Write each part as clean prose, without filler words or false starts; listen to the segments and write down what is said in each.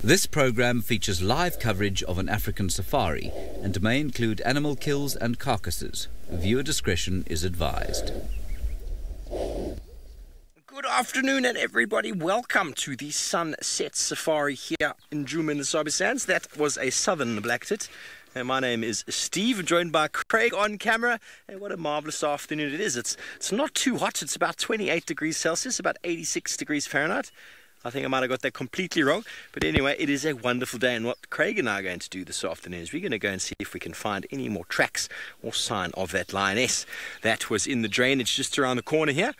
This program features live coverage of an African safari and may include animal kills and carcasses. Viewer discretion is advised. Good afternoon, and everybody, welcome to the Sunset Safari here in Djuma in the Sabi Sands. That was a southern blacktit. And my name is Steve, joined by Craig on camera. And what a marvellous afternoon it is. It's not too hot. It's about 28 degrees Celsius, about 86 degrees Fahrenheit. I think I might have got that completely wrong. But anyway, it is a wonderful day. And what Craig and I are going to do this afternoon is we're going to go and see if we can find any more tracks or sign of that lioness that was in the drainage just around the corner here.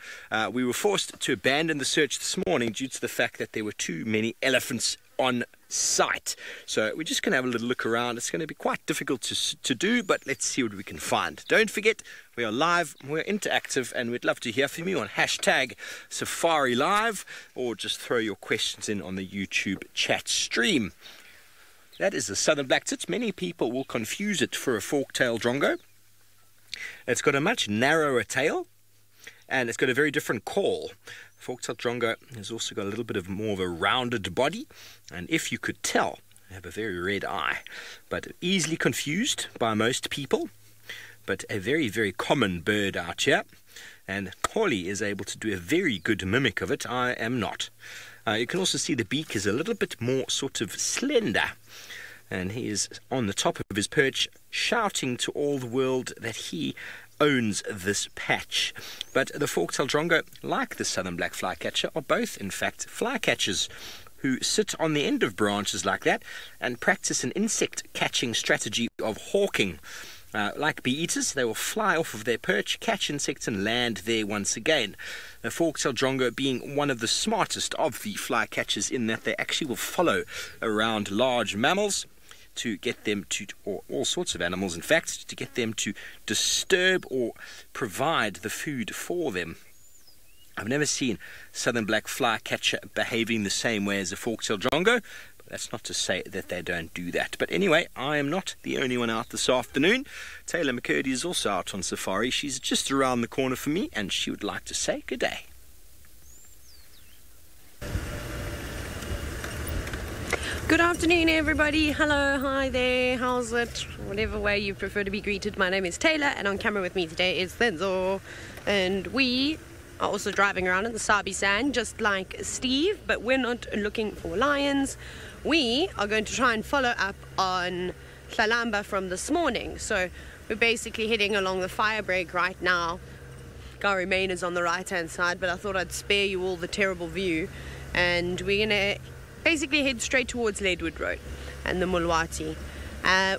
We were forced to abandon the search this morning due to the fact that there were too many elephants on site. So we're just going to have a little look around. It's going to be quite difficult to do, but let's see what we can find. Don't forget, we are live, we're interactive, and we'd love to hear from you on hashtag SafariLive, or just throw your questions in on the YouTube chat stream. That is the southern blacktit. Many people will confuse it for a fork-tailed drongo. It's got a much narrower tail, and it's got a very different call. Fork-tailed drongo has also got a little bit of more of a rounded body, and if you could tell, they have a very red eye, but easily confused by most people, but a very, very common bird out here, and Holly is able to do a very good mimic of it. I am not. You can also see the beak is a little bit more sort of slender, and he is on the top of his perch shouting to all the world that he owns this patch. But the fork-tailed drongo, like the southern black flycatcher, are both in fact flycatchers who sit on the end of branches like that and practice an insect catching strategy of hawking. Like bee eaters, they will fly off of their perch, catch insects and land there once again. The fork-tailed drongo being one of the smartest of the flycatchers in that they actually will follow around large mammals to get them to, or all sorts of animals in fact, to get them to disturb or provide the food for them. I've never seen southern black flycatcher behaving the same way as a fork-tailed drongo, but that's not to say that they don't do that. But anyway, I am not the only one out this afternoon. Taylor McCurdy is also out on safari. She's just around the corner for me, and she would like to say good day. Good afternoon, everybody. Hello, hi there, how's it? Whatever way you prefer to be greeted. My name is Taylor, and on camera with me today is Thenzo. And we are also driving around in the Sabi Sand, just like Steve, but we're not looking for lions. We are going to try and follow up on Tlalamba from this morning. So we're basically heading along the fire break right now. Gary Main is on the right-hand side, but I thought I'd spare you all the terrible view. And we're going to basically head straight towards Leadwood Road and the Mulwati.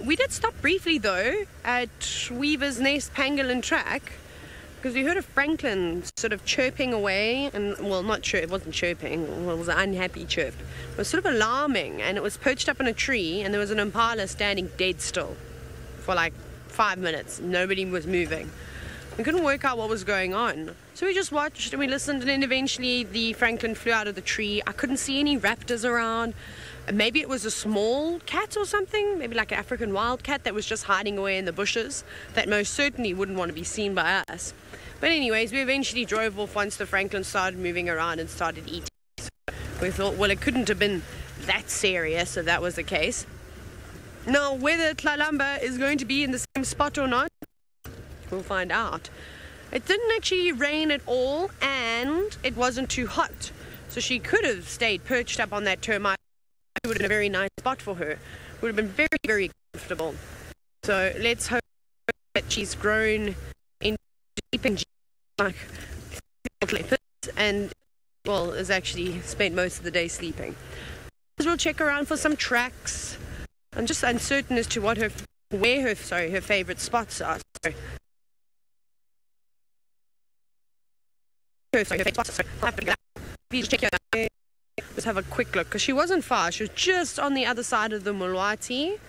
We did stop briefly though at Weaver's Nest Pangolin Track because we heard a francolin sort of chirping away, and well, not chirp, it wasn't chirping, well, it was an unhappy chirp. It was sort of alarming, and it was perched up in a tree, and there was an impala standing dead still for like 5 minutes. Nobody was moving. We couldn't work out what was going on. So we just watched and we listened, and then eventually the francolin flew out of the tree. I couldn't see any raptors around. Maybe it was a small cat or something, maybe like an African wildcat that was just hiding away in the bushes, that most certainly wouldn't want to be seen by us. But anyways, we eventually drove off once the francolin started moving around and started eating. So we thought, well, it couldn't have been that serious if that was the case. Now, whether Tlalamba is going to be in the same spot or not, we'll find out. It didn't actually rain at all, and it wasn't too hot. So she could have stayed perched up on that termite. It would have been a very nice spot for her. Would have been very, very comfortable. So let's hope that she's grown into sleeping like leopards, and well, has actually spent most of the day sleeping. We'll check around for some tracks. I'm just uncertain as to what her favorite spots are. Let's have a quick look, because she wasn't far. She was just on the other side of the Mulwati,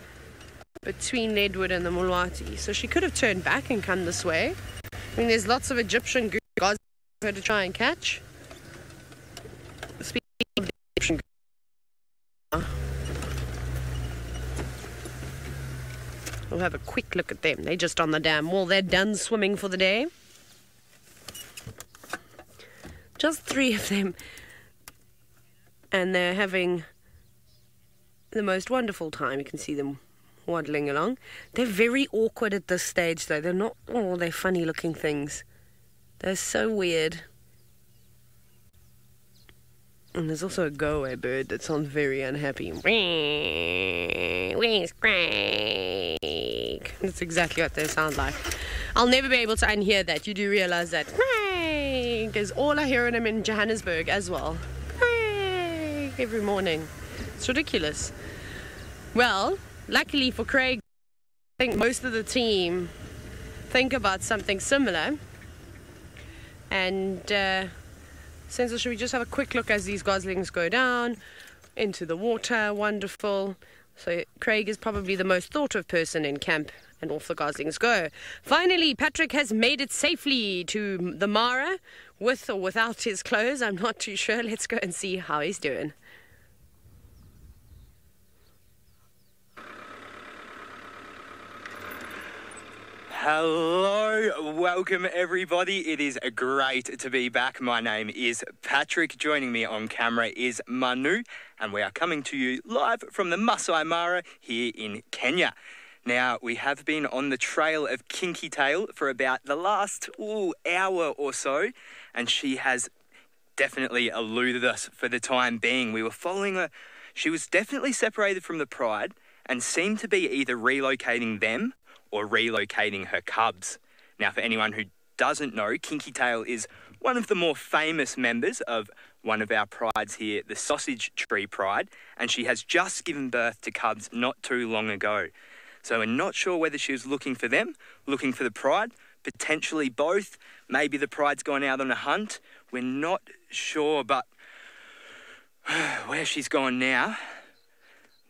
between Leadwood and the Mulwati. So she could have turned back and come this way. I mean, there's lots of Egyptian gods for her to try and catch. Speaking of the Egyptian gods, we'll have a quick look at them. They're just on the dam wall. They're done swimming for the day. Just 3 of them. And they're having the most wonderful time. You can see them waddling along. They're very awkward at this stage, though. They're not, oh, they're funny looking things. They're so weird. And there's also a go-away bird that sounds very unhappy. Where's Craig? That's exactly what they sound like. I'll never be able to unhear that. You do realize that. Craig is all I hear when I'm in Johannesburg as well. Craig every morning. It's ridiculous. Well, luckily for Craig, I think most of the team think about something similar. And Senzo, should we just have a quick look as these goslings go down into the water? Wonderful. So Craig is probably the most thought of person in camp, and off the goslings go. Finally, Patrick has made it safely to the Mara, with or without his clothes. I'm not too sure. Let's go and see how he's doing. Hello, welcome everybody. It is great to be back. My name is Patrick. Joining me on camera is Manu, and we are coming to you live from the Masai Mara here in Kenya. Now, we have been on the trail of Kinky Tail for about the last hour or so, and she has definitely eluded us for the time being. We were following her. She was definitely separated from the pride and seemed to be either relocating them or relocating her cubs. Now, for anyone who doesn't know, Kinky Tail is one of the more famous members of one of our prides here, the Sausage Tree Pride, and she has just given birth to cubs not too long ago. So we're not sure whether she was looking for them, looking for the pride, potentially both. Maybe the pride's gone out on a hunt. We're not sure, but where she's gone now,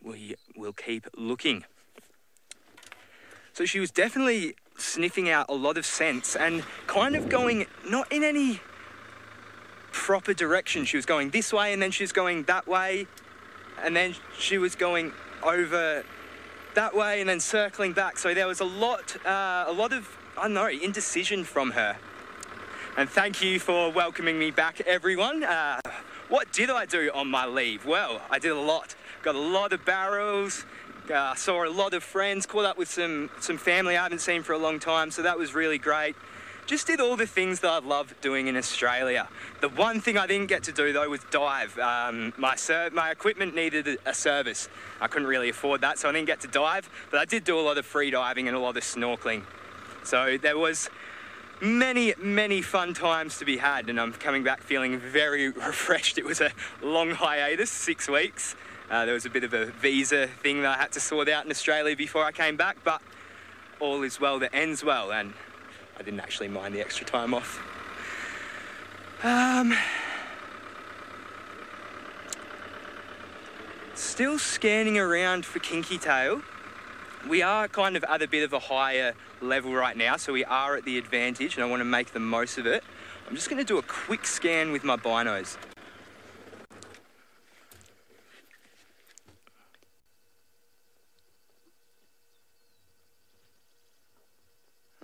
we will keep looking. So she was definitely sniffing out a lot of scents and kind of going not in any proper direction. She was going this way and then she was going that way, and then she was going over that way and then circling back. So there was a lot of, I don't know, indecision from her. And thank you for welcoming me back, everyone. What did I do on my leave? Well, I did a lot. Got a lot of barrels. Saw a lot of friends, caught up with some family I haven't seen for a long time, so that was really great. Just did all the things that I love doing in Australia. The one thing I didn't get to do, though, was dive. My equipment needed a service. I couldn't really afford that, so I didn't get to dive, but I did do a lot of free diving and a lot of snorkeling. So there was many, many fun times to be had, and I'm coming back feeling very refreshed. It was a long hiatus, 6 weeks. There was a bit of a visa thing that I had to sort out in Australia before I came back, but all is well that ends well, and I didn't actually mind the extra time off. Still scanning around for Kinky Tail. We are kind of at a bit of a higher level right now, so we are at the advantage, and I want to make the most of it. I'm just going to do a quick scan with my binos.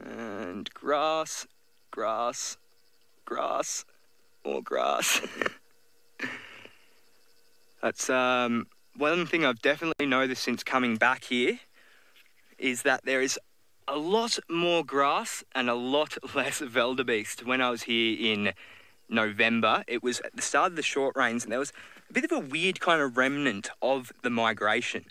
And grass, grass, grass, more grass. That's one thing I've definitely noticed since coming back here is that there is a lot more grass and a lot less wildebeest. When I was here in November, it was at the start of the short rains, and there was a bit of a weird kind of remnant of the migration.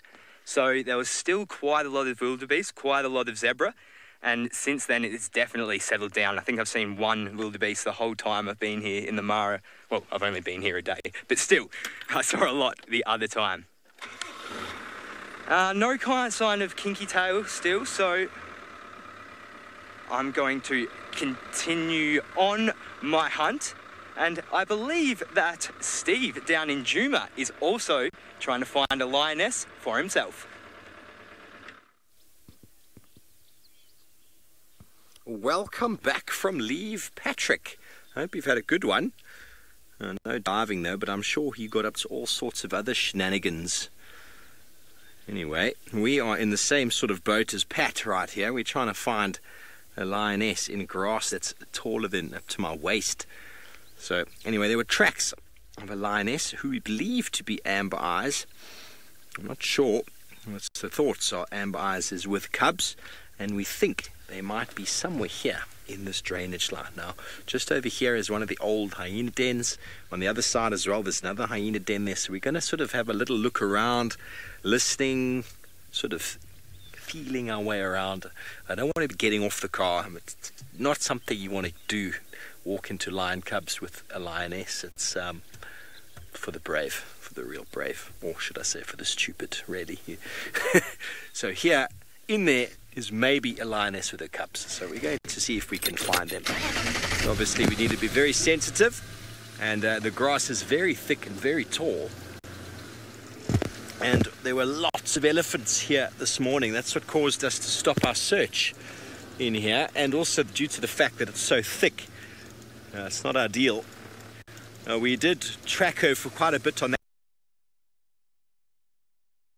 So there was still quite a lot of wildebeest, quite a lot of zebra. And since then, it's definitely settled down. I think I've seen one wildebeest the whole time I've been here in the Mara. Well, I've only been here a day, but still, I saw a lot the other time. No kind sign of Kinky Tail still, so I'm going to continue on my hunt. And I believe that Steve down in Juma is also trying to find a lioness for himself. Welcome back from leave, Patrick. I hope you've had a good one. No diving though, but I'm sure he got up to all sorts of other shenanigans. Anyway, we are in the same sort of boat as Pat right here. We're trying to find a lioness in grass that's taller than up to my waist. So anyway, there were tracks of a lioness who we believe to be amber eyes. I'm not sure. What's the thoughts are Amber Eyes is with cubs, and we think they might be somewhere here in this drainage line. Now, just over here is one of the old hyena dens. On the other side as well, there's another hyena den there. So we're going to sort of have a little look around, listening, sort of feeling our way around. I don't want to be getting off the car. It's not something you want to do, walk into lion cubs with a lioness. It's for the brave, for the real brave, or should I say for the stupid, really. So here, in there, is maybe a lioness with her cubs. So we're going to see if we can find them. So obviously we need to be very sensitive, and the grass is very thick and very tall. And there were lots of elephants here this morning. That's what caused us to stop our search in here, and also due to the fact that it's so thick. It's not ideal. We did track her for quite a bit on that.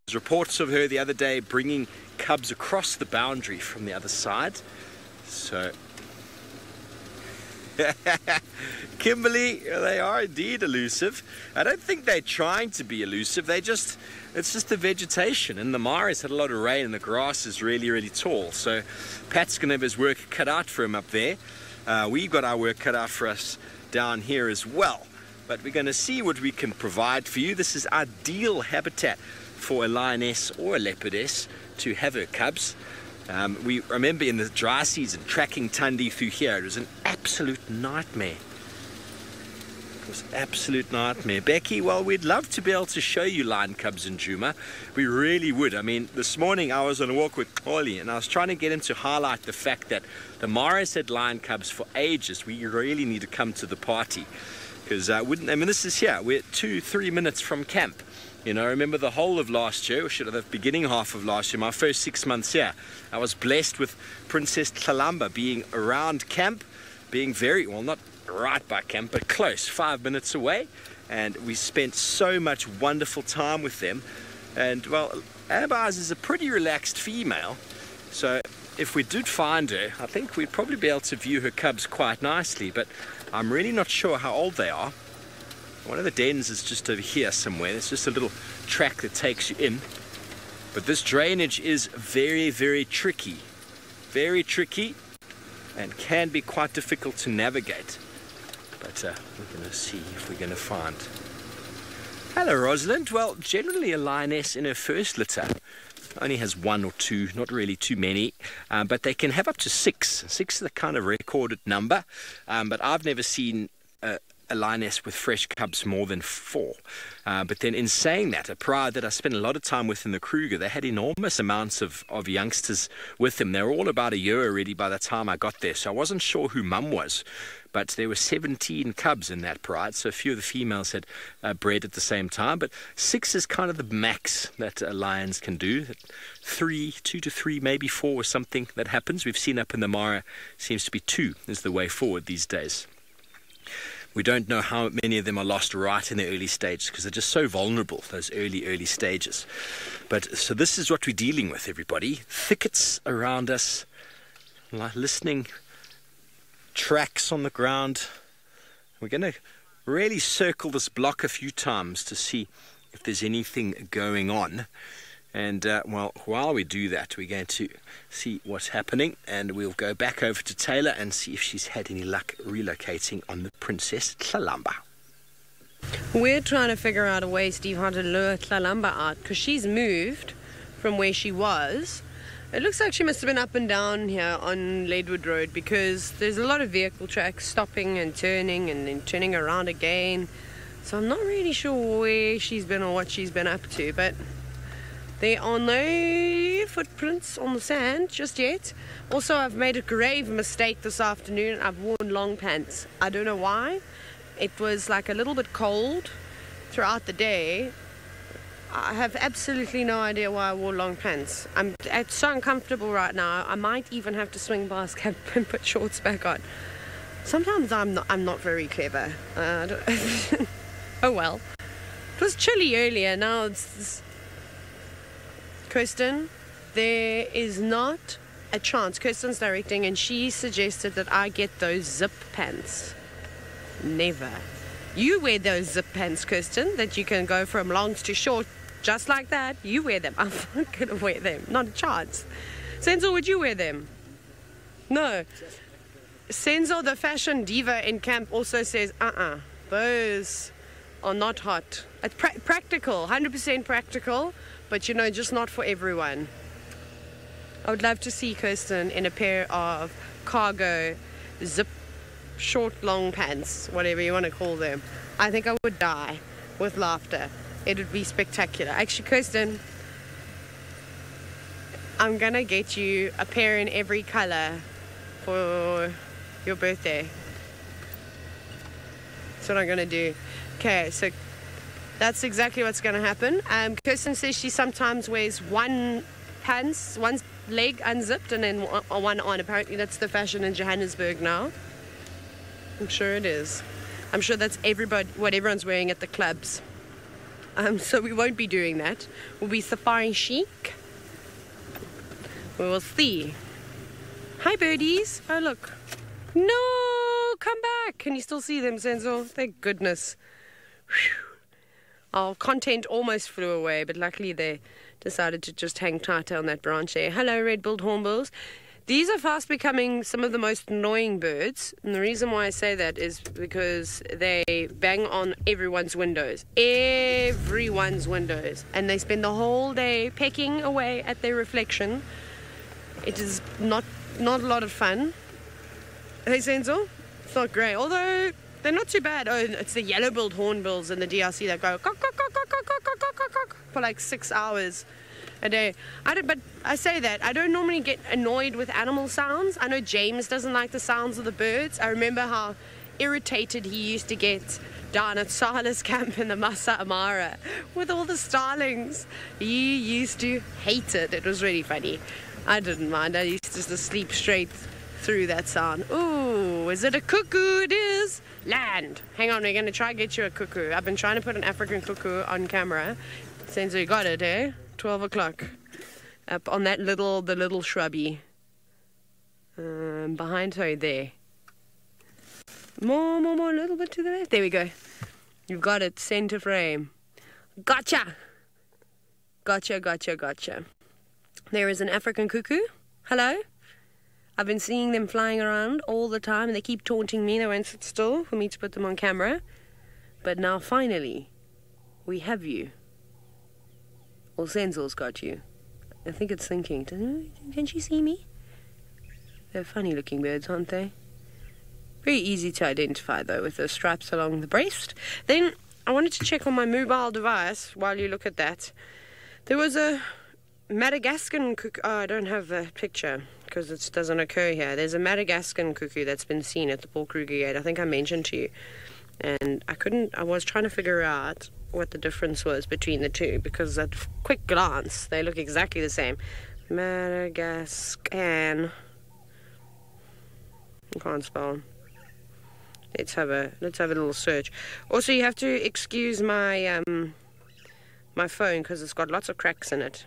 There's reports of her the other day bringing cubs across the boundary from the other side. So Kimberly, they are indeed elusive. I don't think they're trying to be elusive. It's just the vegetation, and the Mara's had a lot of rain and the grass is really, really tall. So Pat's gonna have his work cut out for him up there. We've got our work cut out for us down here as well. But we're gonna see what we can provide for you. This is ideal habitat for a lioness or a leopardess to have her cubs. We remember in the dry season tracking Tundi through here. It was an absolute nightmare. It was an absolute nightmare. Becky, well, we'd love to be able to show you lion cubs in Djuma. We really would. I mean, this morning I was on a walk with Oli, and I was trying to get him to highlight the fact that the Maras had lion cubs for ages. We really need to come to the party. Because this is here. We're 2-3 minutes from camp. You know, I remember the whole of last year, or should have the beginning half of last year, my first 6 months here, I was blessed with Princess Tlalamba being around camp, being very, well, not right by camp, but close, 5 minutes away. And we spent so much wonderful time with them. And, well, Amber Eyes is a pretty relaxed female. So if we did find her, I think we'd probably be able to view her cubs quite nicely. But I'm really not sure how old they are. One of the dens is just over here somewhere. It's just a little track that takes you in. But this drainage is very, very tricky. Very tricky and can be quite difficult to navigate. But we're going to see if we're going to find. Hello, Rosalind. Well, generally a lioness in her first litter only has 1 or 2, not really too many, but they can have up to 6. 6 is the kind of recorded number, but I've never seen a lioness with fresh cubs more than 4. But then in saying that, a pride that I spent a lot of time with in the Kruger, they had enormous amounts of youngsters with them. They were all about a year already by the time I got there, so I wasn't sure who mum was. But there were 17 cubs in that pride, so a few of the females had bred at the same time. But 6 is kind of the max that lions can do. 2 to 3, maybe 4 or something that happens. We've seen up in the Mara, seems to be 2 is the way forward these days. We don't know how many of them are lost right in the early stages because they're just so vulnerable, those early stages. But so this is what we're dealing with, everybody. Thickets around us, listening, tracks on the ground. We're going to really circle this block a few times to see if there's anything going on. And, well, while we do that, we're going to see what's happening, and we'll go back over to Taylor and see if she's had any luck relocating on the Princess Tlalamba. We're trying to figure out a way, Steve, how to lure Tlalamba out, because she's moved from where she was. It looks like she must have been up and down here on Leadwood Road, because there's a lot of vehicle tracks stopping and then turning around again. So I'm not really sure where she's been or what she's been up to, but there are no footprints on the sand just yet. Also, I've made a grave mistake this afternoon. I've worn long pants. I don't know why. It was like a little bit cold throughout the day. I have absolutely no idea why I wore long pants. It's so uncomfortable right now. I might even have to swing past camp and put shorts back on. Sometimes I'm not very clever. Oh well. It was chilly earlier. Now it's Kirsten, there is not a chance. Kirsten's directing, and she suggested that I get those zip pants. Never. You wear those zip pants, Kirsten, that you can go from longs to short just like that. You wear them. I'm not going to wear them. Not a chance. Senzo, would you wear them? No. Senzo, the fashion diva in camp, also says, those are not hot. It's practical, 100% practical, but you know, just not for everyone. I would love to see Kirsten in a pair of cargo zip short long pants, whatever you want to call them. I think I would die with laughter. It would be spectacular. Actually, Kirsten, I'm gonna get you a pair in every color for your birthday. That's what I'm gonna do. Okay, so that's exactly what's gonna happen. Kirsten says she sometimes wears one leg unzipped and then one on. Apparently that's the fashion in Johannesburg now. I'm sure it is. I'm sure that's what everyone's wearing at the clubs. So we won't be doing that. We'll be safari chic. We will see. Hi birdies. Oh look. No, come back. Can you still see them, Senzo? Thank goodness. Whew. Our content almost flew away, but luckily they decided to just hang tight on that branch there. Hello, red-billed hornbills. These are fast becoming some of the most annoying birds. And the reason why I say that is because they bang on everyone's windows. Everyone's windows. And they spend the whole day pecking away at their reflection. It is not a lot of fun. Hey, Senzo? It's not great. Although, they're not too bad. Oh, it's the yellow-billed hornbills in the DRC that go for like 6 hours a day. But I say that I don't normally get annoyed with animal sounds. I know James doesn't like the sounds of the birds. I remember how irritated he used to get down at Sala's camp in the Masa Amara with all the starlings. He used to hate it. It was really funny. I didn't mind. I used to just sleep straight through that sound. Ooh, is it a cuckoo? It is. Land. Hang on, we're going to try and get you a cuckoo. I've been trying to put an African cuckoo on camera. Since we got it, eh? 12 o'clock. Up on that the little shrubby. Behind her there. More, a little bit to the left. There we go. You've got it, center frame. Gotcha. Gotcha. There is an African cuckoo. Hello. I've been seeing them flying around all the time and they keep taunting me. They won't sit still for me to put them on camera. But now finally, we have you. Well, Senzo's got you. I think it's thinking, can she see me? They're funny looking birds, aren't they? Very easy to identify though with the stripes along the breast. Then I wanted to check on my mobile device while you look at that. There was a Madagascan cuckoo. Oh, I don't have the picture because it doesn't occur here. There's a Madagascan cuckoo that's been seen at the Paul Kruger Gate. I think I mentioned to you. And I was trying to figure out what the difference was between the two because at quick glance they look exactly the same. Madagascan. I can't spell. Let's have a little search. Also, you have to excuse my my phone because it's got lots of cracks in it.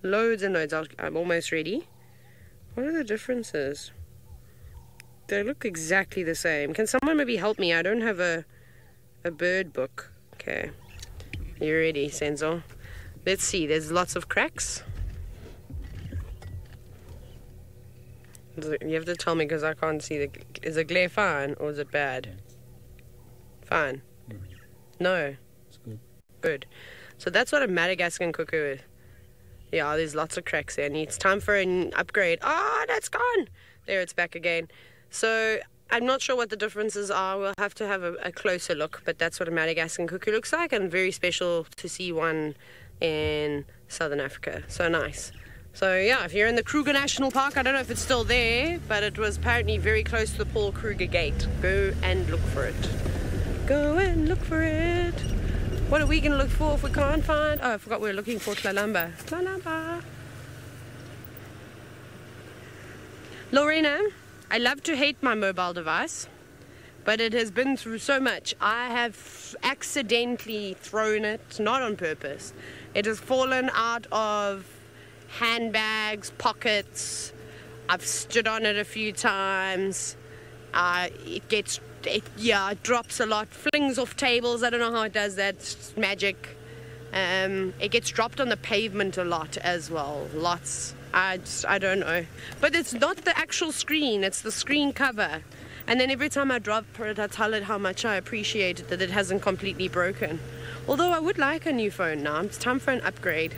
Loads and loads. I'm almost ready. What are the differences? They look exactly the same. Can someone maybe help me? I don't have a bird book. Okay. You ready, Senzo? Let's see. There's lots of cracks. You have to tell me because I can't see. Is the glare fine or is it bad? Fine. No. It's good. Good. So that's what a Madagascan cuckoo is. Yeah, there's lots of cracks there. And it's time for an upgrade. Ah, that's gone. There, it's back again. So I'm not sure what the differences are. We'll have to have a closer look. But that's what a Madagascan cuckoo looks like. And very special to see one in Southern Africa. So nice. So yeah, if you're in the Kruger National Park, I don't know if it's still there, but it was apparently very close to the Paul Kruger Gate. Go and look for it. Go and look for it. What are we going to look for if we can't find... Oh, I forgot we were looking for Tlalamba. Tlalamba. Lorena, I love to hate my mobile device, but it has been through so much. I have accidentally thrown it, not on purpose. It has fallen out of handbags, pockets. I've stood on it a few times. It drops a lot, flings off tables. I don't know how it does that. It's magic. It gets dropped on the pavement a lot as well. Lots. I don't know. But it's not the actual screen, it's the screen cover. And then every time I drop it, I tell it how much I appreciate it, that it hasn't completely broken. Although I would like a new phone now. It's time for an upgrade.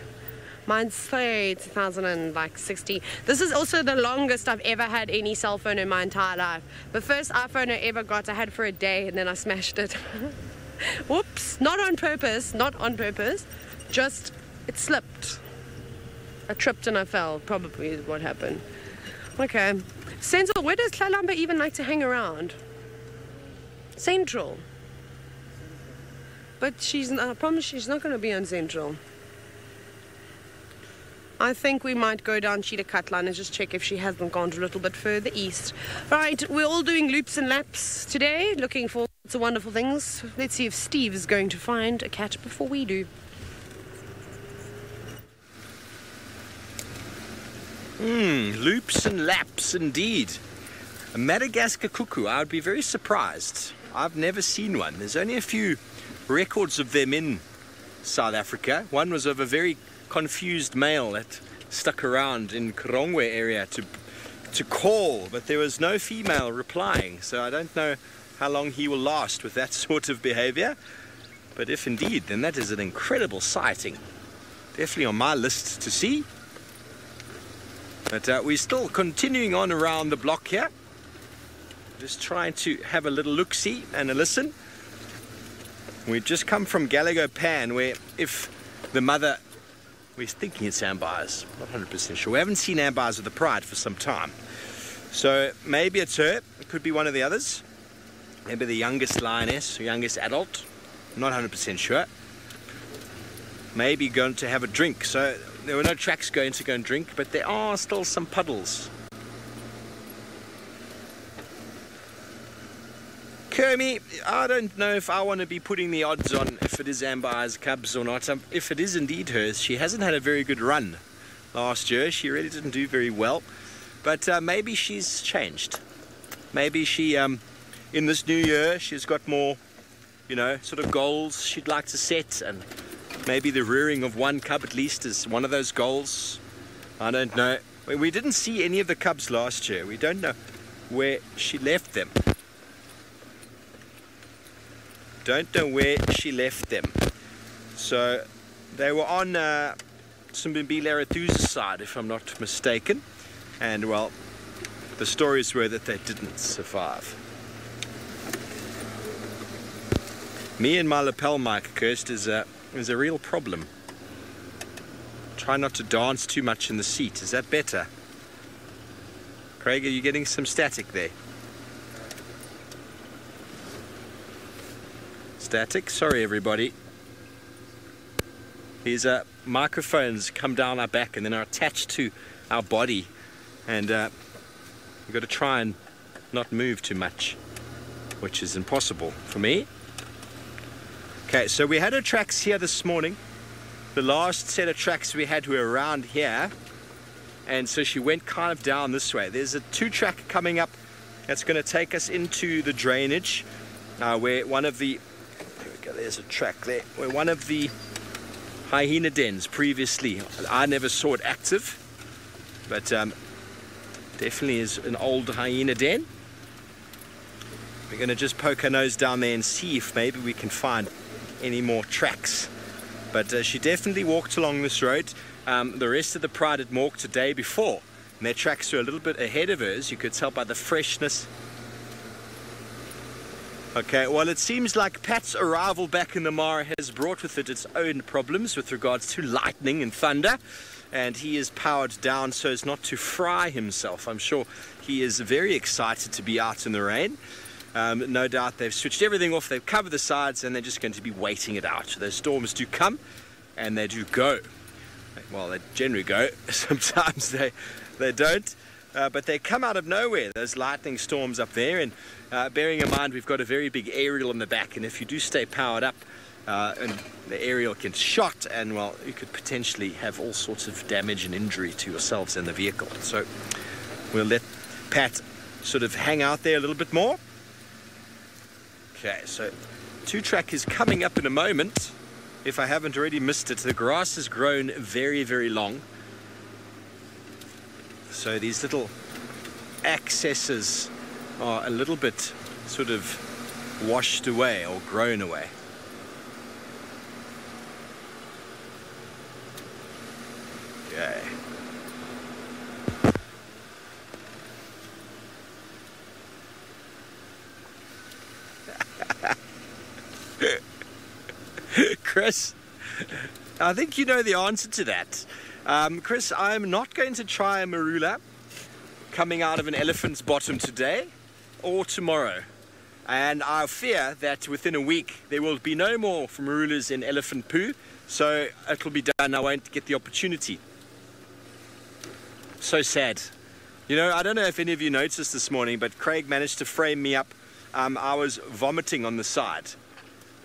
Mine's 2060. This is also the longest I've ever had any cell phone in my entire life. The first iPhone I ever got, I had for a day and then I smashed it. Whoops, not on purpose, just it slipped. I tripped and I fell, probably is what happened. Okay, Central, where does Tlalamba even like to hang around? Central. But I promise she's not going to be on Central. I think we might go down Cheetah Cut Line and just check if she hasn't gone a little bit further east. Right, we're all doing loops and laps today, looking for lots of wonderful things. Let's see if Steve is going to find a cat before we do. Loops and laps indeed. A Madagascar cuckoo, I would be very surprised. I've never seen one. There's only a few records of them in South Africa. One was of a very confused male that stuck around in Korongwe area to call, but there was no female replying, so I don't know how long he will last with that sort of behavior. But if indeed, then that is an incredible sighting. Definitely on my list to see. But we're still continuing on around the block here, just trying to have a little look-see and a listen. We've just come from Gallagher Pan, where if the mother, we're thinking it's Ambars, not 100% sure. We haven't seen Ambars with the Pride for some time. So maybe it's her, it could be one of the others. Maybe the youngest lioness, or youngest adult, not 100% sure. Maybe going to have a drink. So there were no tracks going to go and drink, but there are still some puddles. Kermie, I don't know if I want to be putting the odds on if it is Amber's cubs or not. If it is indeed hers, she hasn't had a very good run last year. She really didn't do very well. But maybe she's changed. Maybe she, in this new year, she's got more, you know, sort of goals she'd like to set. And maybe the rearing of one cub at least is one of those goals. I don't know. We didn't see any of the cubs last year. We don't know where she left them. Don't know where she left them. So they were on Simbimbi Larathu's side, if I'm not mistaken. And well, the stories were that they didn't survive. Me and my lapel mic, Kirst, is a real problem. Try not to dance too much in the seat. Is that better? Craig, are you getting some static there? Static? Sorry, everybody. These microphones come down our back and then are attached to our body. And we've got to try and not move too much, which is impossible for me. Okay, so we had our tracks here this morning. The last set of tracks we had were around here. And so she went kind of down this way. There's a 2-track coming up that's going to take us into the drainage, where one of the, there we go, there's a track there, where one of the hyena dens previously, I never saw it active, but definitely is an old hyena den. We're going to just poke our nose down there and see if maybe we can find any more tracks. But she definitely walked along this road. The rest of the pride had walked the day before, and their tracks were a little bit ahead of hers. You could tell by the freshness. Okay, well, it seems like Pat's arrival back in the Mara has brought with it its own problems with regards to lightning and thunder, and he is powered down so as not to fry himself. I'm sure he is very excited to be out in the rain. No doubt they've switched everything off, they've covered the sides, and they're just going to be waiting it out. Those storms do come, and they do go. Well, they generally go. Sometimes they don't. But they come out of nowhere, those lightning storms up there. And bearing in mind we've got a very big aerial in the back, and if you do stay powered up and the aerial gets shot, and well, you could potentially have all sorts of damage and injury to yourselves and the vehicle. So we'll let Pat sort of hang out there a little bit more. Okay, so 2-track is coming up in a moment. if I haven't already missed it. The grass has grown very, very long. So these little accesses are a little bit sort of washed away or grown away. Okay. Chris, I think you know the answer to that. Chris, I'm not going to try a marula coming out of an elephant's bottom today or tomorrow. And I fear that within a week there will be no more marulas in elephant poo, so it'll be done. I won't get the opportunity. So sad. You know, I don't know if any of you noticed this morning, but Craig managed to frame me up. I was vomiting on the side.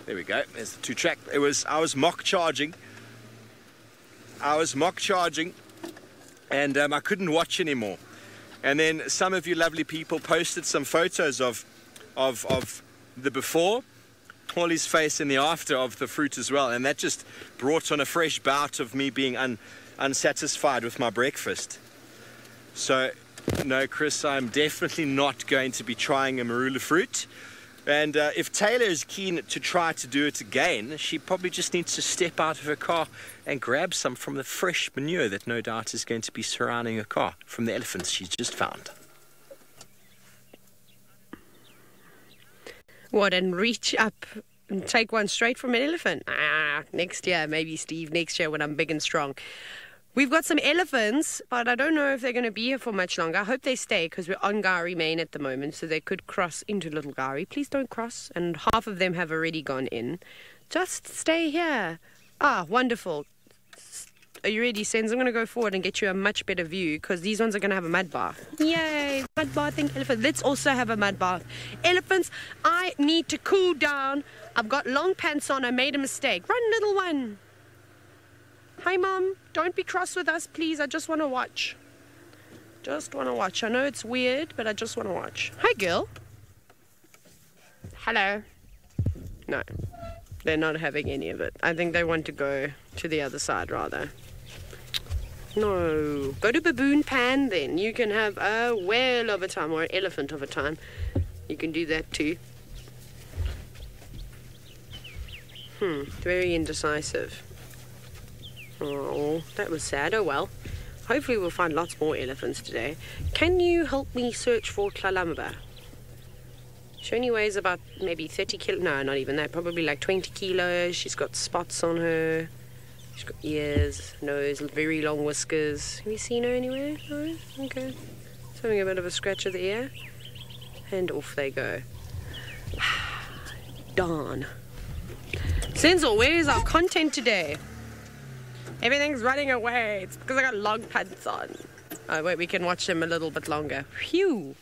There we go. There's the 2-track. I was mock charging. And I couldn't watch anymore. And then some of you lovely people posted some photos of the before, Holly's face, and the after of the fruit as well. And that just brought on a fresh bout of me being unsatisfied with my breakfast. So, no, Chris, I'm definitely not going to be trying a marula fruit. And if Taylor is keen to try to do it again, she probably just needs to step out of her car and grab some from the fresh manure that no doubt is going to be surrounding her car from the elephants she's just found. What, and reach up and take one straight from an elephant? Next year, maybe, Steve, next year when I'm big and strong. We've got some elephants, but I don't know if they're going to be here for much longer. I hope they stay because we're on Gowrie Main at the moment, so they could cross into Little Gowrie. Please don't cross. And half of them have already gone in. Just stay here. Wonderful. Are you ready, Sens? I'm going to go forward and get you a much better view because these ones are going to have a mud bath. Yay, mud bathing elephant. Let's also have a mud bath. Elephants, I need to cool down. I've got long pants on. I made a mistake. Run, little one. Hi, Mom. Don't be cross with us, please. I just want to watch. Just want to watch. I know it's weird, but I just want to watch. Hi, girl. Hello. No, they're not having any of it. I think they want to go to the other side, rather. No. Go to Baboon Pan, then. You can have a whale of a time, or an elephant of a time. You can do that, too. Very indecisive. Oh, that was sad. Oh well. Hopefully we'll find lots more elephants today. Can you help me search for Tlalamaba? She only weighs about maybe 30 kilos. No, not even that. Probably like 20 kilos. She's got spots on her. She's got ears, nose, very long whiskers. Have you seen her anywhere? No? Okay. It's having a bit of a scratch of the ear. And off they go. Darn. Senzel, where is our content today? Everything's running away. It's because I got long pants on. Oh, wait, we can watch them a little bit longer. Phew.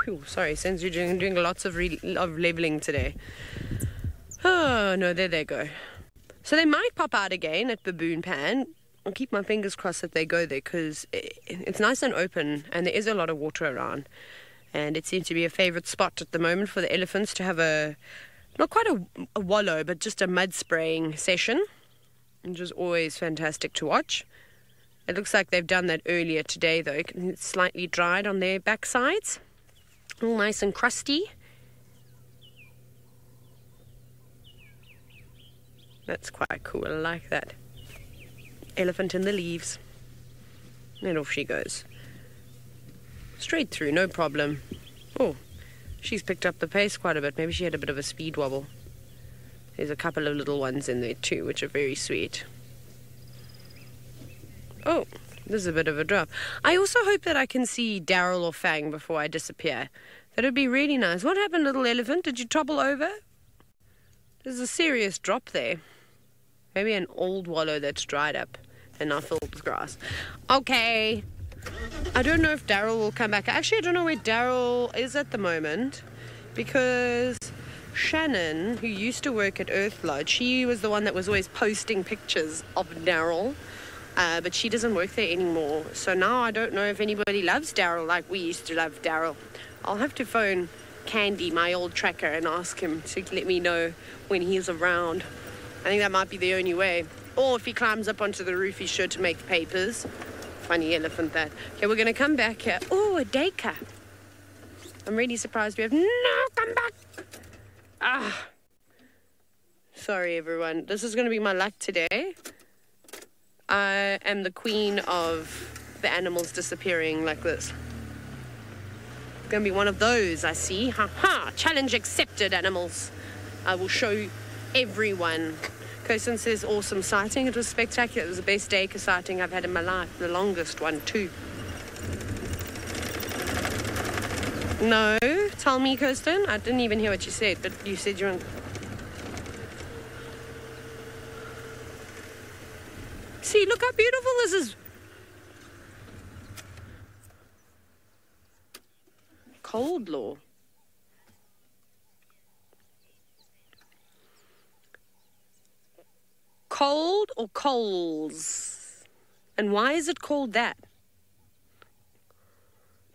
Phew. Sorry, since you're doing lots of leveling today. Oh, no, there they go. So they might pop out again at Baboon Pan. I'll keep my fingers crossed that they go there because it's nice and open and there is a lot of water around. And it seems to be a favourite spot at the moment for the elephants to have not quite a wallow, but just a mud spraying session, which is always fantastic to watch. It looks like they've done that earlier today, though. It's slightly dried on their backsides. All nice and crusty. That's quite cool. I like that. Elephant in the leaves. And off she goes. Straight through, no problem. Oh, she's picked up the pace quite a bit. Maybe she had a bit of a speed wobble. There's a couple of little ones in there too, which are very sweet. Oh, there's a bit of a drop. I also hope that I can see Daryl or Fang before I disappear. That would be really nice. What happened, little elephant? Did you topple over? There's a serious drop there. Maybe an old wallow that's dried up and now filled with grass. Okay. I don't know if Daryl will come back. Actually, I don't know where Daryl is at the moment because Shannon, who used to work at Earth Lodge, she was the one that was always posting pictures of Daryl, but she doesn't work there anymore. So now I don't know if anybody loves Daryl like we used to love Daryl. I'll have to phone Candy, my old tracker, and ask him to let me know when he's around. I think that might be the only way. Or if he climbs up onto the roof, he's sure to make papers. Funny elephant, that. Okay, we're going to come back here. Oh, a daycare. I'm really surprised we have... No, come back! Ah. Sorry, everyone. This is going to be my luck today. I am the queen of the animals disappearing like this. Going to be one of those, I see. Ha-ha! Challenge accepted, animals. I will show everyone. Kirsten says, awesome sighting. It was spectacular. It was the best daycare sighting I've had in my life. The longest one, too. No, tell me, Kirsten. I didn't even hear what you said, but you said you're on... See, look how beautiful this is. Cold law. Cold or coals? And why is it called that?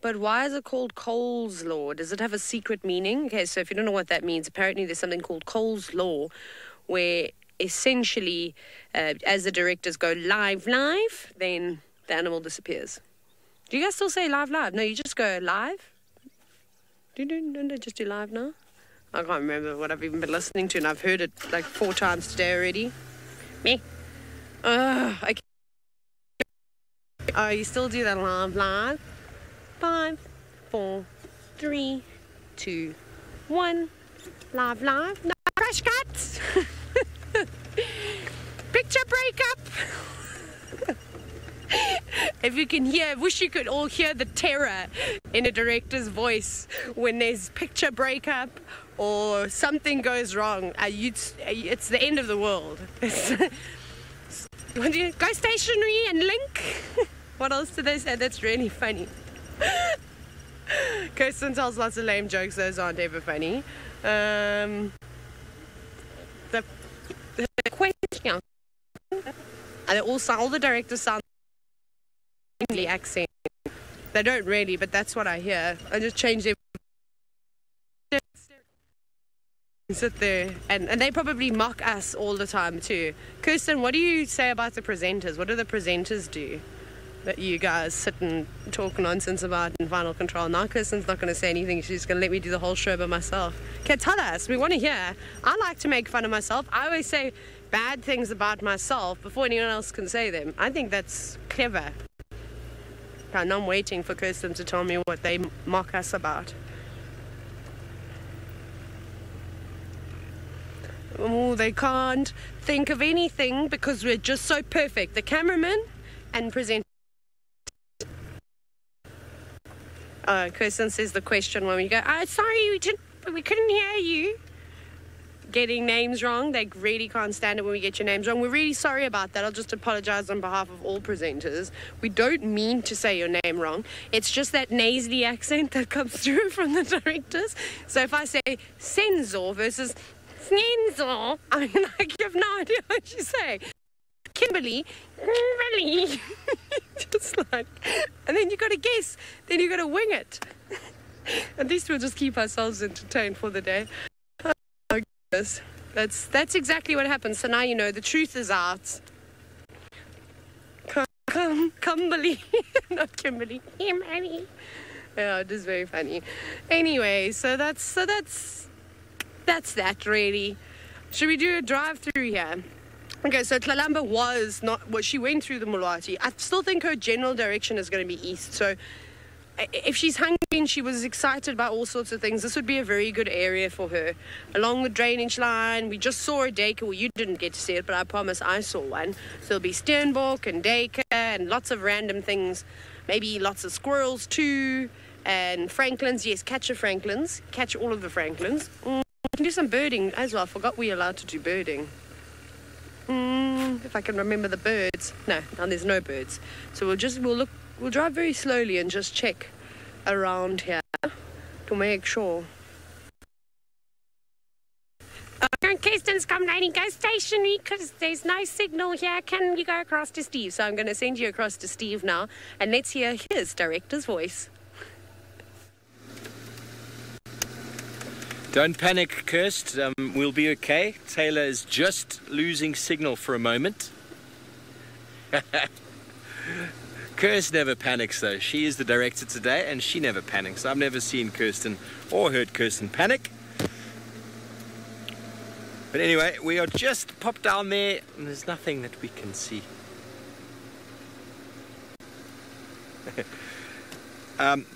But why is it called Cole's Law? Does it have a secret meaning? Okay, so if you don't know what that means, apparently there's something called Cole's Law, where essentially, as the directors go live, then the animal disappears. Do you guys still say live? No, you just go live. Don't they just do live now? I can't remember what I've even been listening to, and I've heard it like 4 times today already. Me. Okay. Oh, you still do that live? 5, 4, 3, 2, 1. Live. No crash cuts. Picture breakup. If you can hear, wish you could all hear the terror in a director's voice when there's picture breakup or something goes wrong. It's the end of the world. Go stationary and link. What else do they say? That's really funny. Kirsten tells lots of lame jokes. Those aren't ever funny. The question. All the directors sound the accent. They don't really, but that's what I hear. I just change their... Sit there, and they probably mock us all the time too. Kirsten, what do you say about the presenters? What do the presenters do that you guys sit and talk nonsense about in Final Control? Now Kirsten's not going to say anything. She's going to let me do the whole show by myself. Okay, tell us. We want to hear. I like to make fun of myself. I always say bad things about myself before anyone else can say them. I think that's clever. And I'm waiting for Kirsten to tell me what they mock us about. Oh, they can't think of anything because we're just so perfect. The cameraman and presenter. Kirsten says the question when we go, sorry, we couldn't hear you. Getting names wrong. They really can't stand it when we get your names wrong. We're really sorry about that. I'll just apologize on behalf of all presenters. We don't mean to say your name wrong. It's just that nasally accent that comes through from the directors. So if I say Senzor versus Snenzor, I mean, you have no idea what you say. Kimberly. Just like, and then you got to guess. Then you got to wing it. At least we'll just keep ourselves entertained for the day. That's exactly what happens. So now you know the truth is out. Kimberly, not Kimberly. Kimberly. Yeah, it is very funny. Anyway, so that's that really. Should we do a drive-through here? Okay, so Tlalamba was not. Well, she went through the Mulati. I still think her general direction is going to be east. So if she's hungry and she was excited about all sorts of things, this would be a very good area for her. Along the drainage line, we just saw a daycare. Well, you didn't get to see it, but I promise I saw one. So there'll be Sternbok and daycare and lots of random things. Maybe lots of squirrels too. And Franklins, yes, catch your Franklins. Catch all of the Franklins. We can do some birding as well. I forgot we were allowed to do birding. If I can remember the birds. No, there's no birds. So we'll drive very slowly and just check around here to make sure. Kirsten's come lady, go stationary because there's no signal here. Can you go across to Steve? So I'm going to send you across to Steve now, and let's hear his director's voice. Don't panic, Kirst. We'll be okay. Taylor is just losing signal for a moment. Kirst never panics, though. She is the director today, and she never panics. I've never seen Kirsten or heard Kirsten panic. But anyway, we are just popped down there, and there's nothing that we can see.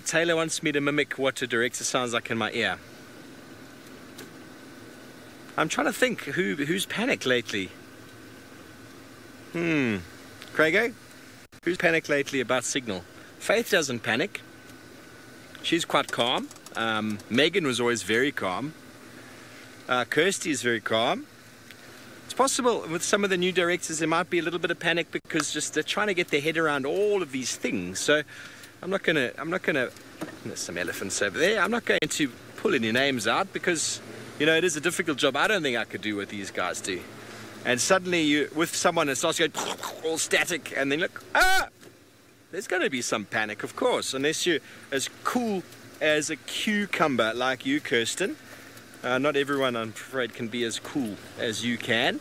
Taylor wants me to mimic what a director sounds like in my ear. I'm trying to think who's panicked lately. Craigo? Who's panicked lately about signal? Faith doesn't panic. She's quite calm. Megan was always very calm. Kirsty is very calm. It's possible with some of the new directors there might be a little bit of panic because just they're trying to get their head around all of these things. So I'm not gonna there's some elephants over there. I'm not going to pull any names out because, you know, it is a difficult job. I don't think I could do what these guys do. And suddenly you with someone that starts going all static and then look, there's going to be some panic, of course, unless you're as cool as a cucumber like you, Kirsten. Not everyone, I'm afraid, can be as cool as you can.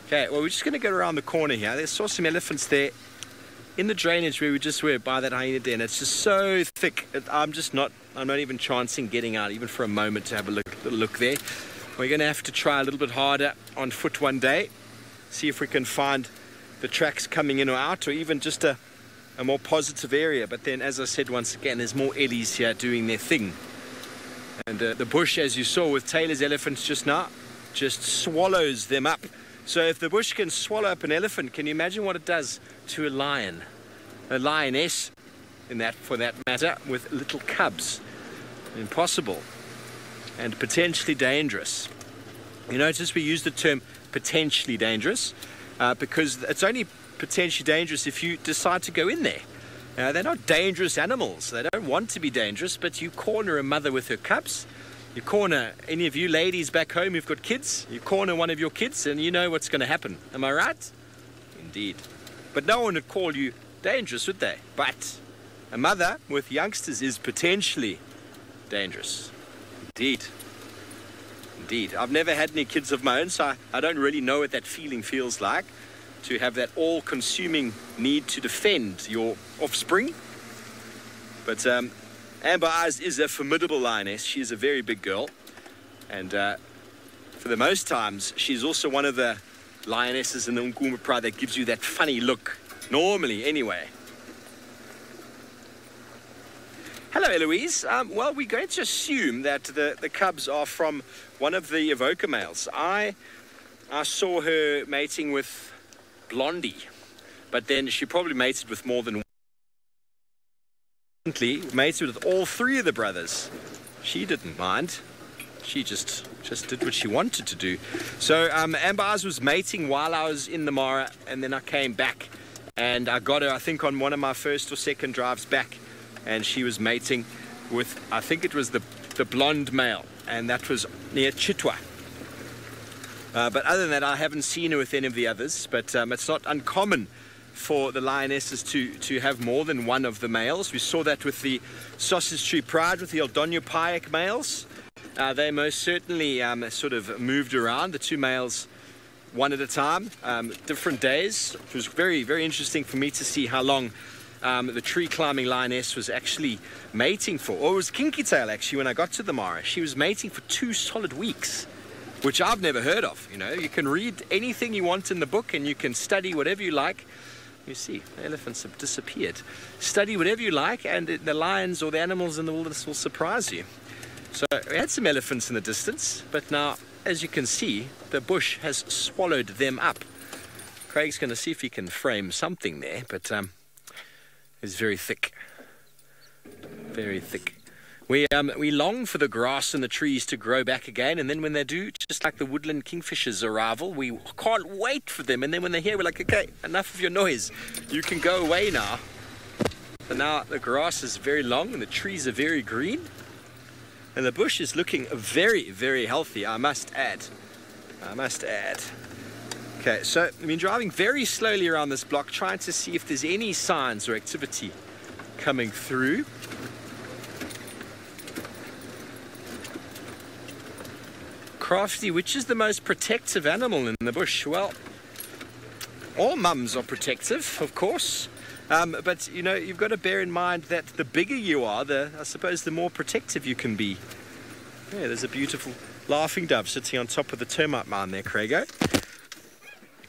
Okay, well, we're just going to go around the corner here. There's saw some elephants there in the drainage where we just were by that hyena den. It's just so thick. I'm not even chancing getting out even for a moment to have a look there. We're going to have to try a little bit harder on foot one day. See if we can find the tracks coming in or out, or even just a more positive area. But then, as I said once again, there's more Ellies here doing their thing. And the bush, as you saw with Taylor's elephants just now, just swallows them up. So if the bush can swallow up an elephant, can you imagine what it does to a lion? A lioness, for that matter, with little cubs. Impossible. And potentially dangerous. You notice we use the term potentially dangerous because it's only potentially dangerous if you decide to go in there. They're not dangerous animals. They don't want to be dangerous, but you corner a mother with her cubs. You corner any of you ladies back home who've got kids. You corner one of your kids and you know what's going to happen. Am I right? Indeed. But no one would call you dangerous, would they? But a mother with youngsters is potentially dangerous. Indeed. Indeed. I've never had any kids of my own, so I don't really know what that feeling feels like, to have that all-consuming need to defend your offspring. But Amber Eyes is a formidable lioness. She is a very big girl. And for the most times, she's also one of the lionesses in the Nkuma Pride that gives you that funny look. Normally, anyway. Hello, Eloise. Well, we're going to assume that the cubs are from one of the evoker males. I saw her mating with Blondie, but then she probably mated with more than one. Mated with all three of the brothers. She didn't mind. She just did what she wanted to do. So Amber Eyes was mating while I was in the Mara, and then I came back and I got her, I think, on one of my first or second drives back, and she was mating with, I think it was the blonde male, and that was near Chitwa. But other than that, I haven't seen her with any of the others, but it's not uncommon for the lionesses to have more than one of the males. We saw that with the Sausage Tree Pride, with the Eldonio Payak males. They most certainly sort of moved around, the two males, one at a time, different days. It was very, very interesting for me to see how long the tree climbing lioness was actually mating for. Or it was Kinky Tail, actually, when I got to the Mara. She was mating for 2 solid weeks, which I've never heard of. You know, you can read anything you want in the book and you can study whatever you like. You see, the elephants have disappeared. Study whatever you like, and the lions or the animals in the wilderness will surprise you. So we had some elephants in the distance, but now, as you can see, the bush has swallowed them up. Craig's going to see if he can frame something there, but it's very thick. Very thick. We long for the grass and the trees to grow back again, and then when they do, just like the woodland kingfisher's arrival, we can't wait for them. And then when they're here, we're like, okay, enough of your noise. You can go away now. But now the grass is very long and the trees are very green. And the bush is looking very, very healthy, I must add. I must add. Okay, so I've been driving very slowly around this block, trying to see if there's any signs or activity coming through. Crafty, which is the most protective animal in the bush? Well, all mums are protective, of course. But, you know, you've got to bear in mind that the bigger you are, I suppose the more protective you can be. Yeah, there's a beautiful laughing dove sitting on top of the termite mound there, Craigo.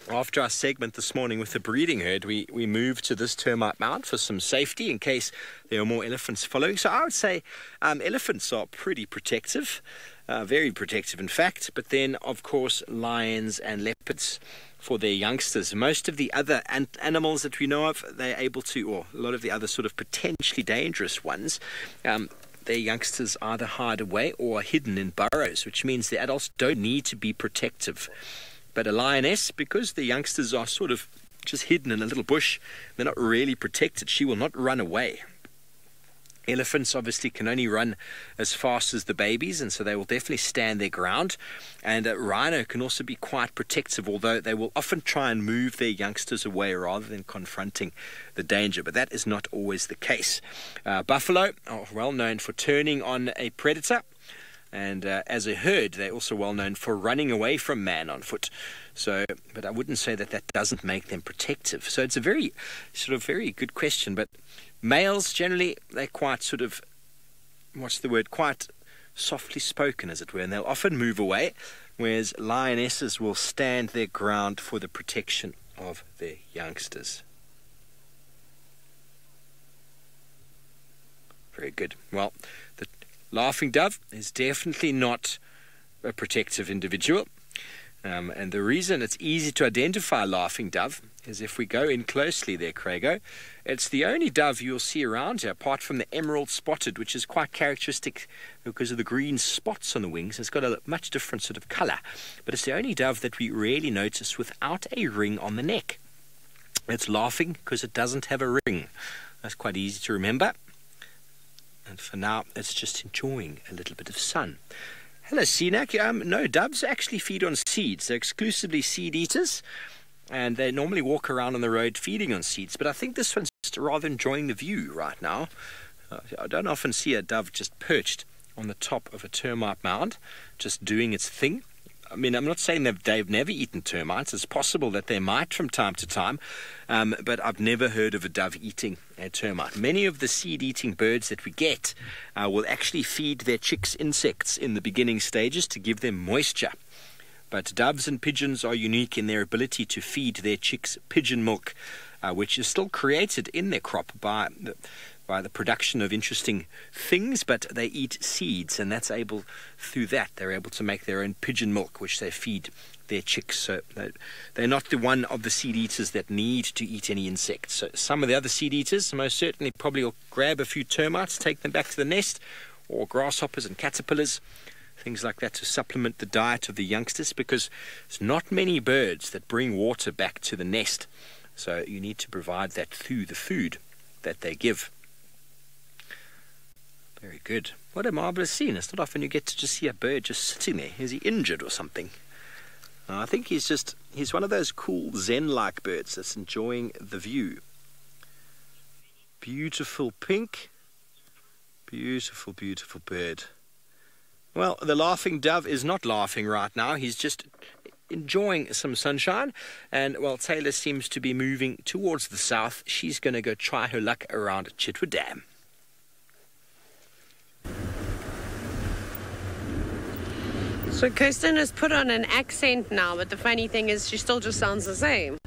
After our segment this morning with the breeding herd, we moved to this termite mound for some safety in case there are more elephants following. So I would say elephants are pretty protective, very protective in fact. But then, of course, lions and leopards for their youngsters. Most of the other animals that we know of, they're able to, or a lot of the other sort of potentially dangerous ones, their youngsters either hide away or are hidden in burrows, which means the adults don't need to be protective. But a lioness, because the youngsters are sort of just hidden in a little bush, they're not really protected. She will not run away. Elephants obviously can only run as fast as the babies, and so they will definitely stand their ground. And a rhino can also be quite protective, although they will often try and move their youngsters away rather than confronting the danger. But that is not always the case. Buffalo are well known for turning on a predator. And as a herd, they're also well known for running away from man on foot. So, but I wouldn't say that doesn't make them protective. So it's a very good question. But males, generally, they're quite quite softly spoken, as it were. And they'll often move away, whereas lionesses will stand their ground for the protection of their youngsters. Very good. Well, the laughing dove is definitely not a protective individual. And the reason it's easy to identify a laughing dove is if we go in closely there, Craigo. It's the only dove you'll see around here, apart from the emerald spotted, which is quite characteristic because of the green spots on the wings. It's got a much different sort of colour. But it's the only dove that we rarely notice without a ring on the neck. It's laughing because it doesn't have a ring. That's quite easy to remember. And for now, it's just enjoying a little bit of sun. Hello, Sinak. No, doves actually feed on seeds. They're exclusively seed eaters, and they normally walk around on the road feeding on seeds. But I think this one's just rather enjoying the view right now. I don't often see a dove just perched on the top of a termite mound, just doing its thing. I mean, I'm not saying that they've never eaten termites. It's possible that they might from time to time, but I've never heard of a dove eating a termite. Many of the seed-eating birds that we get will actually feed their chicks insects in the beginning stages to give them moisture. But doves and pigeons are unique in their ability to feed their chicks pigeon milk, which is still created in their crop by the production of interesting things, but they eat seeds, and that's able, through that, they're able to make their own pigeon milk, which they feed their chicks. So they're not the one of the seed eaters that need to eat any insects. So some of the other seed eaters most certainly probably will grab a few termites, take them back to the nest, or grasshoppers and caterpillars, things like that, to supplement the diet of the youngsters, because there's not many birds that bring water back to the nest. So you need to provide that through the food that they give. Very good. What a marvellous scene. It's not often you get to just see a bird just sitting there. Is he injured or something? I think he's one of those cool Zen-like birds that's enjoying the view. Beautiful pink. Beautiful, beautiful bird. Well, the laughing dove is not laughing right now. He's just enjoying some sunshine. And while Taylor seems to be moving towards the south, she's going to go try her luck around Chitwa Dam. So Kirsten has put on an accent now, but the funny thing is she still just sounds the same.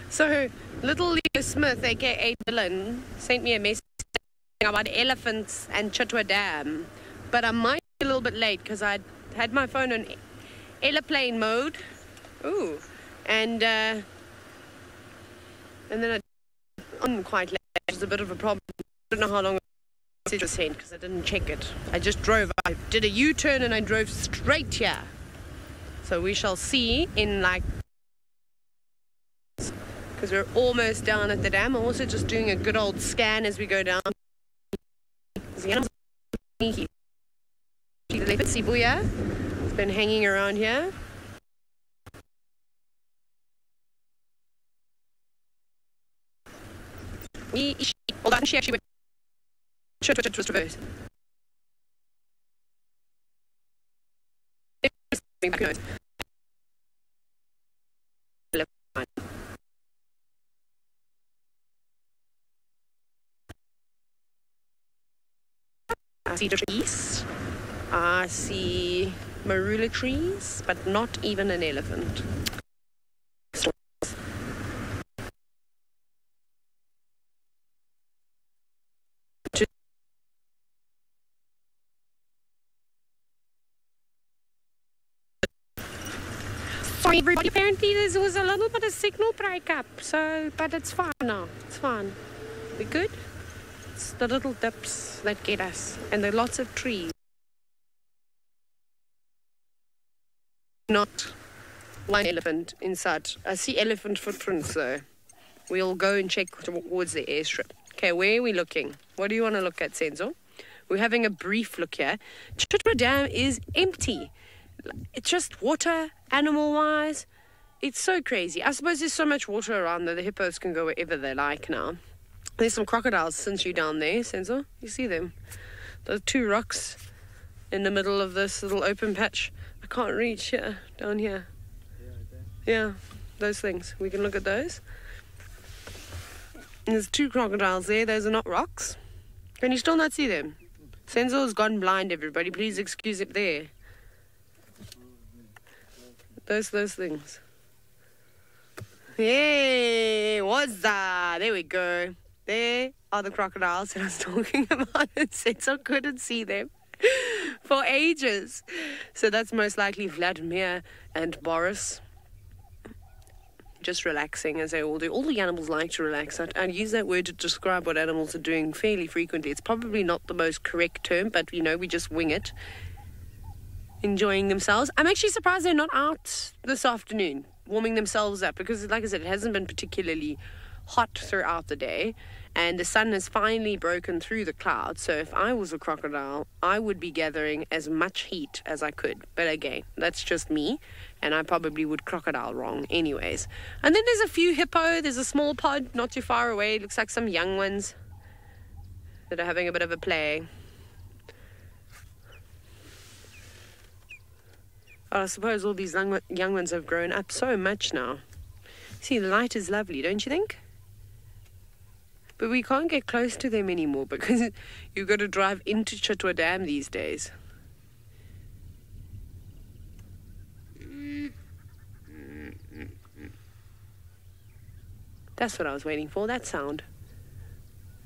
So little Leo Smith, aka Dylan, sent me a message about elephants and Chitwa Dam. But I might be a little bit late because I had my phone on airplane mode. Ooh. And then I on quite late, which was a bit of a problem. I don't know how long it was sent because I didn't check it. I just drove. I did a U-turn and I drove straight here. So we shall see in like, because we're almost down at the dam. I'm also just doing a good old scan as we go down. It's been hanging around here. Although she actually went was traversed. I see trees. I see marula trees, but not even an elephant. Sorry everybody, apparently there was a little bit of signal breakup, but it's fine now, it's fine. We good? It's the little dips that get us, and there are lots of trees. Not one elephant inside. I see elephant footprints though. We'll go and check towards the airstrip. Okay, where are we looking? What do you want to look at, Senzo? We're having a brief look here. Chitwa Dam is empty. It's just water, animal-wise. It's so crazy. I suppose there's so much water around that the hippos can go wherever they like now. There's some crocodiles since you're down there, Senzo. You see them? Those two rocks in the middle of this little open patch. I can't reach here, down here. Yeah, those things. We can look at those. And there's two crocodiles there. Those are not rocks. Can you still not see them? Senzo's gone blind, everybody. Please excuse it there. Those things. Hey, what's that? There we go. There are the crocodiles that I was talking about, and Senzo couldn't see them for ages. So that's most likely Vladimir and Boris. Just relaxing, as they all do. All the animals like to relax. I'd use that word to describe what animals are doing fairly frequently. It's probably not the most correct term, but, you know, we just wing it. Enjoying themselves. I'm actually surprised they're not out this afternoon warming themselves up, because, like I said, it hasn't been particularly hot throughout the day, and the sun has finally broken through the clouds. So if I was a crocodile, I would be gathering as much heat as I could. But again, that's just me, and I probably would crocodile wrong anyways. And then there's a few hippo. There's a small pod not too far away. It looks like some young ones that are having a bit of a play. I suppose all these young ones have grown up so much now. See, the light is lovely, don't you think? But we can't get close to them anymore because you've got to drive into Chitwa Dam these days. That's what I was waiting for, that sound.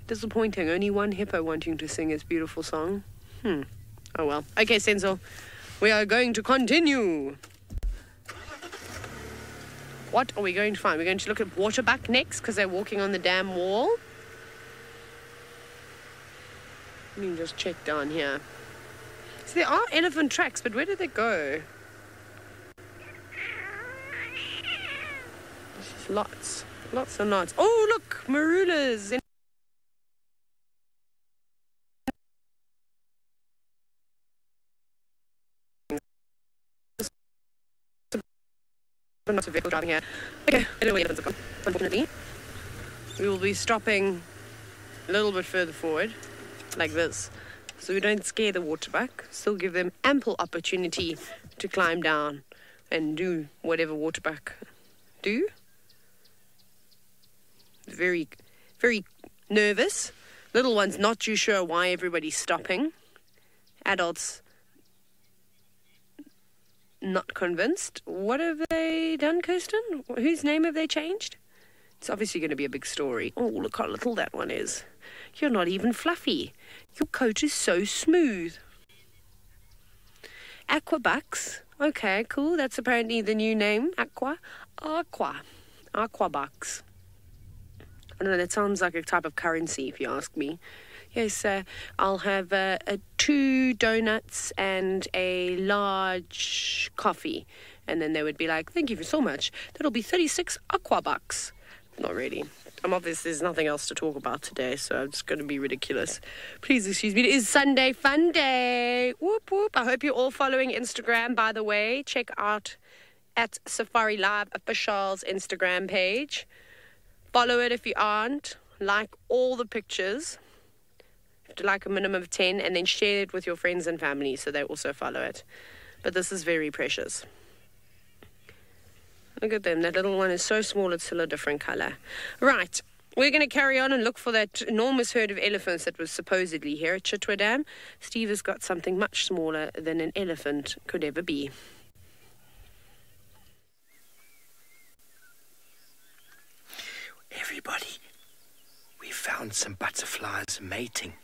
Disappointing, only one hippo wanting to sing his beautiful song. Oh well. Okay, Senzo. We are going to continue. What are we going to find? We're going to look at waterbuck next because they're walking on the dam wall. Let me just check down here. So there are elephant tracks, but where did they go? This is lots and lots. Oh, look, marulas. Lots of vehicle driving here. Okay, I don't know where the elephants have gone, unfortunately. We will be stopping a little bit further forward, like this, so we don't scare the waterbuck. Still give them ample opportunity to climb down and do whatever waterbuck do. Very, very nervous. Little ones not too sure why everybody's stopping. Adults not convinced. What have they done, Kirsten? Whose name have they changed? It's obviously going to be a big story. Oh, look how little that one is. You're not even fluffy. Your coat is so smooth. Aquabucks. Okay, cool. That's apparently the new name. Aquabucks. I don't know, that sounds like a type of currency, if you ask me. Yes, I'll have 2 donuts and a large coffee. And then they would be like, thank you so much. That'll be 36 aquabucks. Not really. I'm obvious there's nothing else to talk about today, so I'm just going to be ridiculous. Please excuse me. It is Sunday Fun Day. Whoop, whoop. I hope you're all following Instagram, by the way. Check out at SafariLive official's Instagram page. Follow it if you aren't. Like all the pictures. You have to like a minimum of 10, and then share it with your friends and family so they also follow it. but this is very precious. Look at them. That little one is so small, it's still a different color. Right. We're going to carry on and look for that enormous herd of elephants that was supposedly here at Chitwa Dam. Steve has got something much smaller than an elephant could ever be. Everybody, we found some butterflies mating.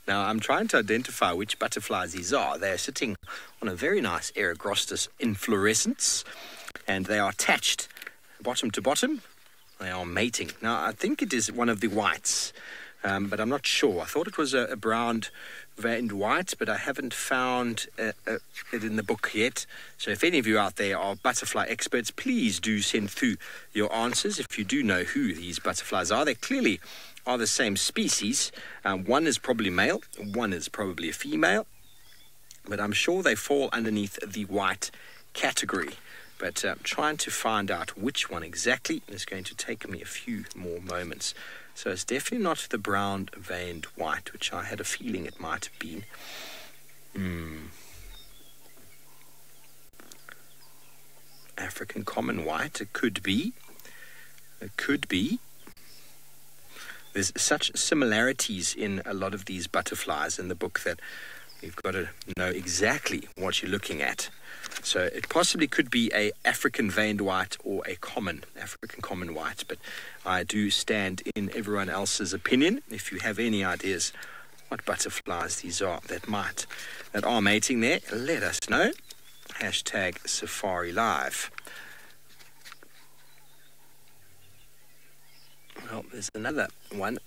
Now, I'm trying to identify which butterflies these are. They're sitting on a very nice Eragrostis inflorescence, and they are attached bottom to bottom. They are mating. Now, I think it is one of the whites, but I'm not sure. I thought it was a brown veined white, but I haven't found it in the book yet. So if any of you out there are butterfly experts, please do send through your answers if you do know who these butterflies are. They clearly are the same species. One is probably male, one is probably a female, but I'm sure they fall underneath the white category. But trying to find out which one exactly is going to take me a few more moments. So it's definitely not the brown veined white, which I had a feeling it might have been. African common white, it could be. It could be. There's such similarities in a lot of these butterflies in the book that you've got to know exactly what you're looking at. So it possibly could be a African veined white or a common African common white, but I do stand in everyone else's opinion. If you have any ideas what butterflies these are that are mating there, let us know. #SafariLive. Well, there's another one.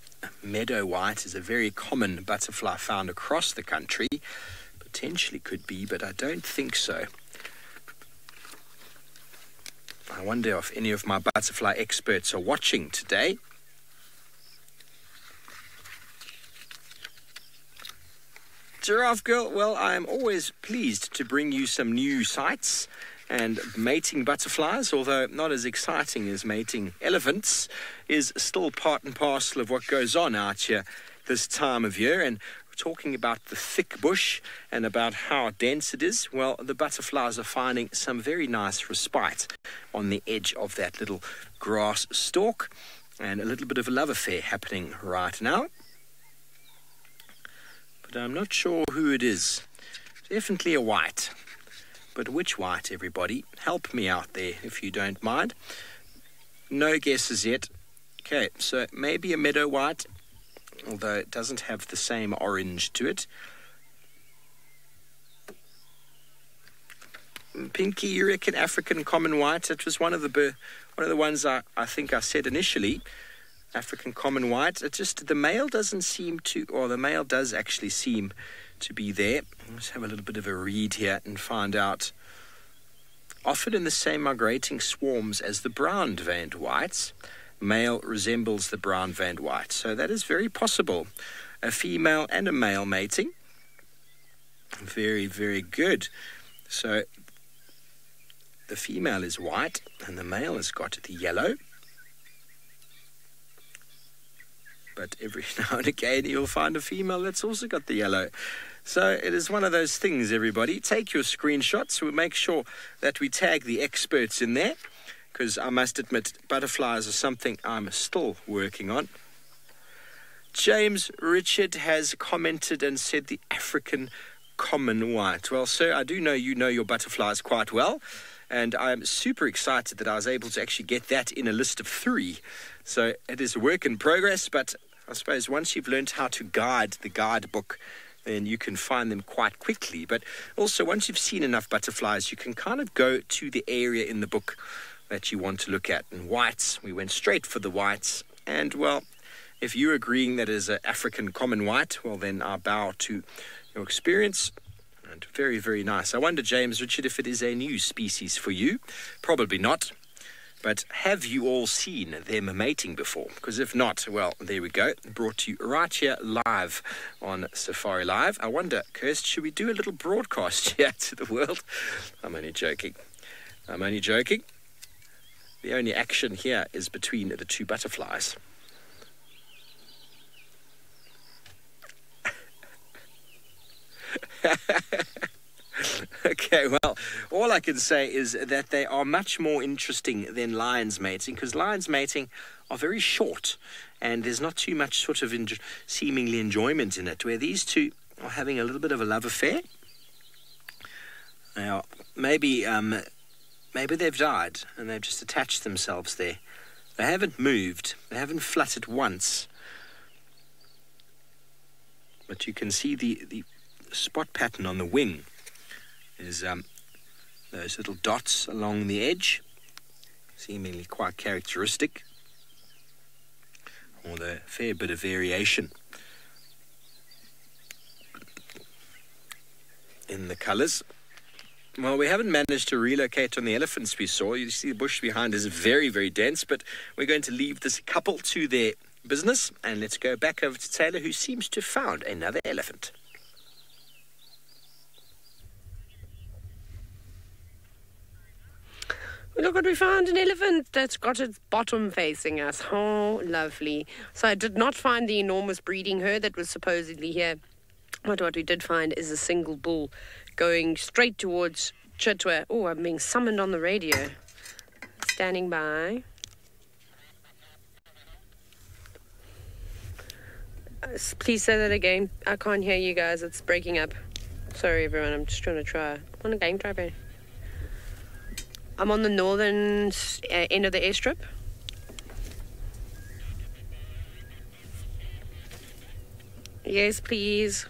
Meadow white is a very common butterfly found across the country. Potentially could be, but I don't think so. I wonder if any of my butterfly experts are watching today. Giraffe Girl, well, I am always pleased to bring you some new sights and mating butterflies, although not as exciting as mating elephants, is still part and parcel of what goes on out here this time of year. And we're talking about the thick bush and about how dense it is. Well, the butterflies are finding some very nice respite on the edge of that little grass stalk, and a little bit of a love affair happening right now. But I'm not sure who it is. Definitely a white. But which white, everybody? Help me out there, if you don't mind. No guesses yet. Okay, so maybe a meadow white, although it doesn't have the same orange to it. Pinky, you reckon African common white? It was one of the ones I think I said initially. African common white. It just, the male doesn't seem to, or the male does actually seem to be there. Let's have a little bit of a read here and find out. Often in the same migrating swarms as the brown veined whites, male resembles the brown veined white. So that is very possible. A female and a male mating. Very, very good. So the female is white and the male has got the yellow. But every now and again you'll find a female that's also got the yellow. So it is one of those things, everybody. Take your screenshots. We'll make sure that we tag the experts in there, because I must admit, butterflies are something I'm still working on. James Richard has commented and said the African common white. Well, sir, I do know you know your butterflies quite well, and I'm super excited that I was able to actually get that in a list of 3. So it is a work in progress, but I suppose once you've learned how to guide the guidebook, then you can find them quite quickly. But also, once you've seen enough butterflies, you can kind of go to the area in the book that you want to look at. And whites, we went straight for the whites. And, well, if you're agreeing that is an African common white, well, then I bow to your experience. And very, very nice. I wonder, James Richard, if it is a new species for you. Probably not. But have you all seen them mating before? Because if not, well, there we go. Brought to you right here live on SafariLive. I wonder, Kirst, should we do a little broadcast here to the world? I'm only joking. I'm only joking. The only action here is between the 2 butterflies. Okay, well, all I can say is that they are much more interesting than lions mating, because lions mating are very short and there's not too much sort of seemingly enjoyment in it, where these two are having a little bit of a love affair. Now, maybe they've died and they've just attached themselves there. They haven't moved. They haven't fluttered once. But you can see the spot pattern on the wing is those little dots along the edge, seemingly quite characteristic, although a fair bit of variation in the colours. Well, we haven't managed to relocate on the elephants we saw. You see the bush behind is very, very dense, but we're going to leave this couple to their business, and let's go back over to Taylor, who seems to have found another elephant. Look what we found, an elephant that's got its bottom facing us. Oh, lovely. So I did not find the enormous breeding herd that was supposedly here. But what we did find is a single bull going straight towards Chitwa. Oh, I'm being summoned on the radio. Standing by. Please say that again. I can't hear you guys. It's breaking up. Sorry, everyone. I'm just trying to try. I'm on a game driver. I'm on the northern end of the airstrip. Yes, please.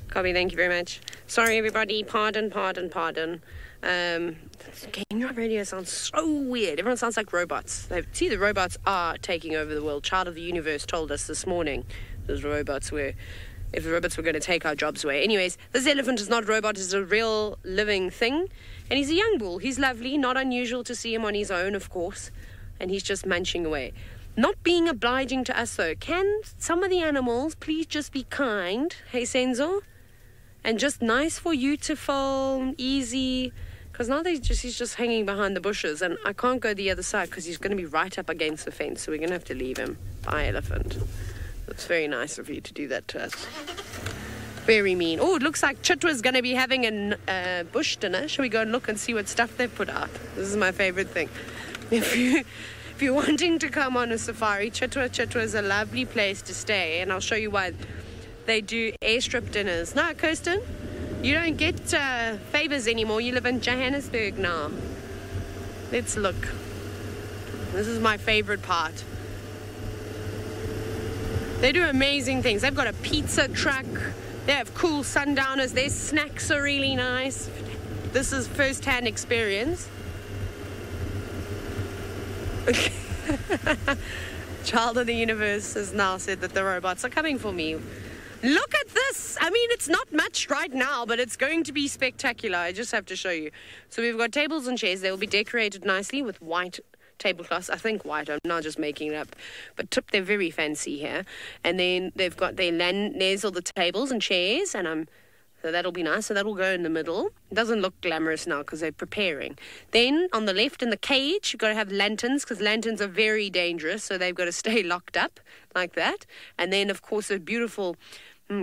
Copy, thank you very much. Sorry, everybody. Pardon. Game drive radio sounds so weird. Everyone sounds like robots. See, the robots are taking over the world. Child of the Universe told us this morning those robots were... if the robots were going to take our jobs away. Anyways, this elephant is not a robot, it's a real living thing. And he's a young bull. He's lovely, not unusual to see him on his own, of course. And he's just munching away. Not being obliging to us, though. Can some of the animals please just be kind? Hey, Senzo? And just nice for you to film, easy. Because now he's just hanging behind the bushes. And I can't go the other side because he's going to be right up against the fence. So we're going to have to leave him. Bye, elephant. It's very nice of you to do that to us. Very mean. Oh, it looks like Chitwa's going to be having a bush dinner. Shall we go and look and see what stuff they've put out? This is my favorite thing. If you're wanting to come on a safari, Chitwa is a lovely place to stay, and I'll show you why. They do airstrip dinners. No, Kirsten, you don't get favors anymore. You live in Johannesburg now. Let's look. This is my favorite part. They do amazing things. They've got a pizza truck. They have cool sundowners. Their snacks are really nice. This is first-hand experience. Child of the Universe has now said that the robots are coming for me. Look at this. I mean, it's not much right now, but it's going to be spectacular. I just have to show you. So we've got tables and chairs. They will be decorated nicely with white tablecloths. I think white. I'm not just making it up. But they're very fancy here. And then they've got there's all the tables and chairs. And so that'll be nice. So that'll go in the middle. It doesn't look glamorous now because they're preparing. Then on the left in the cage, you've got to have lanterns because lanterns are very dangerous. So they've got to stay locked up like that. And then, of course, a beautiful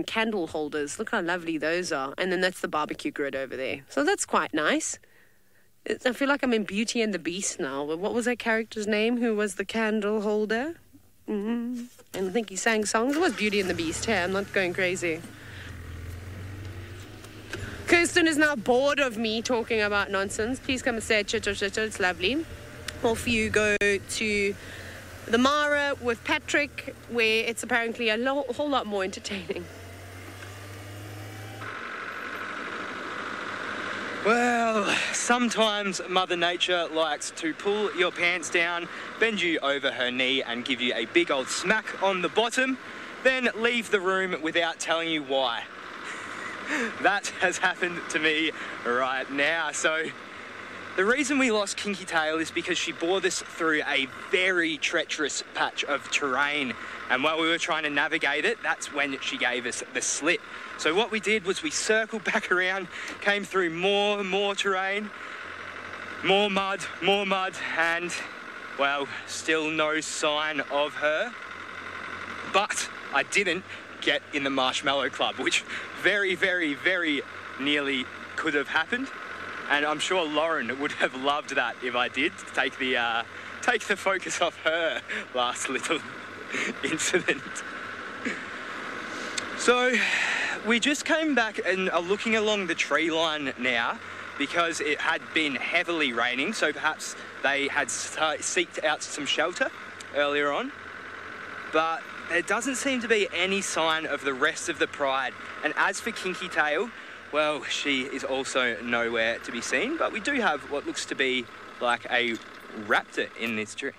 candle holders. Look how lovely those are. And then that's the barbecue grid over there. So that's quite nice. I feel like I'm in Beauty and the Beast now. What was that character's name? Who was the candle holder? And I think he sang songs. It was Beauty and the Beast. Hey, I'm not going crazy. Kirsten is now bored of me talking about nonsense. Please come and say chitter. It's lovely. Off you go to the Mara with Patrick, where it's apparently a whole lot more entertaining. Well, sometimes Mother Nature likes to pull your pants down, bend you over her knee and give you a big old smack on the bottom, then leave the room without telling you why. That has happened to me right now. So the reason we lost Kinky Tail is because she bore us through a very treacherous patch of terrain. And while we were trying to navigate it, that's when she gave us the slip. So what we did was we circled back around, came through more terrain, more mud, and, well, still no sign of her. But I didn't get in the Marshmallow Club, which very, very, very nearly could have happened. And I'm sure Lauren would have loved that if I did take the focus off her last little incident. So we just came back and are looking along the tree line now because it had been heavily raining, so perhaps they had seeked out some shelter earlier on. But there doesn't seem to be any sign of the rest of the pride. And as for Kinky Tail, well, she is also nowhere to be seen, but we do have what looks to be like a raptor in this tree.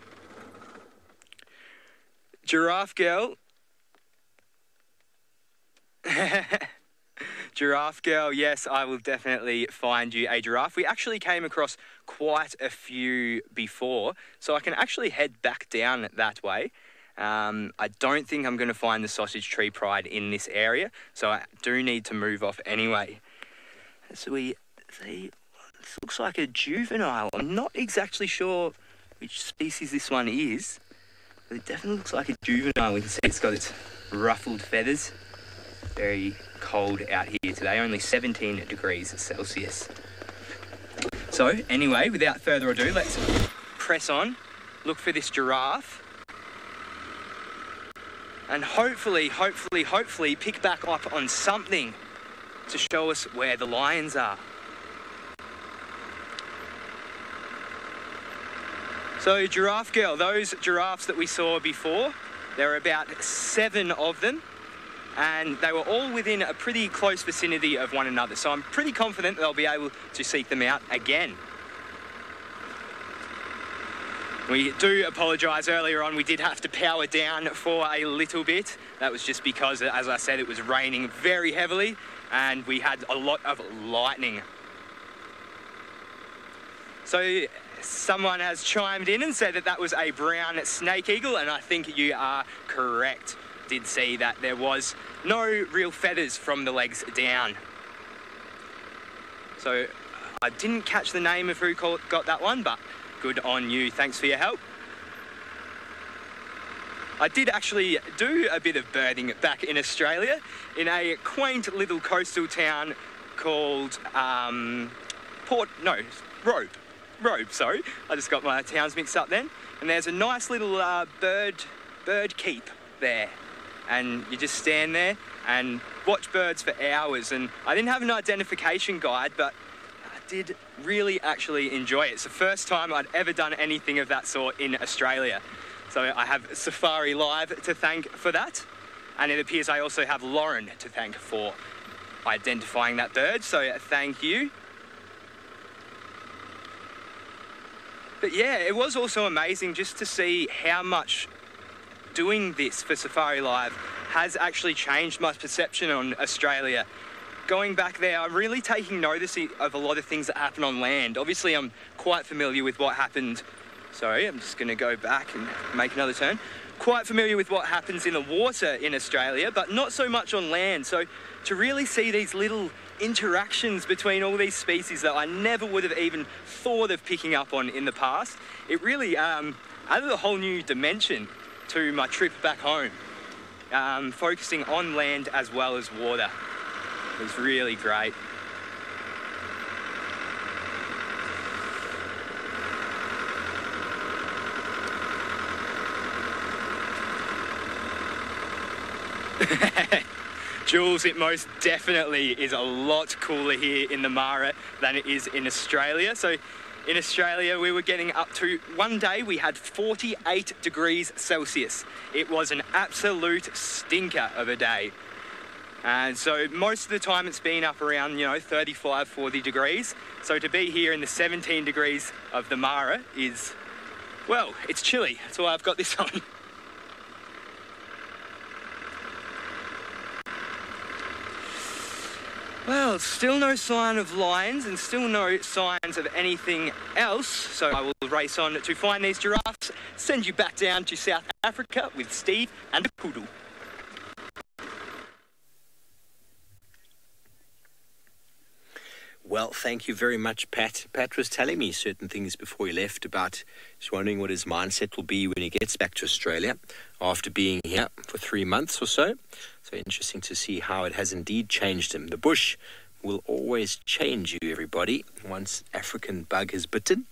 Giraffe Girl. Giraffe Girl, yes, I will definitely find you a giraffe. We actually came across quite a few before, so I can actually head back down that way. I don't think I'm going to find the sausage tree pride in this area, so I do need to move off anyway. So we see, this looks like a juvenile. I'm not exactly sure which species this one is, but it definitely looks like a juvenile. We can see it's got its ruffled feathers. Very cold out here today, only 17 degrees Celsius. So anyway, without further ado, let's press on, look for this giraffe, and hopefully pick back up on something to show us where the lions are. So Giraffe Girl, those giraffes that we saw before, there were about 7 of them, and they were all within a pretty close vicinity of one another. So I'm pretty confident they'll be able to seek them out again. We do apologise, earlier on we did have to power down for a little bit. That was just because, as I said, it was raining very heavily and we had a lot of lightning. So someone has chimed in and said that that was a brown snake eagle, and I think you are correct. Did see that there was no real feathers from the legs down. So I didn't catch the name of who got that one, but good on you. Thanks for your help. I did actually do a bit of birding back in Australia in a quaint little coastal town called Robe, sorry. I just got my towns mixed up then. And there's a nice little bird keep there. And you just stand there and watch birds for hours. And I didn't have an identification guide, but I did really actually enjoy it. It's the first time I'd ever done anything of that sort in Australia. So I have SafariLive to thank for that. And it appears I also have Lauren to thank for identifying that bird. So thank you. But yeah, it was also amazing just to see how much doing this for SafariLive has actually changed my perception on Australia. Going back there, I'm really taking notice of a lot of things that happen on land. Obviously, I'm quite familiar with what happened. Sorry, I'm just going to go back and make another turn. Quite familiar with what happens in the water in Australia, but not so much on land. So to really see these little interactions between all these species that I never would have even thought of picking up on in the past, it really added a whole new dimension to my trip back home, focusing on land as well as water. It was really great. Jules, it most definitely is a lot cooler here in the Mara than it is in Australia. So in Australia, we were getting up to, one day we had 48 degrees Celsius. It was an absolute stinker of a day. And so most of the time it's been up around, 35, 40 degrees. So to be here in the 17 degrees of the Mara is, well, it's chilly. That's why I've got this on. Well, still no sign of lions and still no signs of anything else. So I will race on to find these giraffes, send you back down to South Africa with Steve and the poodle. Well, thank you very much, Pat. Pat was telling me certain things before he left about, he's wondering what his mindset will be when he gets back to Australia after being here for 3 months or so. So interesting to see how it has indeed changed him. The bush will always change you, everybody. Once African bug is bitten,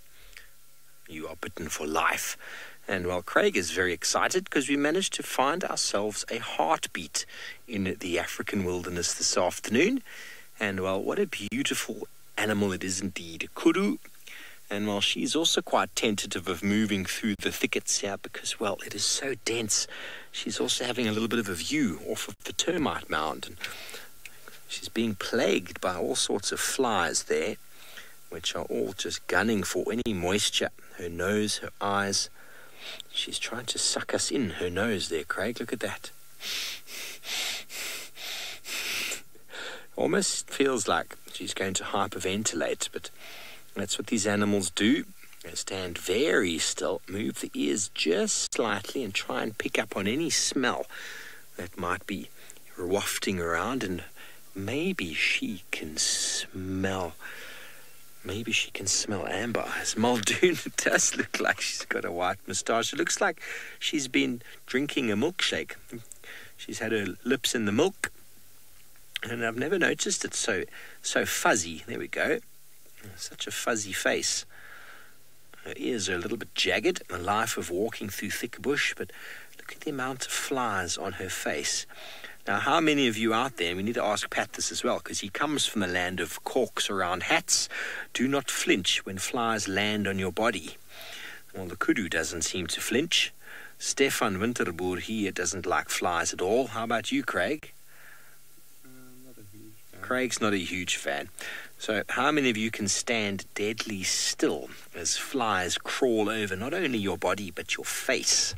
you are bitten for life. And well, Craig is very excited because we managed to find ourselves a heartbeat in the African wilderness this afternoon. And well, what a beautiful animal it is indeed, kudu. And well, she's also quite tentative of moving through the thickets here because, well, it is so dense. She's also having a little bit of a view off of the termite mound. And she's being plagued by all sorts of flies there, which are all just gunning for any moisture. Her nose, her eyes. She's trying to suck us in, her nose there, Craig. Look at that. Almost feels like she's going to hyperventilate, but that's what these animals do. They stand very still, move the ears just slightly and try and pick up on any smell that might be wafting around, and maybe she can smell amber eyes. Muldoon does look like she's got a white moustache. It looks like she's been drinking a milkshake. She's had her lips in the milk, and I've never noticed it so fuzzy. There we go. Such a fuzzy face. Her ears are a little bit jagged, the life of walking through thick bush, but look at the amount of flies on her face. Now, how many of you out there, we need to ask Pat this as well, because he comes from the land of corks around hats. Do not flinch when flies land on your body. Well, the kudu doesn't seem to flinch. Stefan Winterboer here doesn't like flies at all. How about you, Craig? Craig's not a huge fan. So how many of you can stand deadly still as flies crawl over not only your body but your face?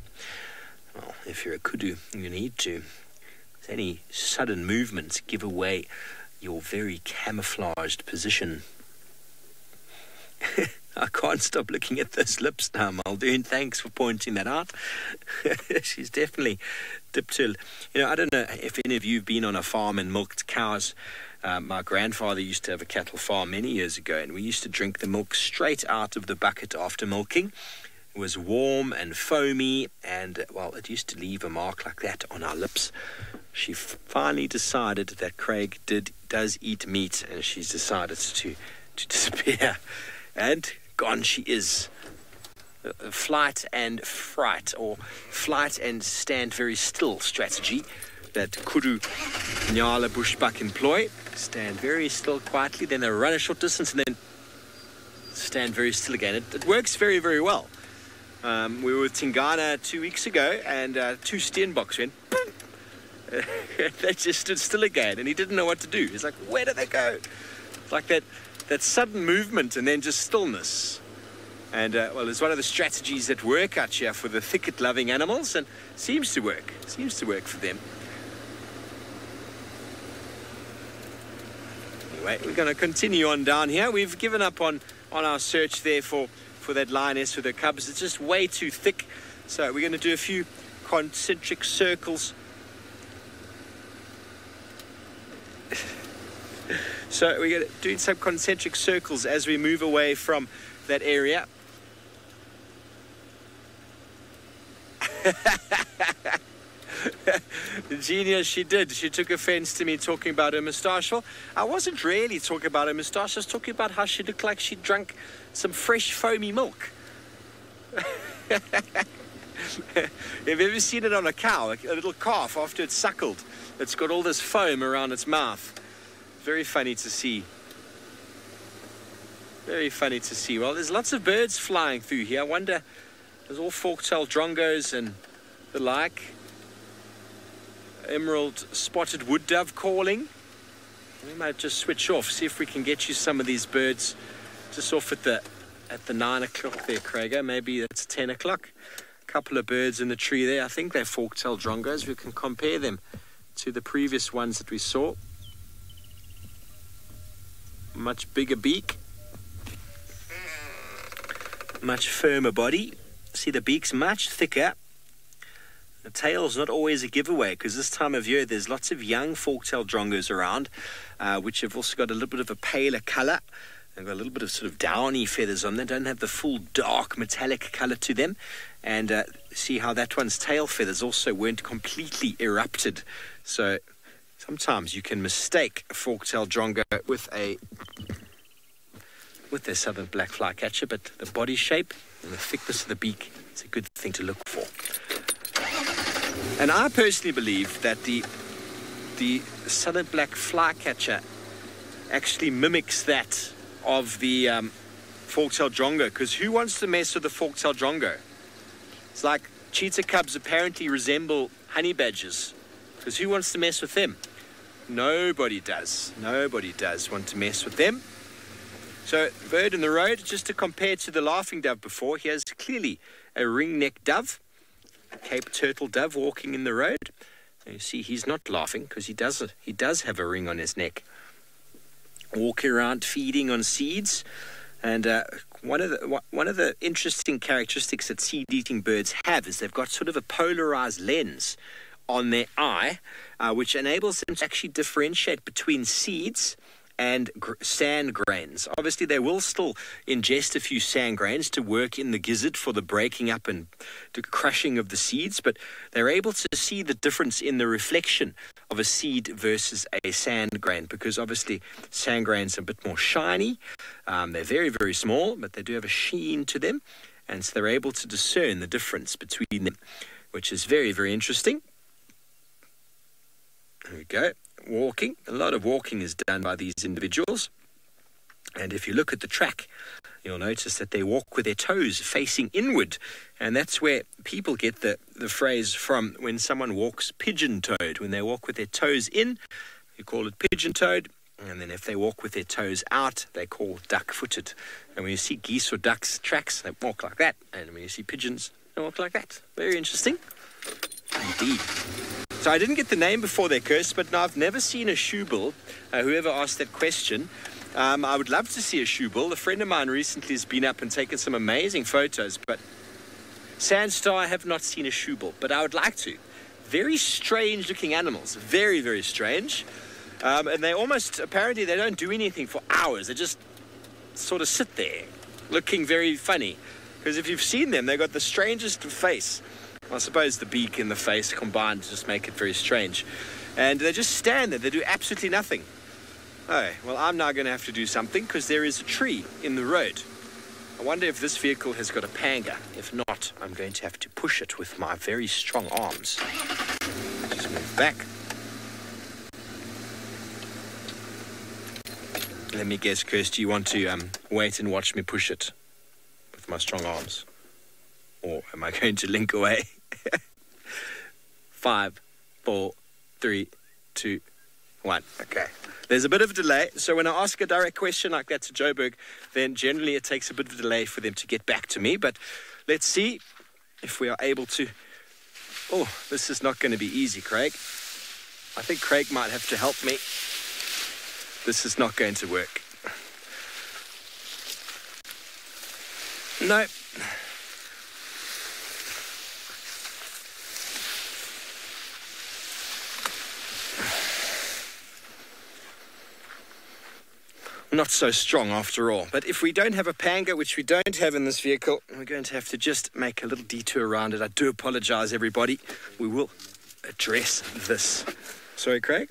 Well, if you're a kudu, you need to. Any sudden movements give away your very camouflaged position. I can't stop looking at those lips now, Muldoon. Thanks for pointing that out. She's definitely dipped her. I don't know if any of you have been on a farm and milked cows. My grandfather used to have a cattle farm many years ago, and we used to drink the milk straight out of the bucket after milking. It was warm and foamy, and, well, it used to leave a mark like that on our lips. She finally decided that Craig does eat meat, and she's decided to disappear. And gone she is. Flight and fright, or flight and stand very still strategy that kudu Nyala bushbuck employ. Stand very still quietly, then they run a short distance, and then stand very still again. It works very, very well. We were with Tingana 2 weeks ago, and 2 Steenboks went, they just stood still again, and he didn't know what to do. He's like, where did they go? It's like that sudden movement and then just stillness. And, well, it's one of the strategies that work out here for the thicket-loving animals, and seems to work for them. Anyway, we're going to continue on down here. We've given up on our search there for that lioness with her cubs. It's just way too thick. So we're going to do a few concentric circles. So we're going to do some concentric circles as we move away from that area. Genius, she did. She took offense to me talking about her moustache. Well, I wasn't really talking about her moustache. I was talking about how she looked like she'd drunk some fresh foamy milk. Have you ever seen it on a cow, like a little calf after it's suckled? It's got all this foam around its mouth. Very funny to see. Very funny to see. Well, there's lots of birds flying through here. I wonder, there's all fork-tailed drongos and the like. Emerald spotted wood dove calling. We might just switch off, see if we can get you some of these birds just off at the 9 o'clock there, Craigo. Maybe that's 10 o'clock. A couple of birds in the tree there. I think they're fork-tailed drongos. We can compare them to the previous ones that we saw. Much bigger beak. Much firmer body. See, the beak's much thicker The tail's not always a giveaway, because this time of year there's lots of young fork-tailed drongos around, which have also got a little bit of a paler colour. They've got a little bit of sort of downy feathers on them. They don't have the full dark metallic colour to them. And see how that one's tail feathers also weren't completely erupted. So sometimes you can mistake a fork-tailed drongo with a southern black flycatcher, but the body shape and the thickness of the beak is a good thing to look for. And I personally believe that the southern black flycatcher actually mimics that of the fork-tailed drongo, because who wants to mess with the fork-tailed drongo? It's like cheetah cubs apparently resemble honey badgers, because who wants to mess with them? Nobody does. Nobody does want to mess with them. So, bird in the road, just to compare to the laughing dove before, here's clearly a ring-necked dove, a Cape turtle dove walking in the road. And you see he's not laughing because he does have a ring on his neck. Walking around feeding on seeds. And one of the interesting characteristics that seed-eating birds have is they've got sort of a polarized lens on their eye, which enables them to actually differentiate between seeds and sand grains. Obviously, they will still ingest a few sand grains to work in the gizzard for the breaking up and the crushing of the seeds, but they're able to see the difference in the reflection of a seed versus a sand grain, because obviously sand grains are a bit more shiny. They're very, very small, but they do have a sheen to them, and so they're able to discern the difference between them, which is very, very interesting. There we go. Walking. A lot of walking is done by these individuals. And if you look at the track, you'll notice that they walk with their toes facing inward. And that's where people get the phrase from when someone walks pigeon-toed. When they walk with their toes in, you call it pigeon-toed. And then if they walk with their toes out, they call duck-footed. And when you see geese or ducks tracks, they walk like that. And when you see pigeons, they walk like that. Very interesting. Indeed. So I didn't get the name before their curse, but now I've never seen a shoebill. Whoever asked that question, I would love to see a shoebill. A friend of mine recently has been up and taken some amazing photos, but Sandstar, I have not seen a shoebill, but I would like to. Very strange looking animals, very, very strange. And they almost, apparently they don't do anything for hours. They just sort of sit there looking very funny. Because if you've seen them, they've got the strangest face. I suppose the beak and the face combined just make it very strange. And they just stand there. They do absolutely nothing. Oh, well, I'm now going to have to do something because there is a tree in the road. I wonder if this vehicle has got a panga. If not, I'm going to have to push it with my very strong arms. Just move back. Let me guess, Kirsty, you want to wait and watch me push it with my strong arms? Or am I going to link away? 5, 4, 3, 2, 1. Okay. There's a bit of a delay. So when I ask a direct question like that to Joburg, then generally it takes a bit of a delay for them to get back to me. But let's see if we are able to... Oh, this is not going to be easy, Craig. I think Craig might have to help me. This is not going to work. No. Not so strong after all. But if we don't have a panga, which we don't have in this vehicle, we're going to have to just make a little detour around it. I do apologize, everybody. We will address this. Sorry, Craig?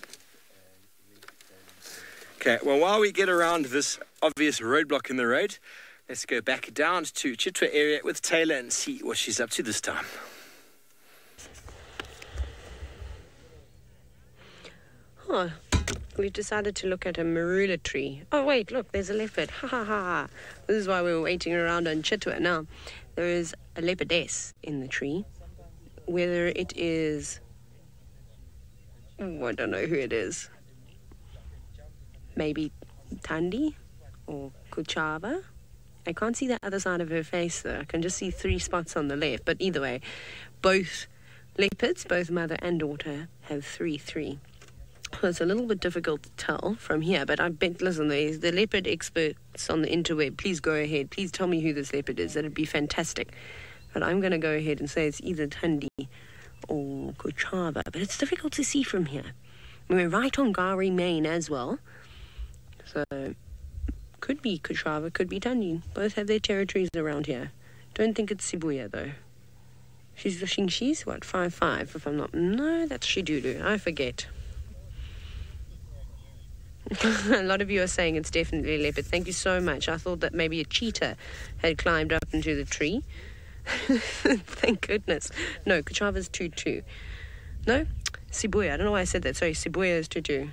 Okay, well, while we get around this obvious roadblock in the road, let's go back down to Chitwa area with Taylor and see what she's up to this time. Oh, we decided to look at a marula tree. Oh, wait, look, there's a leopard. Ha, ha, ha. This is why we were waiting around on Chitwa. Now, there is a leopardess in the tree. Whether it is... Oh, I don't know who it is. Maybe Tandi or Kuchava. I can't see the other side of her face, though. I can just see 3 spots on the left. But either way, both leopards, both mother and daughter, have 3-3. So it's a little bit difficult to tell from here, but I bet, listen, the leopard experts on the interweb, please go ahead. Please tell me who this leopard is. That'd be fantastic. But I'm going to go ahead and say it's either Tandi or Kuchava, but it's difficult to see from here. We're right on Gari Main as well, so could be Kuchava, could be Dunedin. Both have their territories around here. Don't think it's Sibuya though. She's what, 5'5", if I'm not... No, that's Shidudu. I forget. A lot of you are saying it's definitely a leopard. Thank you so much. I thought that maybe a cheetah had climbed up into the tree. Thank goodness. No, Kuchava's 2-2. No, Sibuya. I don't know why I said that. Sorry, Sibuya is 2-2.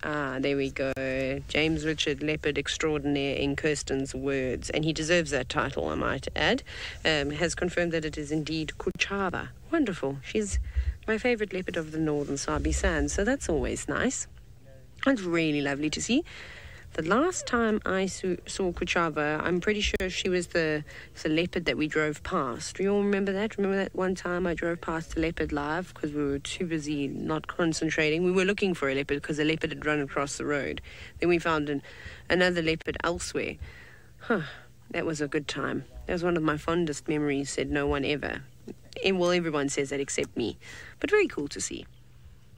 Ah, there we go. James Richard, leopard extraordinaire in Kirsten's words. And he deserves that title, I might add. Has confirmed that it is indeed Kuchava. Wonderful. She's my favourite leopard of the northern Sabi Sands, so that's always nice. It's really lovely to see. The last time I saw Kuchava, I'm pretty sure she was the leopard that we drove past. Do you all remember that? Remember that one time I drove past the leopard live because we were too busy not concentrating? We were looking for a leopard because a leopard had run across the road. Then we found another leopard elsewhere. Huh, that was a good time. That was one of my fondest memories, said no one ever. Well, everyone says that except me. But very cool to see.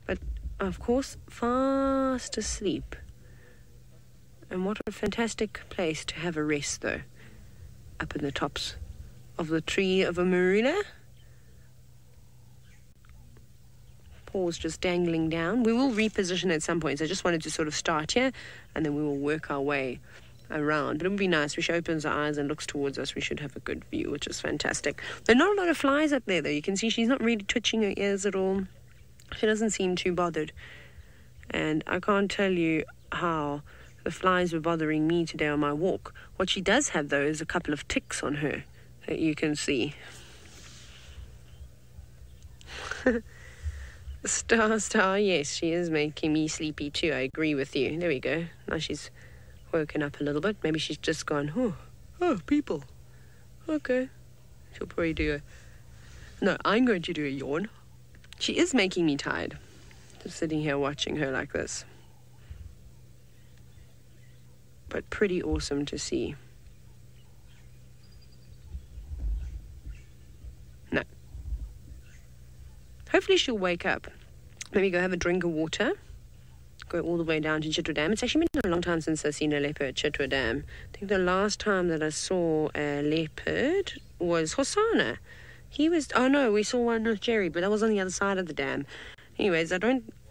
But, of course, fast asleep. And what a fantastic place to have a rest, though. Up in the tops of the tree of a marula. Paws just dangling down. We will reposition at some point. So I just wanted to sort of start here, and then we will work our way around. But it would be nice. If she opens her eyes and looks towards us, we should have a good view, which is fantastic. There are not a lot of flies up there, though. You can see she's not really twitching her ears at all. She doesn't seem too bothered. And I can't tell you how the flies were bothering me today on my walk. What she does have, though, is a couple of ticks on her that you can see. Star, yes, she is making me sleepy too. I agree with you. There we go. Now she's woken up a little bit. Maybe she's just gone, oh, people. Okay. She'll probably do No, I'm going to do a yawn. She is making me tired. Just sitting here watching her like this. But pretty awesome to see. No. Hopefully she'll wake up. Maybe go have a drink of water. Go all the way down to Chitwa Dam. It's actually been a long time since I've seen a leopard at Chitwa Dam. I think the last time that I saw a leopard was Hosanna. Oh no, we saw one with Jerry, but that was on the other side of the dam. Anyways,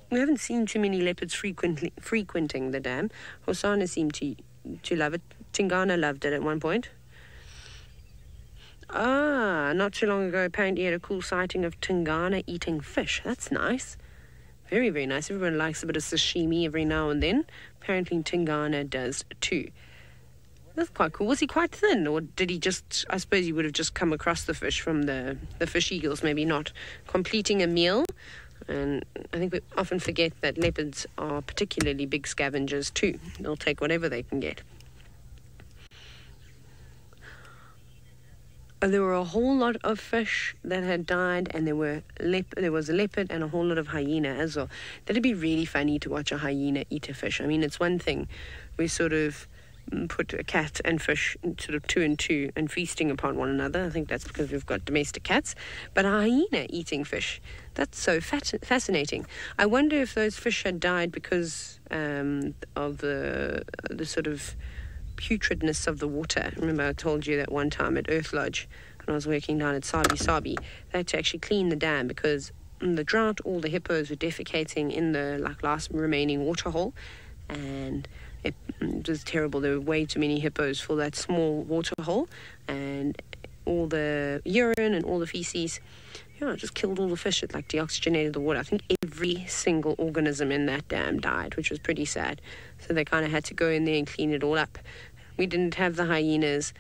we haven't seen too many leopards frequenting the dam. Hosanna seemed to love it. Tingana loved it at one point. Not too long ago, apparently had a cool sighting of Tingana eating fish. That's nice. Very, very nice. Everyone likes a bit of sashimi every now and then. Apparently Tingana does too. That's quite cool. Was he quite thin, or did he just... I suppose he would have just come across the fish from the fish eagles, maybe not completing a meal. And I think we often forget that leopards are particularly big scavengers too. They'll take whatever they can get. There were a whole lot of fish that had died, and there was a leopard and a whole lot of hyena as well. That'd be really funny to watch a hyena eat a fish. I mean, it's one thing. We sort of put a cat and fish sort of 2 and 2 and feasting upon one another. I think that's because we've got domestic cats. But a hyena eating fish, that's so fascinating. I wonder if those fish had died because of the sort of putridness of the water. Remember I told you that one time at Earth Lodge when I was working down at Sabi, they had to actually clean the dam because in the drought all the hippos were defecating in the last remaining water hole, and it was terrible. There were way too many hippos for that small water hole, and all the urine and all the feces, it just killed all the fish. It deoxygenated the water. I think every single organism in that dam died, which was pretty sad. So they kind of had to go in there and clean it all up. We didn't have the hyenas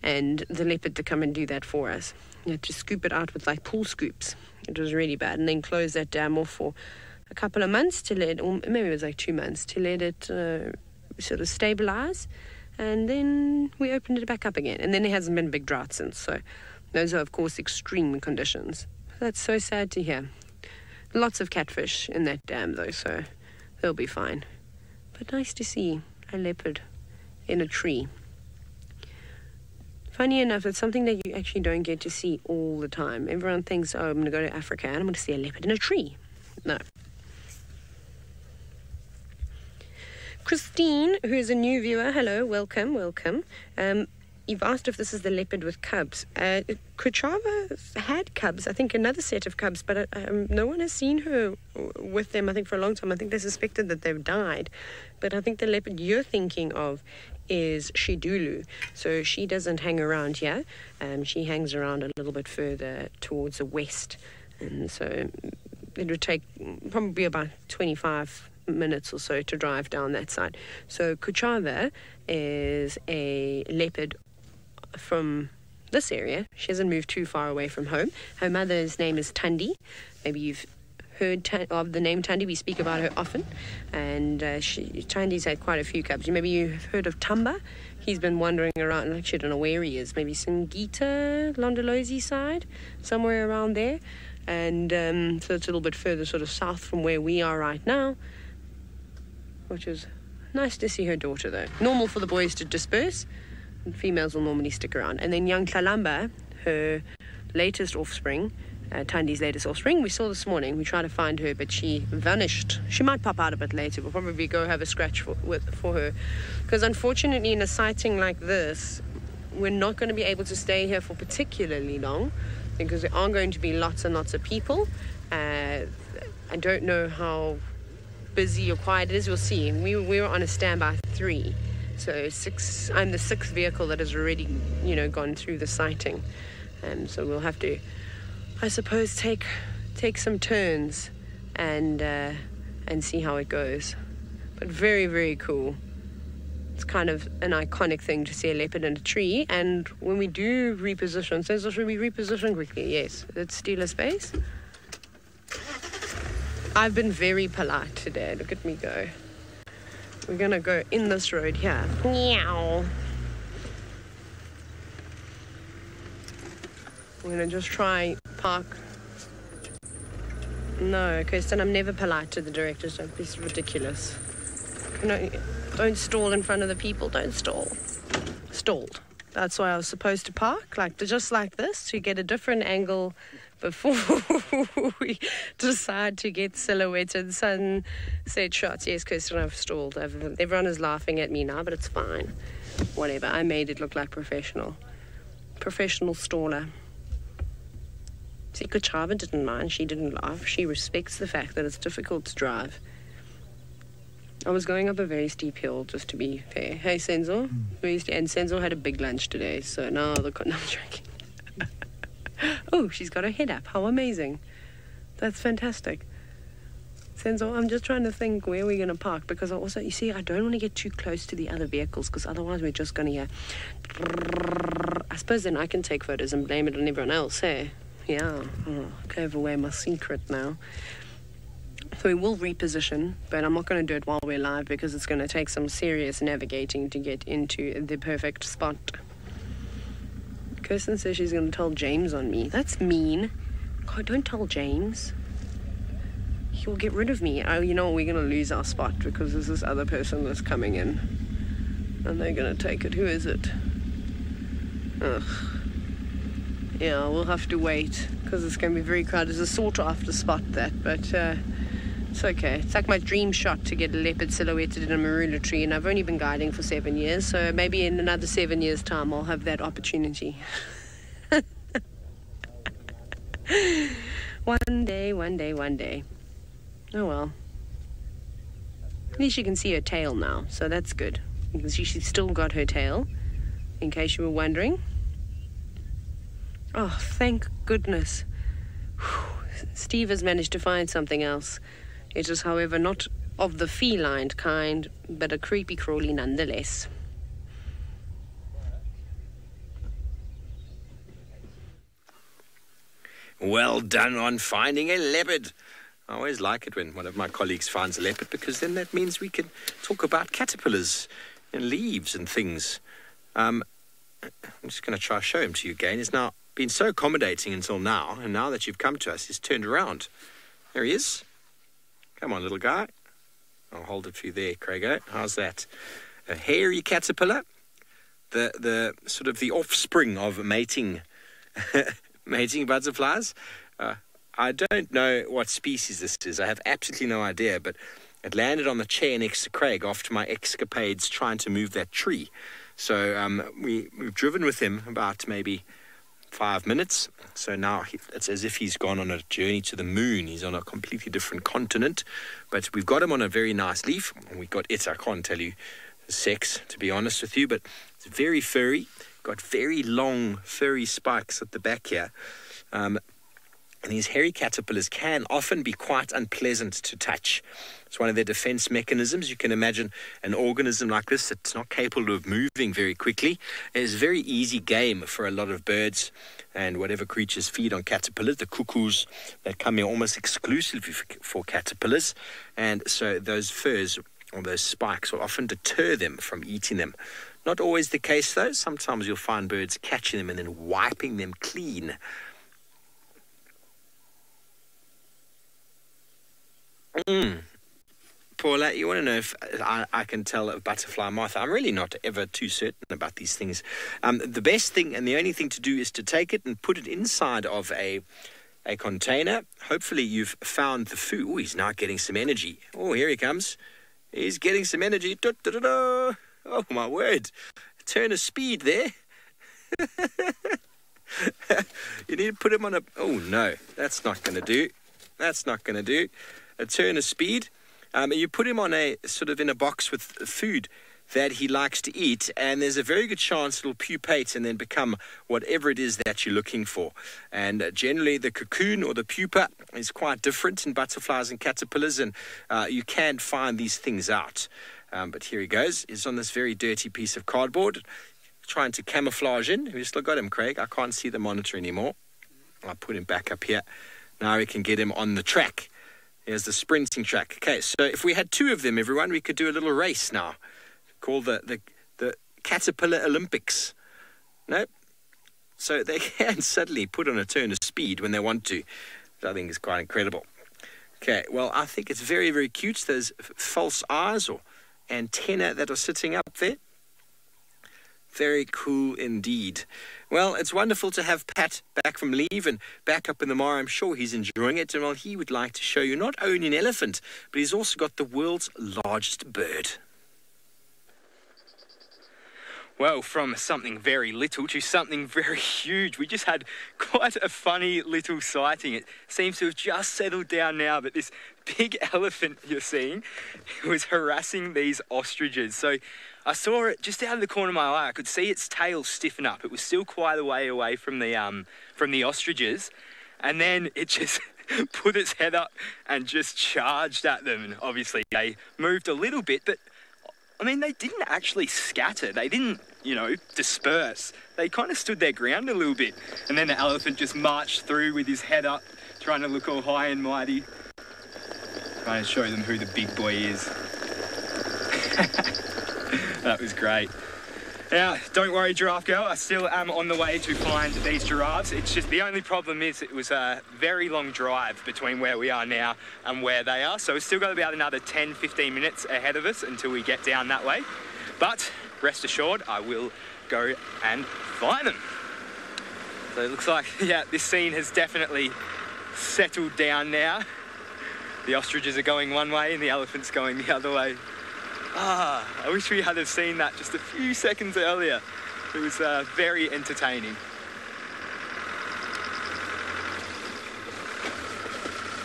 and the leopard to come and do that for us. You had to scoop it out with pool scoops. It was really bad. And then close that dam off for a couple of months to let, or maybe it was 2 months, to let it sort of stabilize. And then we opened it back up again. And then there hasn't been a big drought since. So those are, of course, extreme conditions. That's so sad to hear. Lots of catfish in that dam, though, so they'll be fine. But nice to see a leopard in a tree. Funny enough, it's something that you actually don't get to see all the time. Everyone thinks, oh, I'm going to go to Africa and I'm going to see a leopard in a tree. No. Christine, who is a new viewer, hello, welcome, welcome. You've asked if this is the leopard with cubs. Kuchava had cubs, I think another set of cubs, but no one has seen her with them, I think, for a long time. I think they suspected that they've died. But I think the leopard you're thinking of is Shidulu. So she doesn't hang around here. She hangs around a little bit further towards the west. And so it would take probably about 25 minutes or so to drive down that side. So Kuchava is a leopard from this area. She hasn't moved too far away from home. Her mother's name is Tundi. Maybe you've heard of the name Tundi. We speak about her often. And Tundi's had quite a few cubs. Maybe you've heard of Tamba. He's been wandering around. Actually, I don't know where he is. Maybe Singita, Londolozi side, somewhere around there. And so it's a little bit further sort of south from where we are right now, which is nice to see her daughter, though. Normal for the boys to disperse, and females will normally stick around. And then young Tlalamba, her latest offspring, Tandi's latest offspring, we saw this morning. We tried to find her, but she vanished. She might pop out a bit later. We'll probably go have a scratch for her. Because unfortunately, in a sighting like this, we're not going to be able to stay here for particularly long, because there are going to be lots and lots of people. I don't know how busy or quiet it is. We'll see. We were on a standby 3, so 6. I'm the 6th vehicle that has already, gone through the sighting, and so we'll have to, I suppose, take some turns and see how it goes. But very, very cool. It's kind of an iconic thing to see a leopard in a tree. And when we do reposition, so should we reposition quickly? Yes. Let's steal a space. I've been very polite today. Look at me go. We're going to go in this road here. Meow. I'm going to just try park. No, Kirsten, I'm never polite to the directors. Don't be ridiculous. No, don't stall in front of the people. Don't stall. Stalled. That's why I was supposed to park, just like this, to get a different angle before we decide to get silhouetted sunset shots. Yes, Kirsten, I've stalled. Everyone is laughing at me now, but it's fine. Whatever. I made it look like professional. Professional staller. See, Kuchava didn't mind. She didn't laugh. She respects the fact that it's difficult to drive. I was going up a very steep hill, just to be fair. Hey, Senzo. And Senzo had a big lunch today, so now I'm joking. Oh, she's got her head up. How amazing. That's fantastic. Senzo, I'm just trying to think where we're going to park, because I also, I don't want to get too close to the other vehicles, because otherwise we're just going to hear... I suppose then I can take photos and blame it on everyone else, hey? Yeah. Oh, I gave away my secret now. So we will reposition, but I'm not going to do it while we're live, because it's going to take some serious navigating to get into the perfect spot. Kirsten says she's going to tell James on me. That's mean. God, don't tell James. He'll get rid of me. Oh, you know what? We're going to lose our spot, because there's this other person that's coming in. And they're going to take it. Who is it? Ugh. Yeah, we'll have to wait, because it's going to be very crowded. It's a sought after spot, that, but it's okay. It's like my dream shot to get a leopard silhouetted in a marula tree, and I've only been guiding for 7 years, so maybe in another 7 years' time I'll have that opportunity. One day. Oh well. At least you can see her tail now, so that's good. You can see she's still got her tail, in case you were wondering. Oh, thank goodness. Steve has managed to find something else. It is, however, not of the feline kind, but a creepy crawly nonetheless. Well done on finding a leopard. I always like it when one of my colleagues finds a leopard, because then that means we can talk about caterpillars and leaves and things. I'm just going to try to show him to you again. He's now been so accommodating until now, and now that you've come to us, he's turned around. There he is. Come on, little guy. I'll hold it for you there, Craigo. How's that? A hairy caterpillar the sort of the offspring of mating mating butterflies. I don't know what species this is. I have absolutely no idea, but it landed on the chair next to Craig after my escapades trying to move that tree. So we've driven with him about maybe 5 minutes. So now it's as if he's gone on a journey to the moon. He's on a completely different continent. But we've got him on a very nice leaf. And we got it. I can't tell you the sex, to be honest with you, but it's very furry. Got very long, furry spikes at the back here. And these hairy caterpillars can often be quite unpleasant to touch. It's one of their defense mechanisms. You can imagine an organism like this that's not capable of moving very quickly. It's a very easy game for a lot of birds and whatever creatures feed on caterpillars. The cuckoos that come here almost exclusively for caterpillars. And so those furs or those spikes will often deter them from eating them. Not always the case, though. Sometimes you'll find birds catching them and then wiping them clean. Paula, you want to know if I can tell a butterfly moth? I'm really not ever too certain about these things. The best thing and the only thing to do is to take it and put it inside of a container. Hopefully you've found the food. Oh, he's now getting some energy. Oh, here he comes. He's getting some energy. Da-da-da-da. Oh, my word. Turn of speed there. You need to put him on a... Oh, no, that's not going to do. That's not going to do. A turn of speed. You put him on a sort of in a box with food that he likes to eat, and there's a very good chance it'll pupate and then become whatever it is that you're looking for. And generally the cocoon or the pupa is quite different in butterflies and caterpillars, and you can find these things out. But here he goes. He's on this very dirty piece of cardboard, trying to camouflage in. We still got him, Craig. I can't see the monitor anymore. I'll put him back up here. Now we can get him on the track. Here's the sprinting track. Okay, so if we had 2 of them, everyone, we could do a little race now. Called the Caterpillar Olympics. Nope. So they can suddenly put on a turn of speed when they want to. Which I think is quite incredible. Okay, well, I think it's very, very cute. Those false eyes or antenna that are sitting up there. Very cool indeed. Well, it's wonderful to have Pat back from leave and back up in the mire. I'm sure he's enjoying it. And well, he would like to show you not only an elephant, but he's also got the world's largest bird. Well, from something very little to something very huge. We just had quite a funny little sighting. It seems to have just settled down now, but this big elephant you're seeing was harassing these ostriches. So I saw it just out of the corner of my eye. I could see its tail stiffen up. It was still quite a way away from the ostriches. And then it just put its head up and just charged at them. And obviously they moved a little bit, but I mean, they didn't actually scatter. They didn't, disperse. They kind of stood their ground a little bit. And then the elephant just marched through with his head up, trying to look all high and mighty. Trying to show them who the big boy is. That was great. Now, don't worry, Giraffe Girl. I still am on the way to find these giraffes. It's just the only problem is it was a very long drive between where we are now and where they are. So we've still got about another 10, 15 minutes ahead of us until we get down that way. But rest assured, I will go and find them. So it looks like, yeah, this scene has definitely settled down now. The ostriches are going one way and the elephant's going the other way. I wish we had have seen that just a few seconds earlier. It was very entertaining.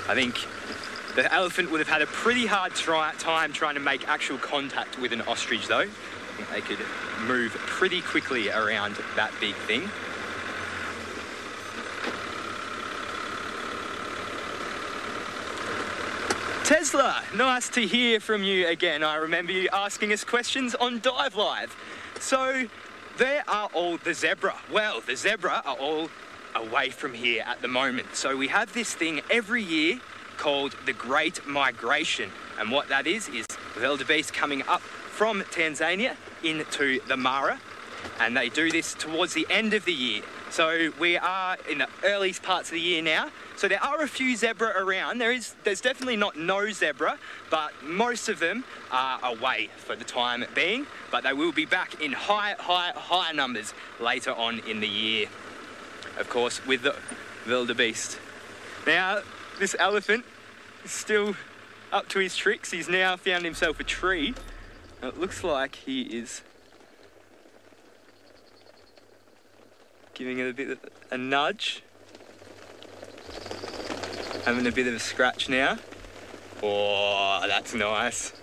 I think the elephant would have had a pretty hard time trying to make actual contact with an ostrich, though. I think they could move pretty quickly around that big thing. Tesla, nice to hear from you again. I remember you asking us questions on Dive Live. So, there are all the zebra. Well, the zebra are all away from here at the moment. So we have this thing every year called the Great Migration. And what that is wildebeest coming up from Tanzania into the Mara. And they do this towards the end of the year. So we are in the earliest parts of the year now. So there are a few zebra around. There's definitely not no zebra, but most of them are away for the time being. But they will be back in high numbers later on in the year. Of course, with the wildebeest. Now, this elephant is still up to his tricks. He's now found himself a tree. It looks like he is giving it a bit of a nudge. Having a bit of a scratch now. Oh, that's nice.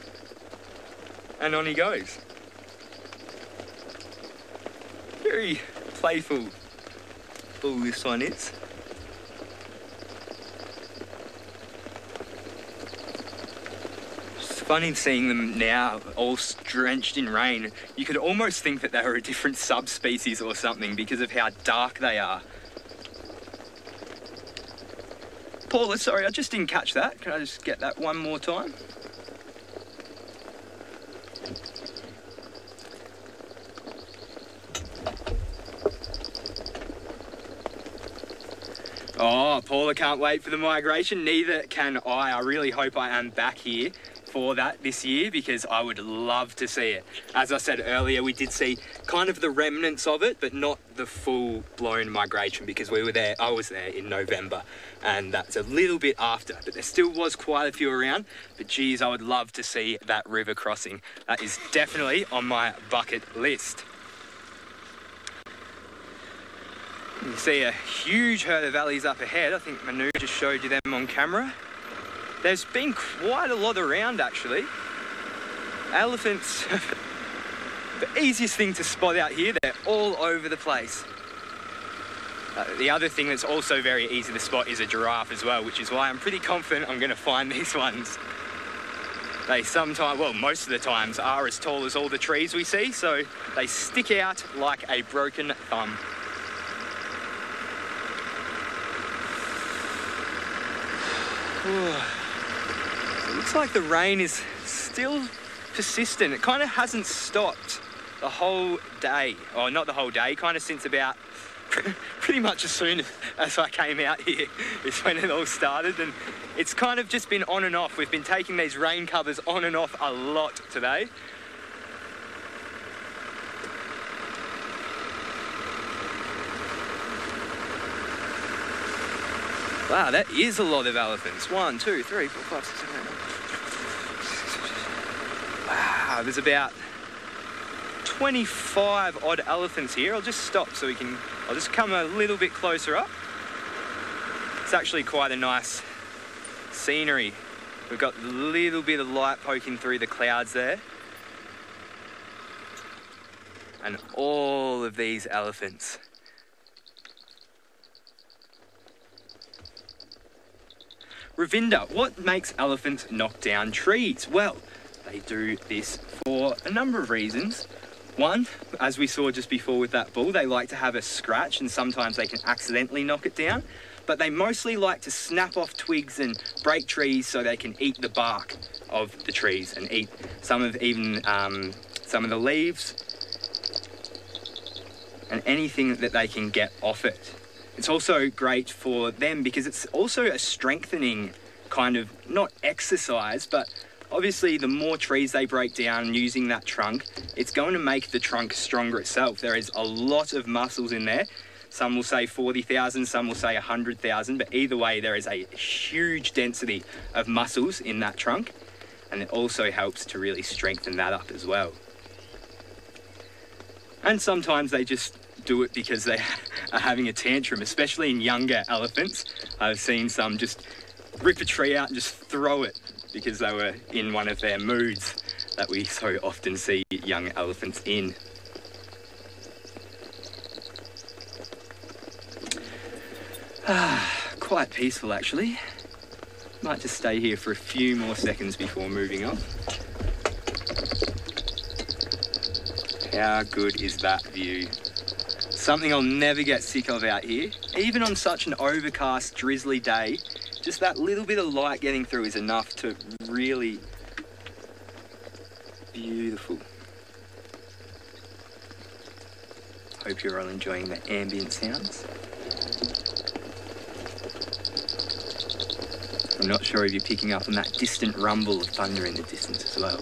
And on he goes. Very playful. Oh, this one is. It's funny seeing them now all drenched in rain. You could almost think that they were a different subspecies or something because of how dark they are. Paula, sorry, I just didn't catch that. Can I just get that one more time? Oh, Paula can't wait for the migration. Neither can I. I really hope I am back here for that this year because I would love to see it. As I said earlier, we did see kind of the remnants of it, but not the full-blown migration because we were there. I was there in November, and that's a little bit after, but there still was quite a few around. But geez, I would love to see that river crossing. That is definitely on my bucket list. You can see a huge herd of valleys up ahead. I think Manu just showed you them on camera. There's been quite a lot around actually. Elephants, the easiest thing to spot out here, they're all over the place. The other thing that's also very easy to spot is a giraffe as well, which is why I'm pretty confident I'm going to find these ones. They sometimes, well, most of the times are as tall as all the trees we see, so they stick out like a broken thumb. It looks like the rain is still persistent. It kind of hasn't stopped the whole day. Oh, not the whole day, kind of since about pretty much as soon as I came out here is when it all started, and it's kind of just been on and off. We've been taking these rain covers on and off a lot today. Wow, that is a lot of elephants. 1, 2, 3, 4, 5, 6, 7, 8. Wow, there's about 25 odd elephants here. I'll just stop so I'll just come a little bit closer up. It's actually quite a nice scenery. We've got a little bit of light poking through the clouds there. And all of these elephants. Ravinda, what makes elephants knock down trees? Well, they do this for a number of reasons. One, as we saw just before with that bull, they like to have a scratch and sometimes they can accidentally knock it down. But they mostly like to snap off twigs and break trees so they can eat the bark of the trees and eat some of the leaves and anything that they can get off it. It's also great for them because it's also a strengthening kind of, not exercise, but obviously the more trees they break down using that trunk, it's going to make the trunk stronger itself. There is a lot of muscles in there. Some will say 40,000, some will say 100,000, but either way there is a huge density of muscles in that trunk, and it also helps to really strengthen that up as well. And sometimes they just do it because they are having a tantrum, especially in younger elephants. I've seen some just rip a tree out and just throw it because they were in one of their moods that we so often see young elephants in. Quite peaceful actually. Might just stay here for a few more seconds before moving on. How good is that view? Something I'll never get sick of out here. Even on such an overcast, drizzly day, just that little bit of light getting through is enough to really... beautiful. hope you're all enjoying the ambient sounds. I'm not sure if you're picking up on that distant rumble of thunder in the distance as well.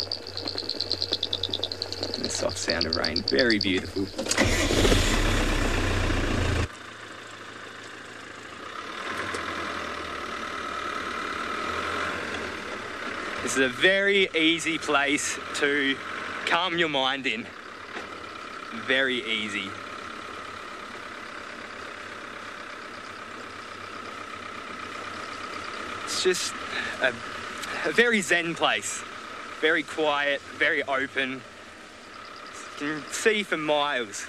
And the soft sound of rain, very beautiful. This is a very easy place to calm your mind in. Very easy. It's just a very zen place. Very quiet, very open. You can see for miles.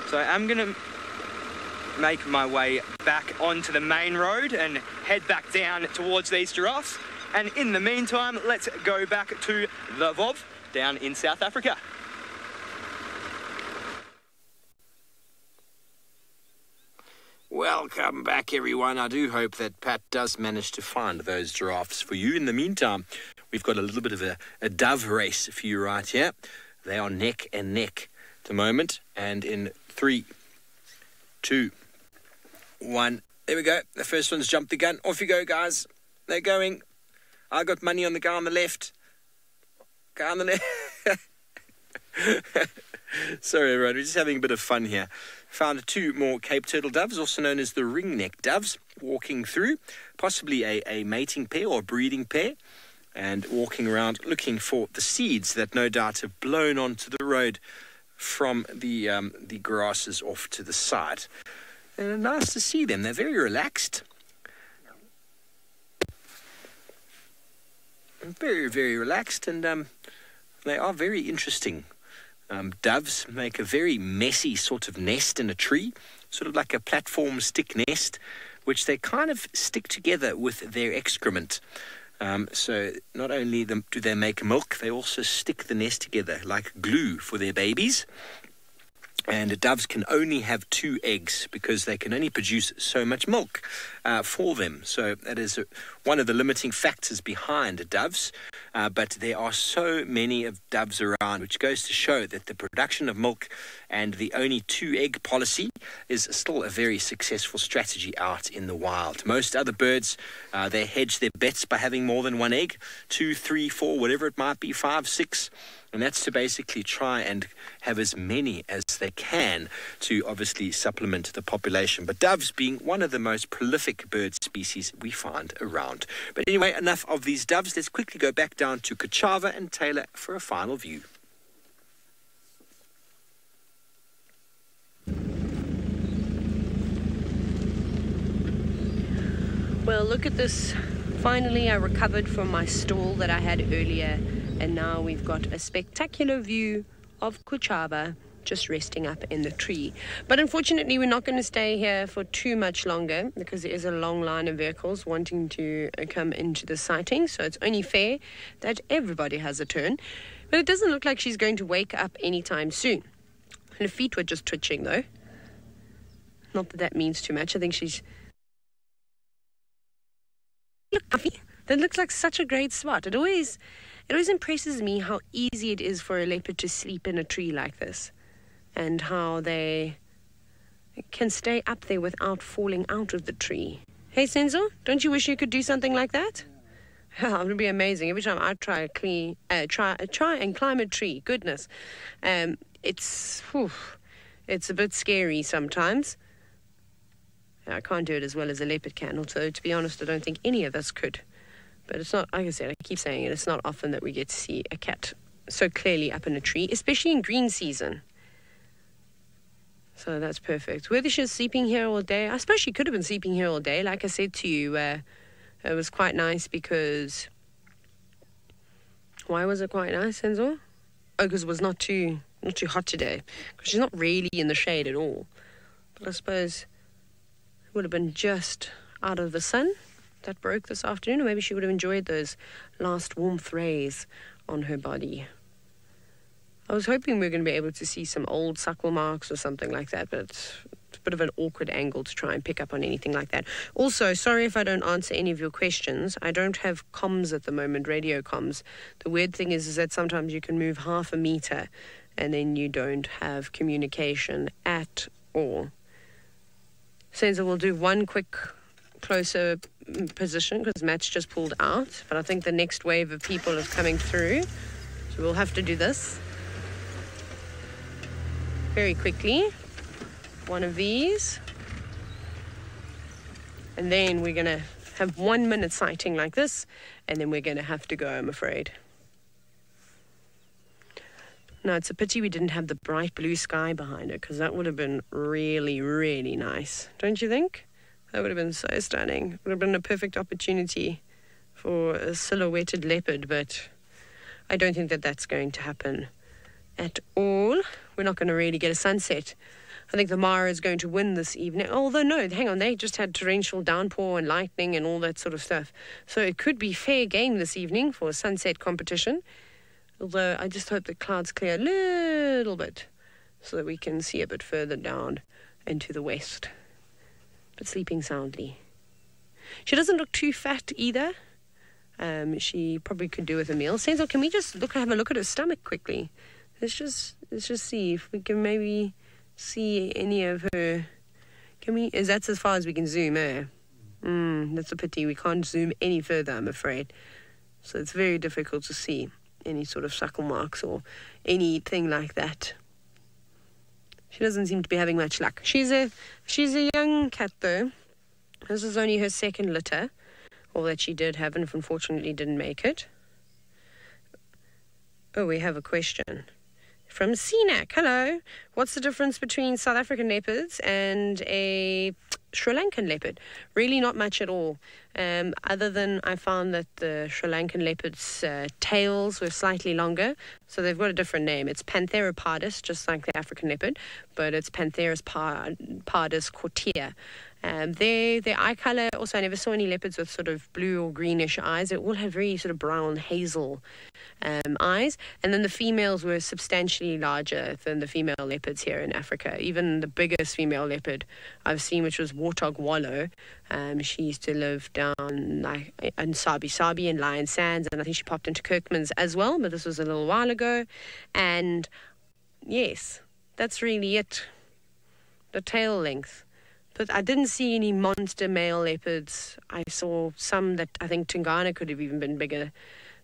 So I'm gonna make my way back onto the main road and head back down towards these giraffes. And in the meantime, let's go back to the VOV down in South Africa. Welcome back, everyone. I do hope that Pat does manage to find those giraffes for you. In the meantime, we've got a little bit of a dove race for you right here. They are neck and neck at the moment. And in 3, 2, 1. There we go. The first one's jumped the gun. Off you go, guys. They're going. I got money on the guy on the left. Guy on the left. Sorry, everyone. We're just having a bit of fun here. Found 2 more Cape Turtle doves, also known as the ringneck doves, walking through, possibly a mating pair or breeding pair, and walking around looking for the seeds that no doubt have blown onto the road from the grasses off to the side. And nice to see them. They're very relaxed. Very, very relaxed, and they are very interesting. Doves make a very messy sort of nest in a tree, sort of like a platform stick nest, which they kind of stick together with their excrement. So not only do they make milk, they also stick the nest together like glue for their babies. And doves can only have 2 eggs because they can only produce so much milk for them. So that is one of the limiting factors behind doves. But there are so many of doves around, which goes to show that the production of milk and the only 2 egg policy is still a very successful strategy out in the wild. Most other birds, they hedge their bets by having more than 1 egg, 2, 3, 4, whatever it might be, 5, 6. And that's to basically try and have as many as they can to obviously supplement the population. But doves being one of the most prolific bird species we find around. But anyway, enough of these doves. Let's quickly go back down to Kachava and Taylor for a final view. Well, look at this. Finally, I recovered from my stall that I had earlier. And now we've got a spectacular view of Kachava just resting up in the tree. But unfortunately, we're not going to stay here for too much longer because there is a long line of vehicles wanting to come into the sighting. So it's only fair that everybody has a turn. But it doesn't look like she's going to wake up anytime soon. Her feet were just twitching, though. Not that that means too much. I think she's... Look, Puffy. That looks like such a great spot. It always impresses me how easy it is for a leopard to sleep in a tree like this and how they can stay up there without falling out of the tree. Hey, Senzo, don't you wish you could do something like that? Yeah, it would be amazing. Every time I try and climb a tree, goodness, it's a bit scary sometimes. I can't do it as well as a leopard can, although, to be honest, I don't think any of us could. But it's not, like I said, I keep saying it, it's not often that we get to see a cat so clearly up in a tree, especially in green season. So that's perfect. Whether she's sleeping here all day, I suppose she could have been sleeping here all day. Like I said to you, it was quite nice because... Why was it quite nice, Enzo? Oh, because it was not too hot today. Because she's not really in the shade at all. But I suppose it would have been just out of the sun that broke this afternoon, or maybe she would have enjoyed those last warmth rays on her body. I was hoping we were going to be able to see some old suckle marks or something like that, but It's a bit of an awkward angle to try and pick up on anything like that. Also, sorry if I don't answer any of your questions. I don't have comms at the moment, radio comms. The weird thing is that sometimes you can move half a meter and then you don't have communication at all. Senza will do one quick closer position because Matt's just pulled out, but I think the next wave of people is coming through, so we'll have to do this very quickly. One of these, and then we're gonna have 1 minute sighting like this, and then we're gonna have to go, I'm afraid. No, it's a pity we didn't have the bright blue sky behind it, because that would have been really, really nice, don't you think? That would have been so stunning. It would have been a perfect opportunity for a silhouetted leopard, but I don't think that that's going to happen at all. We're not going to really get a sunset. I think the Mara is going to win this evening. Although, no, hang on, they just had torrential downpour and lightning and all that sort of stuff. So it could be fair game this evening for a sunset competition. Although I just hope the clouds clear a little bit so that we can see a bit further down and to the west. But sleeping soundly. She doesn't look too fat either. She probably could do with a meal. Senzo, can we just have a look at her stomach quickly? Let's just see if we can maybe see any of her. Can we? That's as far as we can zoom, eh? That's a pity. We can't zoom any further, I'm afraid. So it's very difficult to see any sort of suckle marks or anything like that. She doesn't seem to be having much luck. She's a young cat, though. This is only her second litter, all that she did have, and unfortunately didn't make it. Oh, we have a question from CNAC. Hello. What's the difference between South African leopards and a Sri Lankan leopard? Really not much at all. Other than I found that the Sri Lankan leopards' tails were slightly longer, so they've got a different name. It's Panthera pardus, just like the African leopard, but it's Panthera pardus cortea. Their eye colour, also I never saw any leopards with sort of blue or greenish eyes. They all have very sort of brown hazel eyes. And then the females were substantially larger than the female leopards here in Africa. Even the biggest female leopard I've seen, which was Warthog Wallow, she used to live down like in Sabi and Lion Sands, and I think she popped into Kirkman's as well, but this was a little while ago. And yes, that's really it. The tail length. But I didn't see any monster male leopards. I saw some that I think Tingana could have even been bigger.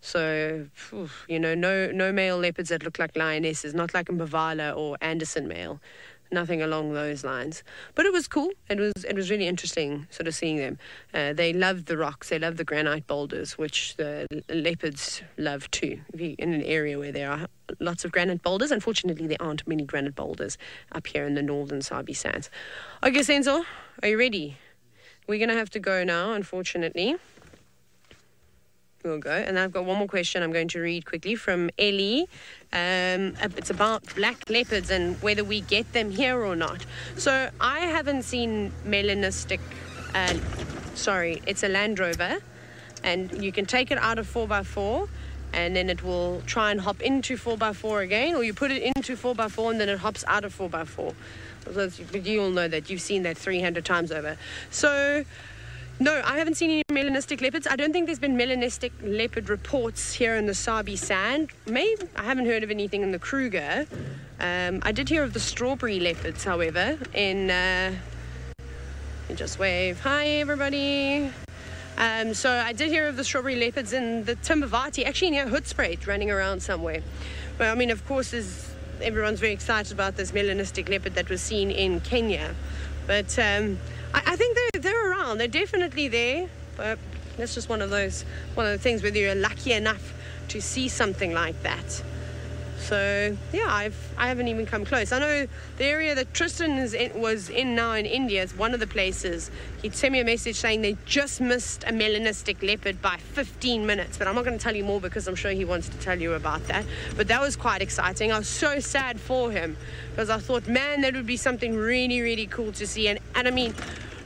So, no male leopards that look like lionesses, not like a Mbavala or Anderson male. Nothing along those lines. But it was cool. It was really interesting sort of seeing them. They love the rocks. They love the granite boulders, which the leopards love too. If you're in an area where there are lots of granite boulders. Unfortunately, there aren't many granite boulders up here in the northern Sabi Sands. Okay, Senzo, are you ready? We're going to have to go now, unfortunately. We'll go. And I've got one more question I'm going to read quickly from Ellie. It's about black leopards and whether we get them here or not. So I haven't seen melanistic, it's a Land Rover, and you can take it out of 4x4 and then it will try and hop into 4x4 again, or you put it into 4x4 and then it hops out of 4x4. So you all know that. You've seen that 300 times over. So no, I haven't seen any melanistic leopards. I don't think there's been melanistic leopard reports here in the Sabi Sand. Maybe I haven't heard of anything in the Kruger. I did hear of the strawberry leopards, however, in just wave. Hi, everybody. So I did hear of the strawberry leopards in the Timbavati, actually near Hoedspruit, running around somewhere. But I mean, of course, everyone's very excited about this melanistic leopard that was seen in Kenya. But I think they're around. They're definitely there. But that's just one of the things, whether you're lucky enough to see something like that. So yeah, I haven't even come close. I know the area that Tristan was in now in India is one of the places. He'd sent me a message saying they just missed a melanistic leopard by 15 minutes. But I'm not going to tell you more because I'm sure he wants to tell you about that. But that was quite exciting. I was so sad for him because I thought, man, that would be something really, really cool to see. And I mean,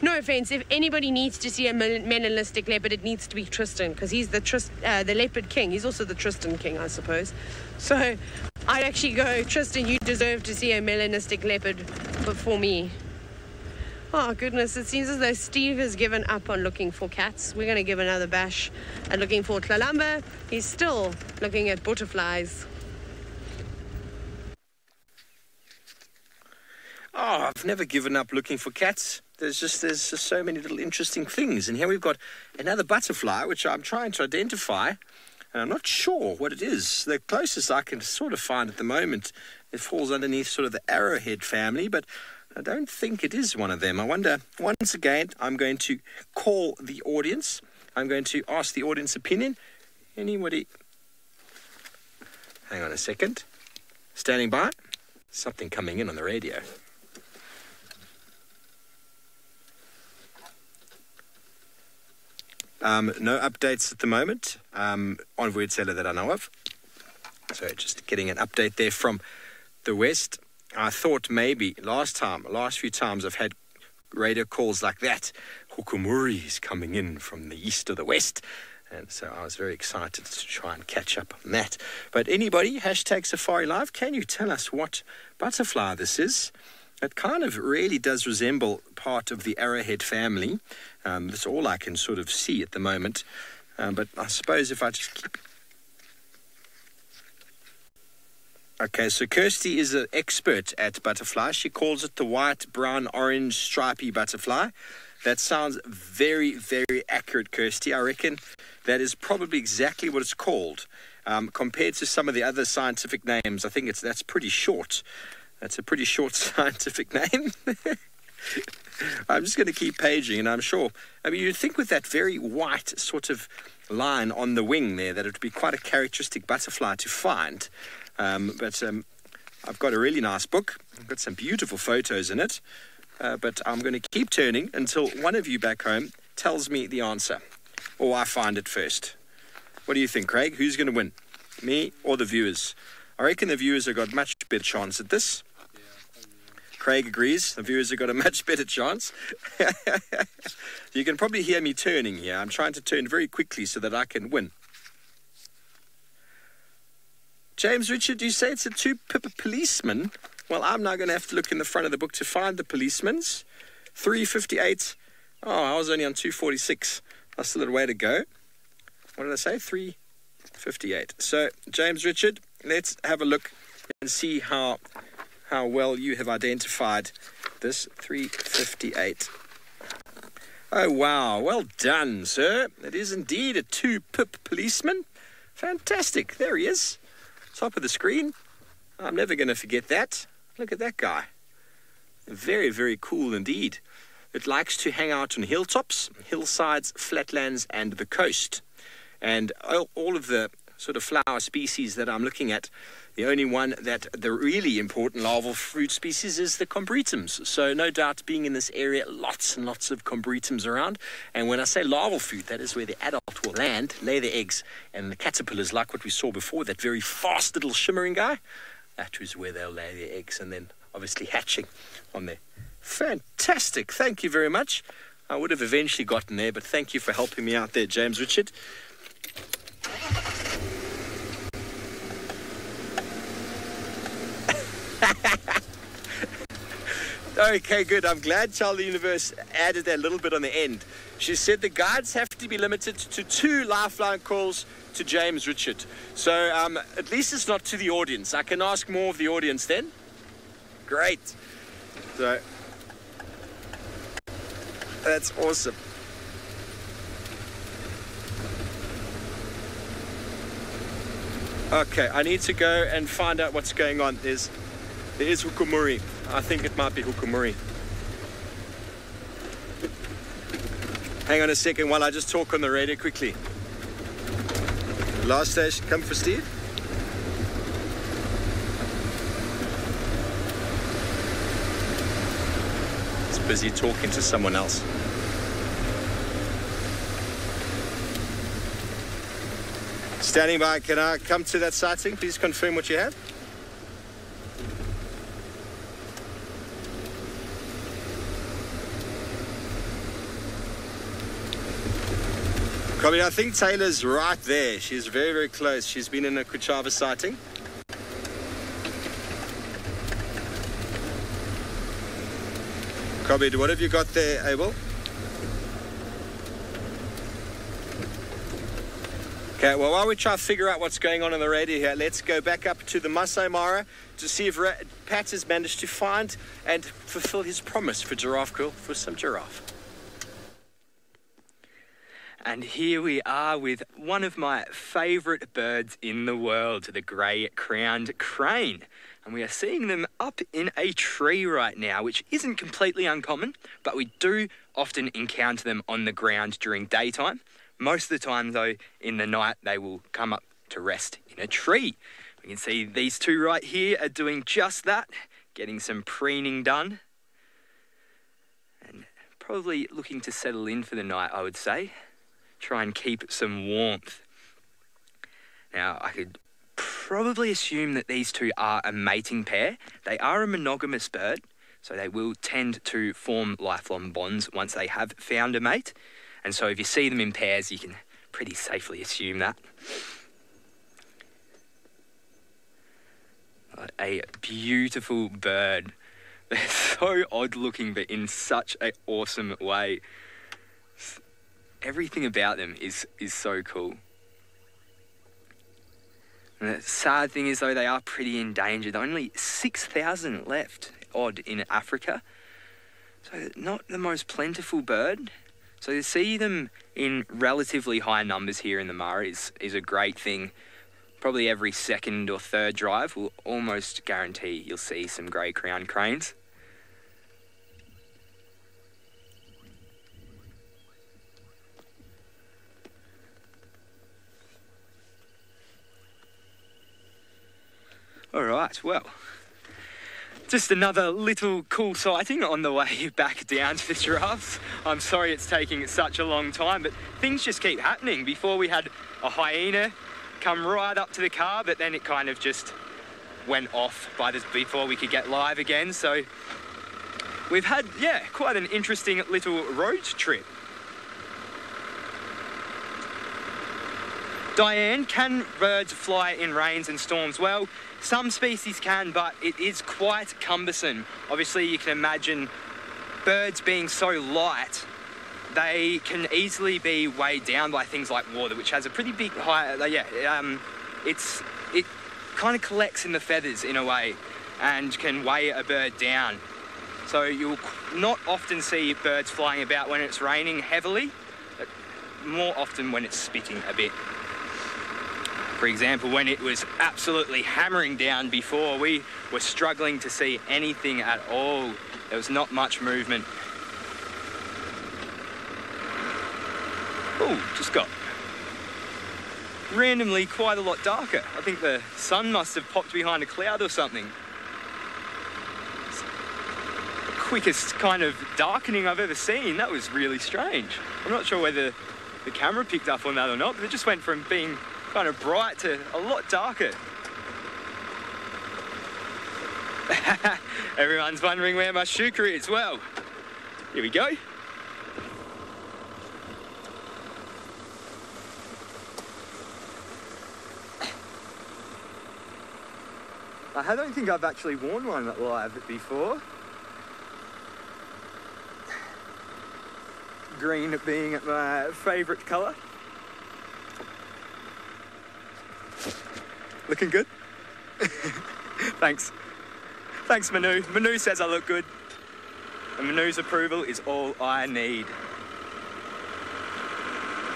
no offense, if anybody needs to see a melanistic leopard, it needs to be Tristan, because he's the leopard king. He's also the Tristan king, I suppose. So I'd actually go, Tristan, you deserve to see a melanistic leopard before me. Oh goodness, it seems as though Steve has given up on looking for cats. We're going to give another bash at looking for tlalamba. He's still looking at butterflies. Oh, I've never given up looking for cats. There's just so many little interesting things. And here we've got another butterfly, which I'm trying to identify. And I'm not sure what it is. The closest I can sort of find at the moment, it falls underneath sort of the arrowhead family, but I don't think it is one of them. I wonder, once again, I'm going to call the audience. I'm going to ask the audience opinion. Anybody? Hang on a second. Standing by. Something coming in on the radio. No updates at the moment on Voidseller that I know of. So just getting an update there from the west. I thought maybe last few times I've had radio calls like that. Hukumuri is coming in from the east or the west. And so I was very excited to try and catch up on that. But anybody, #SafariLive, can you tell us what butterfly this is? It kind of really does resemble part of the arrowhead family. That's all I can sort of see at the moment. But I suppose if I just keep... Okay, so Kirsty is an expert at butterfly. She calls it the white, brown, orange, stripy butterfly. That sounds very, very accurate, Kirsty. I reckon that is probably exactly what it's called. Compared to some of the other scientific names, I think that's pretty short. That's a pretty short scientific name. I'm just going to keep paging, and I'm sure. I mean, you'd think with that very white sort of line on the wing there that it would be quite a characteristic butterfly to find. But I've got a really nice book. I've got some beautiful photos in it. But I'm going to keep turning until one of you back home tells me the answer. Or I find it first. What do you think, Craig? Who's going to win? Me or the viewers? I reckon the viewers have got much better chance at this. Craig agrees. The viewers have got a much better chance. You can probably hear me turning here. I'm trying to turn very quickly so that I can win. James Richard, you say it's a two-pip policeman? Well, I'm now going to have to look in the front of the book to find the policeman's. 358. Oh, I was only on 246. That's a little way to go. What did I say? 358. So, James Richard, let's have a look and see how well you have identified this. 358. Oh, wow. Well done, sir. It is indeed a two-pip policeman. Fantastic. There he is. Top of the screen. I'm never going to forget that. Look at that guy. Very, very cool indeed. It likes to hang out on hilltops, hillsides, flatlands, and the coast. And all of the sort of flower species that I'm looking at, the only one that the really important larval fruit species is the combretums. So no doubt being in this area, lots and lots of combretums around. And when I say larval fruit, that is where the adult will land, lay their eggs, and the caterpillars, like what we saw before, that very fast little shimmering guy, that is where they'll lay their eggs and then obviously hatching on there. Fantastic. Thank you very much. I would have eventually gotten there, but thank you for helping me out there, James Richard. Okay, good. I'm glad Child of the Universe added that little bit on the end. She said the guides have to be limited to 2 lifeline calls to James Richard. So at least it's not to the audience. I can ask more of the audience then. Great. So that's awesome. Okay, I need to go and find out what's going on. There is Hukumuri. I think it might be Hukumuri. Hang on a second while I just talk on the radio quickly. Last station, come for Steve. He's busy talking to someone else. Standing by, can I come to that sighting? Please confirm what you have. I think Taylor's right there. She's very, very close. She's been in a Kuchava sighting. Copied. What have you got there, Abel? Okay, well, while we try to figure out what's going on the radio here, let's go back up to the Masai Mara to see if Pat has managed to find and fulfill his promise for Giraffe Girl for some giraffe. And here we are with one of my favourite birds in the world, the grey-crowned crane. And we are seeing them up in a tree right now, which isn't completely uncommon, but we do often encounter them on the ground during daytime. Most of the time, though, in the night, they will come up to rest in a tree. We can see these two right here are doing just that, getting some preening done. And probably looking to settle in for the night, I would say. Try and keep some warmth. Now, I could probably assume that these two are a mating pair. They are a monogamous bird, so they will tend to form lifelong bonds once they have found a mate. And so if you see them in pairs, you can pretty safely assume that. A beautiful bird. They're so odd looking, but in such an awesome way. Everything about them is so cool. And the sad thing is, though, they are pretty endangered. Only 6,000 left, odd, in Africa. So not the most plentiful bird. So to see them in relatively high numbers here in the Mara is a great thing. Probably every second or third drive will almost guarantee you'll see some grey-crowned cranes. All right, well, just another little cool sighting on the way back down to the giraffes. I'm sorry it's taking such a long time, but things just keep happening. Before we had a hyena come right up to the car, but then it kind of just went off before we could get live again. So we've had, yeah, quite an interesting little road trip. Diane, can birds fly in rains and storms? Well, some species can, but it is quite cumbersome. Obviously, you can imagine birds being so light, they can easily be weighed down by things like water, which has a pretty big it kind of collects in the feathers in a way and can weigh a bird down. So you'll not often see birds flying about when it's raining heavily, but more often when it's spitting a bit. For example, when it was absolutely hammering down before, we were struggling to see anything at all. There was not much movement. Oh, just got randomly quite a lot darker. I think the sun must have popped behind a cloud or something. It's the quickest kind of darkening I've ever seen. That was really strange. I'm not sure whether the camera picked up on that or not, but it just went from being kind of bright to a lot darker. Everyone's wondering where my shuka is. Well, here we go. I don't think I've actually worn one live before. Green being my favourite colour. Looking good? Thanks. Thanks, Manu. Manu says I look good. And Manu's approval is all I need.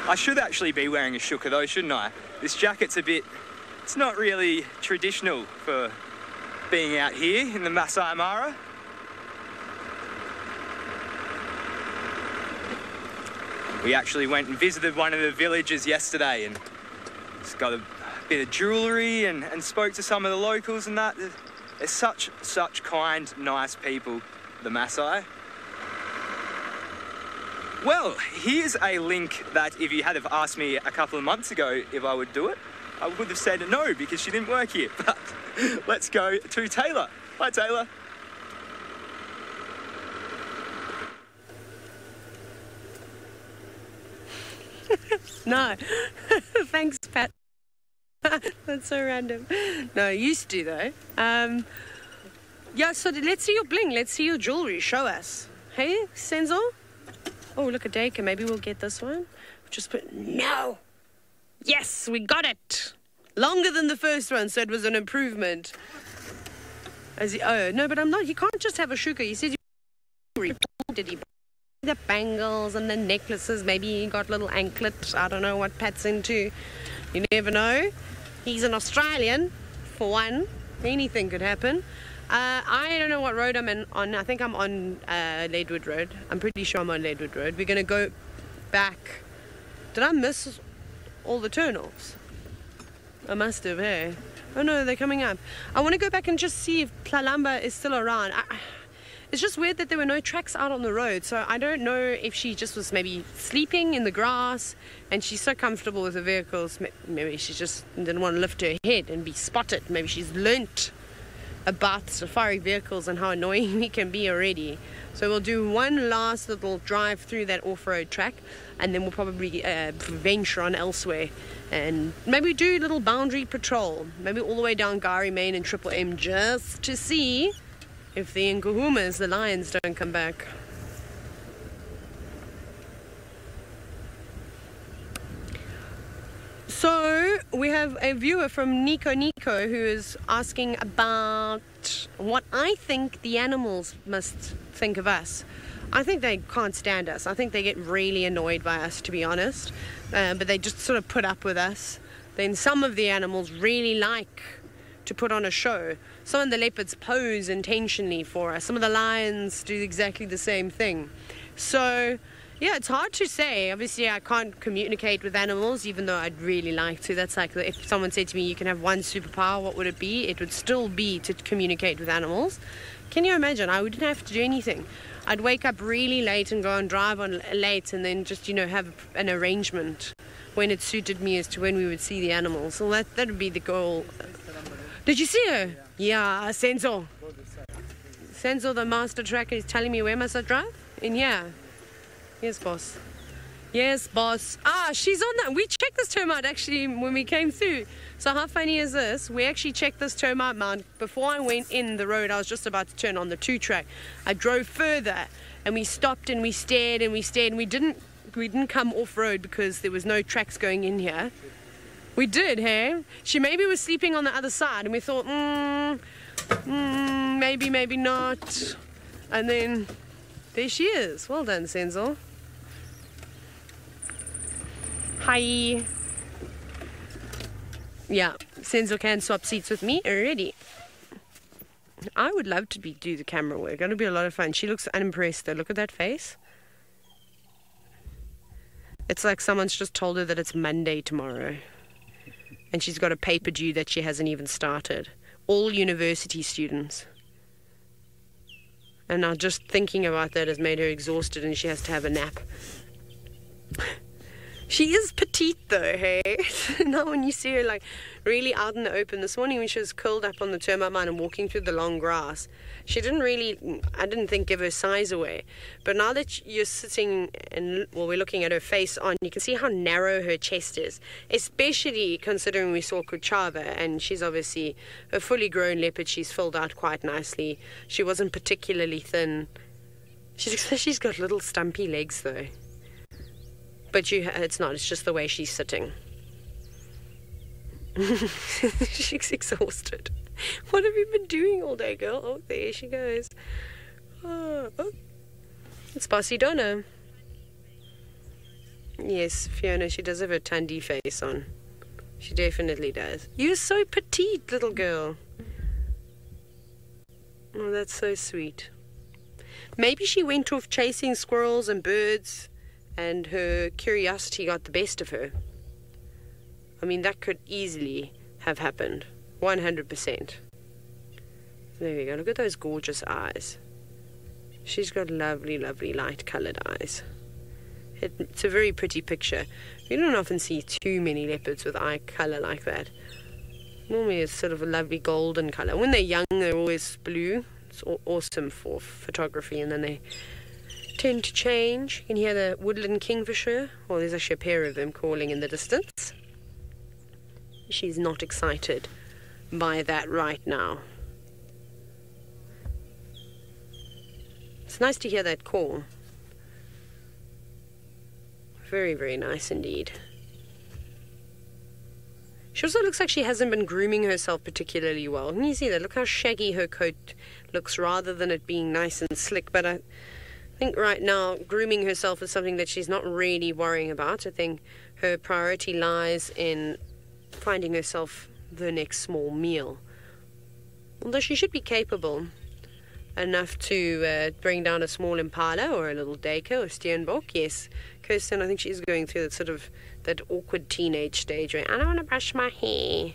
I should actually be wearing a shuka though, shouldn't I? This jacket's it's not really traditional for being out here in the Masai Mara. We actually went and visited one of the villages yesterday and just got a bit of jewellery and spoke to some of the locals and that. They're such kind, nice people, the Maasai. Well, here's a link that if you had have asked me a couple of months ago if I would do it, I would have said no because she didn't work here. But let's go to Taylor. Hi, Taylor. No. Thanks, Pat. That's so random. No, used to though. Yeah, so let's see your bling. Let's see your jewellery. Show us. Hey, Senzo? Oh, look, a Dacre. Maybe we'll get this one. Just put... No! Yes, we got it! Longer than the first one, so it was an improvement. Oh, no, but I'm not... You can't just have a sugar. You said you... Did he... The bangles and the necklaces. Maybe he got little anklets. I don't know what Pat's into. You never know. He's an Australian, for one. Anything could happen. I don't know what road I'm on. I think I'm on Leadwood Road. I'm pretty sure I'm on Leadwood Road. We're going to go back. Did I miss all the turn-offs? I must have, hey? Oh no, they're coming up. I want to go back and just see if Plalamba is still around. It's just weird that there were no tracks out on the road, so I don't know if she just was maybe sleeping in the grass and she's so comfortable with the vehicles. Maybe she just didn't want to lift her head and be spotted. Maybe she's learnt about safari vehicles and how annoying we can be already. So we'll do one last little drive through that off-road track, and then we'll probably venture on elsewhere and maybe do a little boundary patrol, maybe all the way down Gari Main and Triple M, just to see if the Nkuhumas, the lions, don't come back. So we have a viewer from Niconico who is asking about what I think the animals must think of us. I think they can't stand us. I think they get really annoyed by us, to be honest. But they just sort of put up with us. Then some of the animals really like to put on a show. Some of the leopards pose intentionally for us. Some of the lions do exactly the same thing. So yeah, it's hard to say. Obviously, I can't communicate with animals, even though I'd really like to. That's like if someone said to me, you can have one superpower, what would it be? It would still be to communicate with animals. Can you imagine? I wouldn't have to do anything. I'd wake up really late and go and drive on late and then just, you know, have an arrangement when it suited me as to when we would see the animals. So that would be the goal. Did you see her? Yeah, Senzo. Senzo, the master tracker, is telling me where must I drive? In here. Yes, boss. Yes, boss. Ah, she's on that. We checked this termite actually when we came through. So how funny is this? We actually checked this termite mound before I went in the road. I was just about to turn on the 2-track. I drove further and we stopped and we stared and we stared and we didn't come off road because there was no tracks going in here. We did, hey? She maybe was sleeping on the other side and we thought, maybe, maybe not. And then there she is. Well done, Senzo. Hi. Yeah, Senzo can swap seats with me already. I would love to do the camera work. It'll be a lot of fun. She looks unimpressed though. Look at that face. It's like someone's just told her that it's Monday tomorrow. And she's got a paper due that she hasn't even started. All university students. And now just thinking about that has made her exhausted and she has to have a nap. She is petite though, hey? Now when you see her like really out in the open. This morning when she was curled up on the termite mound and walking through the long grass, she didn't really, I didn't think, give her size away. But now that you're sitting and, well, we're looking at her face on, you can see how narrow her chest is. Especially considering we saw Kuchava and she's obviously a fully grown leopard. She's filled out quite nicely. She wasn't particularly thin. She's got little stumpy legs though. But it's not, it's just the way she's sitting. She's exhausted. What have you been doing all day, girl? Oh, there she goes. Oh. It's Bossy Donna. Yes, Fiona, she does have her Tundi face on. She definitely does. You're so petite, little girl. Oh, that's so sweet. Maybe she went off chasing squirrels and birds and her curiosity got the best of her. I mean, that could easily have happened. 100%. There we go. Look at those gorgeous eyes. She's got lovely, lovely light-coloured eyes. It's a very pretty picture. You don't often see too many leopards with eye colour like that. Normally it's sort of a lovely golden colour. When they're young, they're always blue. It's awesome for photography, and then they tend to change. You can hear the woodland kingfisher. Well, there's actually a pair of them calling in the distance. She's not excited by that right now. It's nice to hear that call. Very, very nice indeed. She also looks like she hasn't been grooming herself particularly well. Can you see that? Look how shaggy her coat looks rather than it being nice and slick. But I think right now grooming herself is something that she's not really worrying about. I think her priority lies in finding herself the next small meal. Although she should be capable enough to bring down a small impala or a little deka or steenbok. Yes, Kirsten, I think she's going through that awkward teenage stage where I don't want to brush my hair,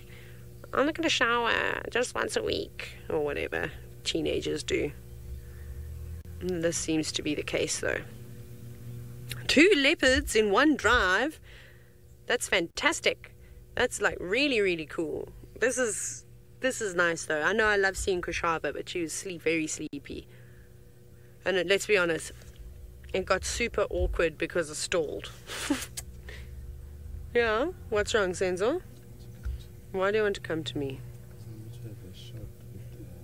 I'm not going to shower just once a week, or whatever teenagers do. This seems to be the case though. 2 leopards in one drive. That's fantastic. That's like really, really cool. This is nice though. I know I love seeing Kushaba, but she was very sleepy. And let's be honest, it got super awkward because it stalled. Yeah? What's wrong, Senzo? Why do you want to come to me?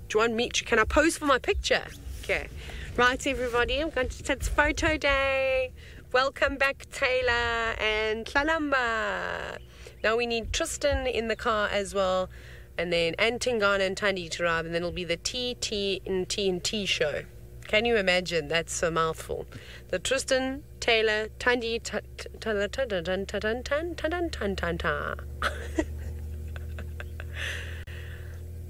Do you want me? Can I pose for my picture? Okay. Right, everybody, it's photo day. Welcome back, Taylor and Tlalamba. Now we need Tristan in the car as well. And Tingana and Tandi Tarab, and then it'll be the TNT show. Can you imagine? That's a mouthful. The Tristan, Taylor, Tandi,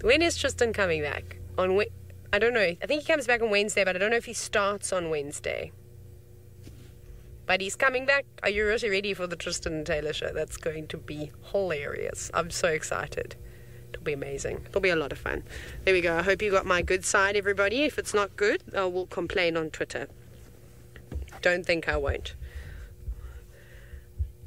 When is Tristan coming back? I don't know. I think he comes back on Wednesday, but I don't know if he starts on Wednesday. But he's coming back. Are you really ready for the Tristan and Taylor show? That's going to be hilarious. I'm so excited. It'll be amazing. It'll be a lot of fun. There we go. I hope you got my good side, everybody. If it's not good, I will complain on Twitter. Don't think I won't.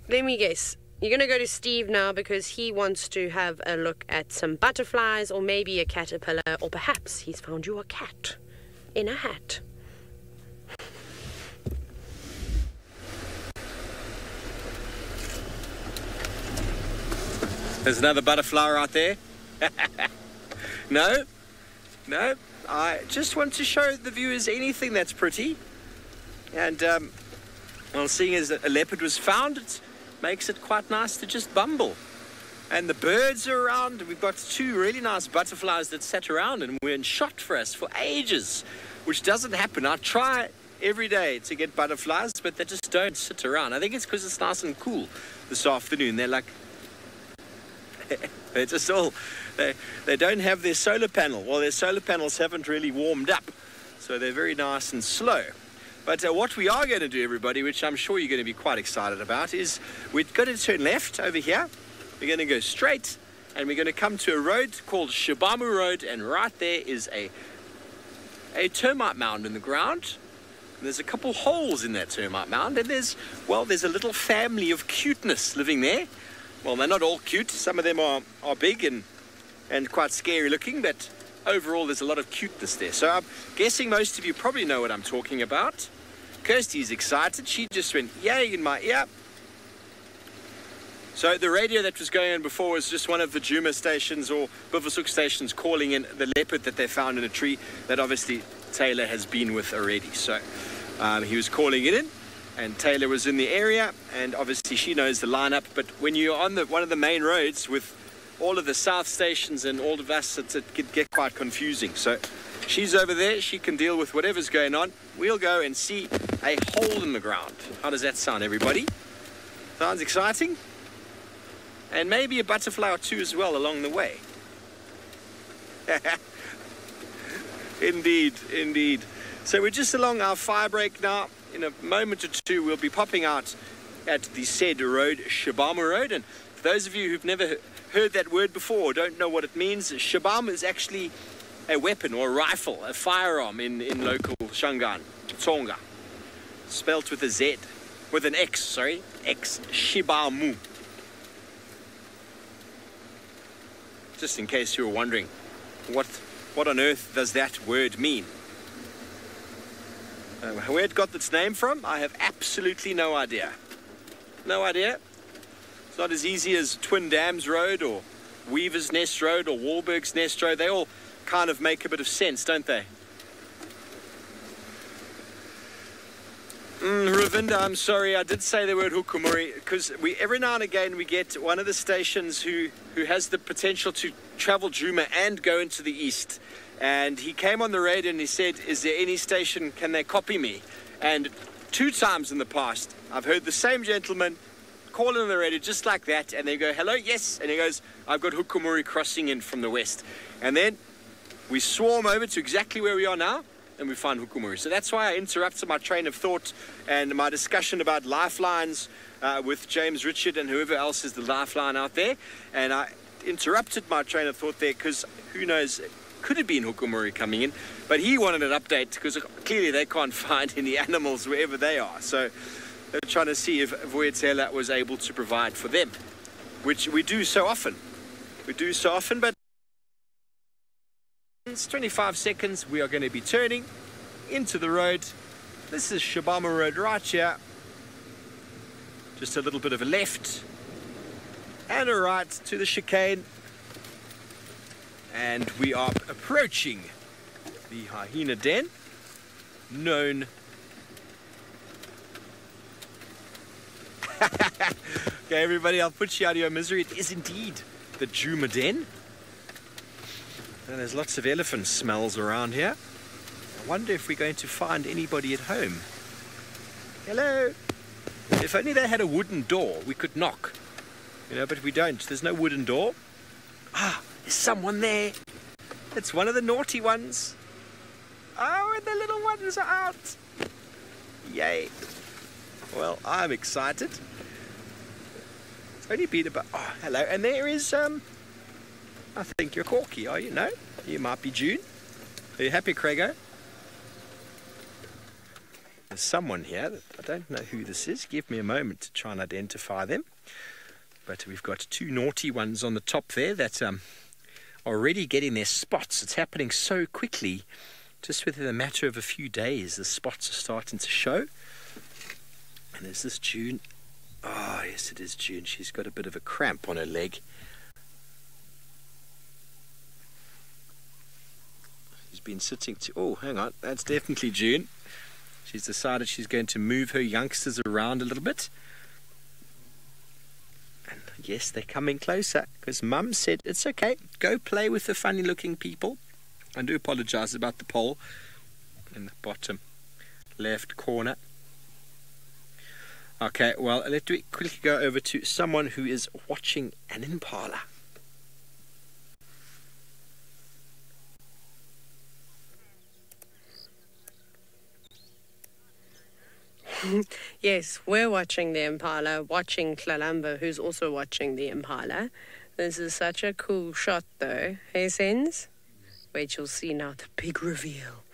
Let me guess. You're going to go to Steve now because he wants to have a look at some butterflies or maybe a caterpillar, or perhaps he's found you a cat in a hat. There's another butterfly right there. No, I just want to show the viewers anything that's pretty. And, well, seeing as a leopard was found, it makes it quite nice to just bumble. And the birds are around. We've got 2 really nice butterflies that sat around and were in shot for us for ages, which doesn't happen. I try every day to get butterflies, but they just don't sit around. I think it's because it's nice and cool this afternoon. They're like, they're just all, they don't have their solar panel. Well, their solar panels haven't really warmed up, so they're very nice and slow. But what we are going to do, everybody, which I'm sure you're going to be quite excited about, is we're going to turn left over here. We're going to go straight, and we're going to come to a road called Shabamu Road, and right there is a termite mound in the ground. And there's a couple holes in that termite mound, and there's a little family of cuteness living there. Well, they're not all cute. Some of them are big and quite scary looking, but overall there's a lot of cuteness there. So I'm guessing most of you probably know what I'm talking about. Kirsty's excited. She just went, yay, in my ear. So the radio that was going on before was just one of the Djuma stations or Bivasuk stations calling in the leopard that they found in a tree that obviously Taylor has been with already. So he was calling it in. And Taylor was in the area, and obviously she knows the lineup. But when you're on one of the main roads with all of the south stations and all of us, it could get quite confusing. So she's over there. She can deal with whatever's going on. We'll go and see a hole in the ground. How does that sound, everybody? Sounds exciting? And maybe a butterfly or 2 as well along the way. Indeed, indeed. So we're just along our fire break now. In a moment or 2, we'll be popping out at the said road, Shabamu Road. And for those of you who've never heard that word before or don't know what it means, Shabamu is actually a weapon or a rifle, a firearm in local Shangaan, Tsonga. Spelt with a Z, with an X, sorry, X, Shabamu. Just in case you were wondering, what on earth does that word mean? Where it got its name from, I have absolutely no idea. No idea. It's not as easy as Twin Dams Road or Weaver's Nest Road or Wahlberg's Nest Road. They all kind of make a bit of sense, don't they? Ravinda, I'm sorry, I did say the word hukumuri because every now and again we get one of the stations who has the potential to travel Djuma and go into the east. And he came on the radio and he said, is there any station, can they copy me? And 2 times in the past, I've heard the same gentleman call in on the radio just like that, and they go, hello, yes. And he goes, I've got hukumuri crossing in from the west. And then we swarm over to exactly where we are now, and we find hukumuri. So that's why I interrupted my train of thought and my discussion about lifelines with James Richard and whoever else is the lifeline out there. And I interrupted my train of thought there because who knows, could have been hukumuri coming in, but he wanted an update because clearly they can't find any animals wherever they are. So they're trying to see if Vuyatela was able to provide for them, which we do so often. We do so often, but it's 25 seconds. We are going to be turning into the road. This is Shabama Road right here. Just a little bit of a left and a right to the chicane. And we are approaching the hyena den, known okay, everybody, I'll put you out of your misery. It is indeed the Djuma den. And there's lots of elephant smells around here. I wonder if we're going to find anybody at home. Hello. If only they had a wooden door, we could knock. You know, but we don't. There's no wooden door. Ah, there's someone there. It's one of the naughty ones. Oh, and the little ones are out. Yay. Well, I'm excited. It's only been about... Oh, hello. And there is, I think you're Corky, are you? No? You might be June. Are you happy, Craigo? There's someone here. I don't know who this is. Give me a moment to try and identify them. But we've got 2 naughty ones on the top there that are already getting their spots. It's happening so quickly. Just within a matter of a few days, the spots are starting to show. And there's this June. Oh, yes, it is June. She's got a bit of a cramp on her leg. She's been sitting to... Oh, hang on. That's definitely June. She's decided she's going to move her youngsters around a little bit. And yes, they're coming closer because Mum said, it's okay. Go play with the funny-looking people. I do apologise about the pole in the bottom left corner. Okay, well, let me quickly go over to someone who is watching an impala. Yes, we're watching the impala, watching Tlalamba, who's also watching the impala. This is such a cool shot, though. Hey, Sens? Wait, you'll see now the big reveal.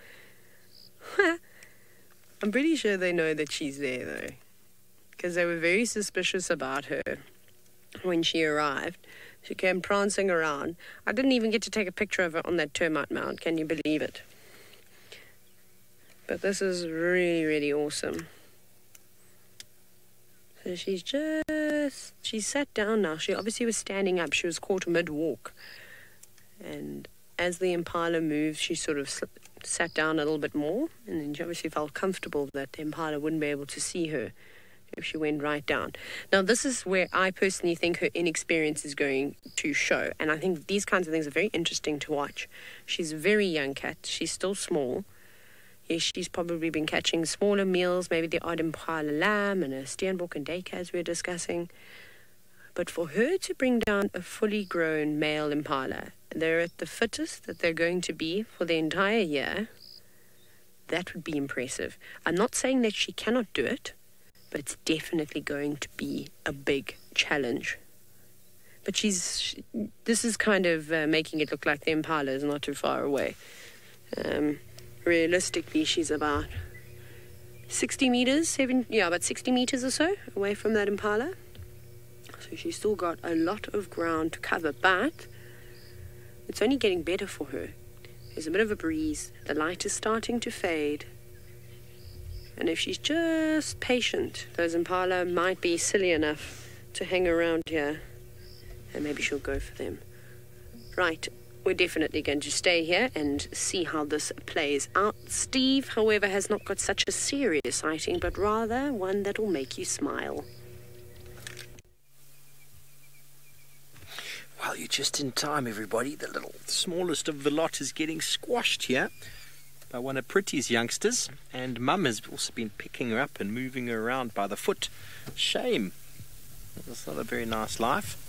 I'm pretty sure they know that she's there, though, because they were very suspicious about her when she arrived. She came prancing around. I didn't even get to take a picture of her on that termite mound. Can you believe it? But this is really, really awesome. So she's sat down now. She obviously was standing up. She was caught mid-walk. And as the impala moved, she sort of sat down a little bit more. And then she obviously felt comfortable that the impala wouldn't be able to see her if she went right down. Now, this is where I personally think her inexperience is going to show. And I think these kinds of things are very interesting to watch. She's a very young cat. She's still small. Yes, she's probably been catching smaller meals, maybe the odd impala lamb and a steenbok and dake, as we were discussing. But for her to bring down a fully grown male impala, they're at the fittest that they're going to be for the entire year, that would be impressive. I'm not saying that she cannot do it, but it's definitely going to be a big challenge. But this is kind of making it look like the impala is not too far away. Realistically, she's about 60 meters, about 60 meters or so away from that impala. So she's still got a lot of ground to cover, but it's only getting better for her. There's a bit of a breeze. The light is starting to fade. And if she's just patient, those impala might be silly enough to hang around here. And maybe she'll go for them. Right, we're definitely going to stay here and see how this plays out. Steve, however, has not got such a serious sighting, but rather one that will make you smile. Well, you're just in time, everybody. The little smallest of the lot is getting squashed here by one of Pretty's youngsters, and Mum has also been picking her up and moving her around by the foot. Shame. That's not a very nice life.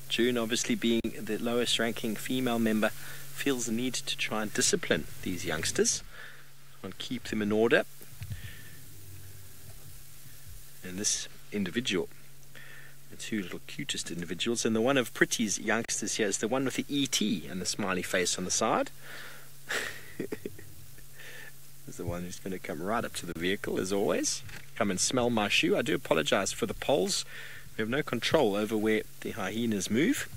June, obviously being the lowest ranking female member, feels the need to try and discipline these youngsters and keep them in order. And this individual, the two little cutest individuals, and the one of Pretty's youngsters here is the one with the ET and the smiley face on the side. Is the one who's going to come right up to the vehicle, as always. Come and smell my shoe. I do apologize for the poles. We have no control over where the hyenas move.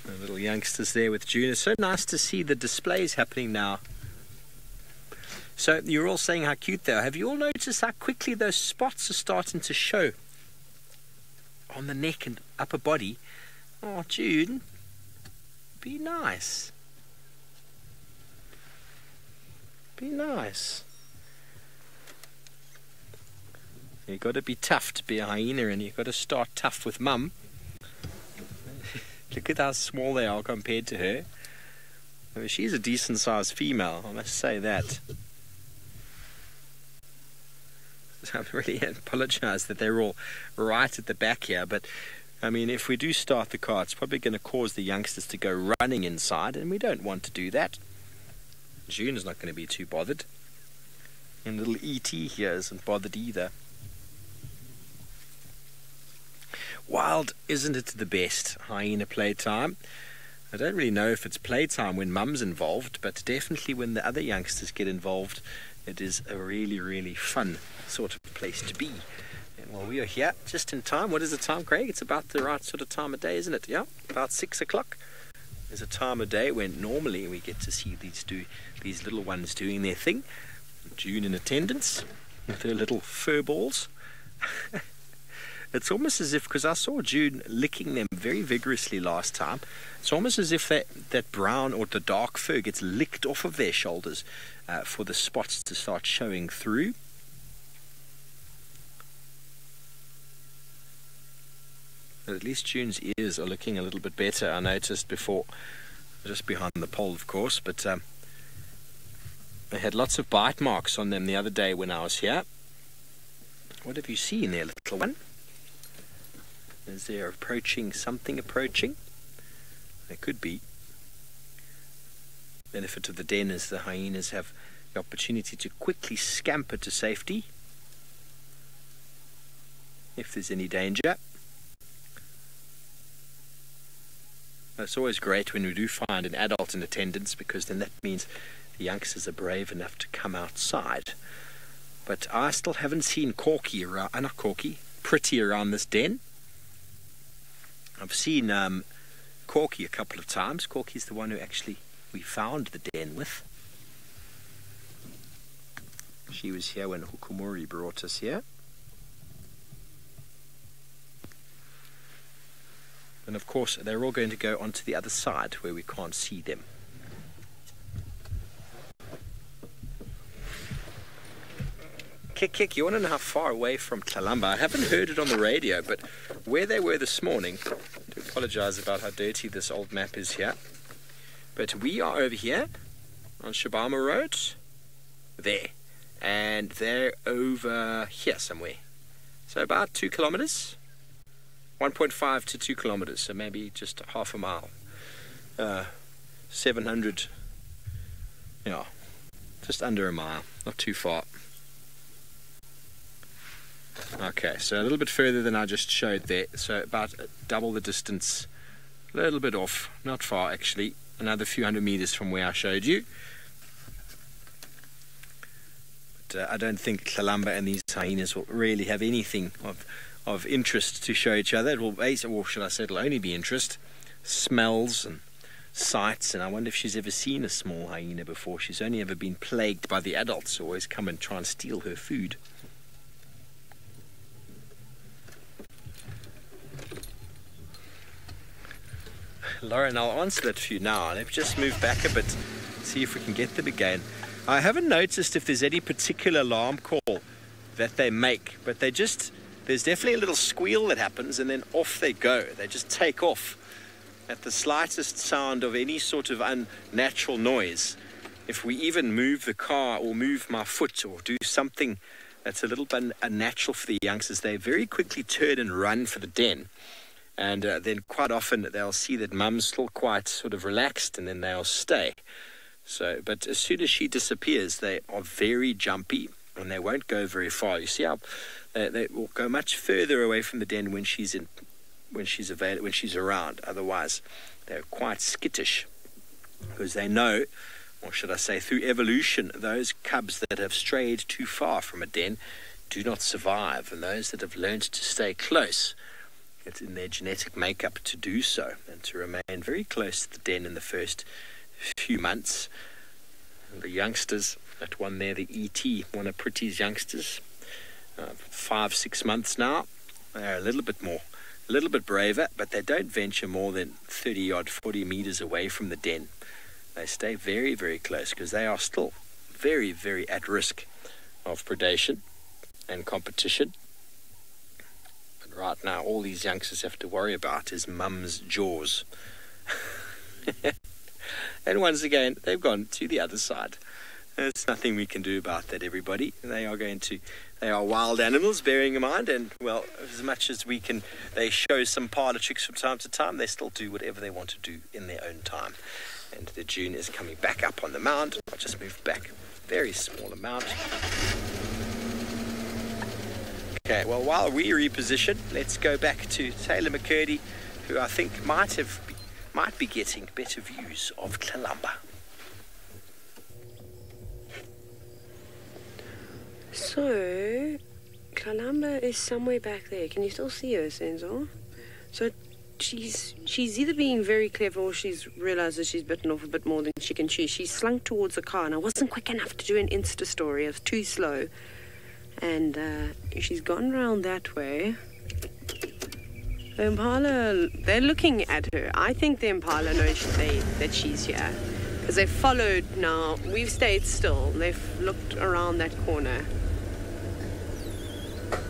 The little youngsters there with June. It's so nice to see the displays happening now. So you're all saying how cute they are. Have you all noticed how quickly those spots are starting to show on the neck and upper body? Oh, June, be nice. Be nice. You've got to be tough to be a hyena, and you've got to start tough with Mum. Look at how small they are compared to her. I mean, she's a decent sized female, I must say that. I really apologise that they're all right at the back here, but I mean, if we do start the car, it's probably going to cause the youngsters to go running inside, and we don't want to do that. June is not going to be too bothered, and little ET here isn't bothered either. Wild, isn't it the best hyena playtime? I don't really know if it's playtime when Mum's involved, but definitely when the other youngsters get involved, it is a really, really fun sort of place to be. And well, we are here just in time. What is the time, Craig? It's about the right sort of time of day, isn't it? Yeah, about 6 o'clock. There's a time of day when normally we get to see these little ones doing their thing. June in attendance with her little fur balls. It's almost as if, because I saw June licking them very vigorously last time, it's almost as if that brown or the dark fur gets licked off of their shoulders for the spots to start showing through. But at least June's ears are looking a little bit better, I noticed before, just behind the pole of course, but they had lots of bite marks on them the other day when I was here. What have you seen there, little one? Is there approaching, something approaching? There could be. Benefit of the den is the hyenas have the opportunity to quickly scamper to safety if there's any danger. It's always great when we do find an adult in attendance, because then that means the youngsters are brave enough to come outside. But I still haven't seen Corky around, not Corky, Pretty around this den. I've seen Corky a couple of times. Corky's the one who actually we found the den with. She was here when Hukumuri brought us here. And of course they're all going to go onto the other side where we can't see them. Kick, you want to know how far away from Tlalamba? I haven't heard it on the radio, but where they were this morning, I do apologise about how dirty this old map is here, but we are over here on Shabama Road, there, and they're over here somewhere. So about 2 kilometres, 1.5 to 2 kilometres, so maybe just half a mile. 700, yeah, just under a mile, not too far. Okay, so a little bit further than I just showed there, so about double the distance, a little bit off, not far actually, another few hundred meters from where I showed you. But I don't think Tlalamba and these hyenas will really have anything of interest to show each other. It will, or should I say, it'll only be interest, smells and sights, and I wonder if she's ever seen a small hyena before. She's only ever been plagued by the adults who always come and try and steal her food. Lauren, I'll answer that for you now. Let me just move back a bit, see if we can get them again. I haven't noticed if there's any particular alarm call that they make, but there's definitely a little squeal that happens, and then off they go. They just take off at the slightest sound of any sort of unnatural noise. If we even move the car or move my foot or do something that's a little bit unnatural for the youngsters, they very quickly turn and run for the den. And then quite often they'll see that mum's still quite sort of relaxed, and then they'll stay. So, but as soon as she disappears, they are very jumpy and they won't go very far. You see how they will go much further away from the den when she's around. Otherwise, they're quite skittish, because they know, or should I say through evolution, those cubs that have strayed too far from a den do not survive, and those that have learned to stay close, it's in their genetic makeup to do so and to remain very close to the den in the first few months. And the youngsters, that one there, the E.T., one of Pretty's youngsters, 5-6 months now, they're a little bit braver, but they don't venture more than 40 meters away from the den. They stay very, very close, because they are still very, very at risk of predation and competition. But right now, all these youngsters have to worry about is mum's jaws. And once again, they've gone to the other side. There's nothing we can do about that, everybody. They are wild animals, bearing in mind, and, well, as much as we can, they show some parlor tricks from time to time, they still do whatever they want to do in their own time. And the June is coming back up on the mound. I'll just move back a very small amount. Okay, well, while we reposition, let's go back to Taylor McCurdy, who I think might be getting better views of Kalamba. So, Kalamba is somewhere back there. Can you still see her, Senzo? So she's either being very clever, or she's realized that she's bitten off a bit more than she can chew. She slunk towards the car, and I wasn't quick enough to do an Insta story. I was too slow. And she's gone round that way. The Impala, they're looking at her. I think the Impala knows that she's here, because they've followed now. We've stayed still. They've looked around that corner.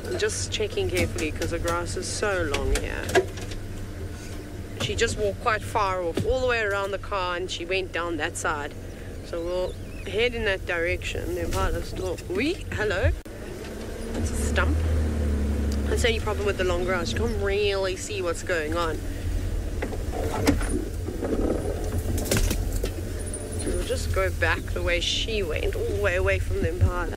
I'm just checking carefully, because the grass is so long here. She just walked quite far off, all the way around the car, and she went down that side. So we'll head in that direction. The Impala's still... Hello? That's a stump. That's the only problem with the long grass. You can't really see what's going on. So we'll just go back the way she went, all the way away from the Impala.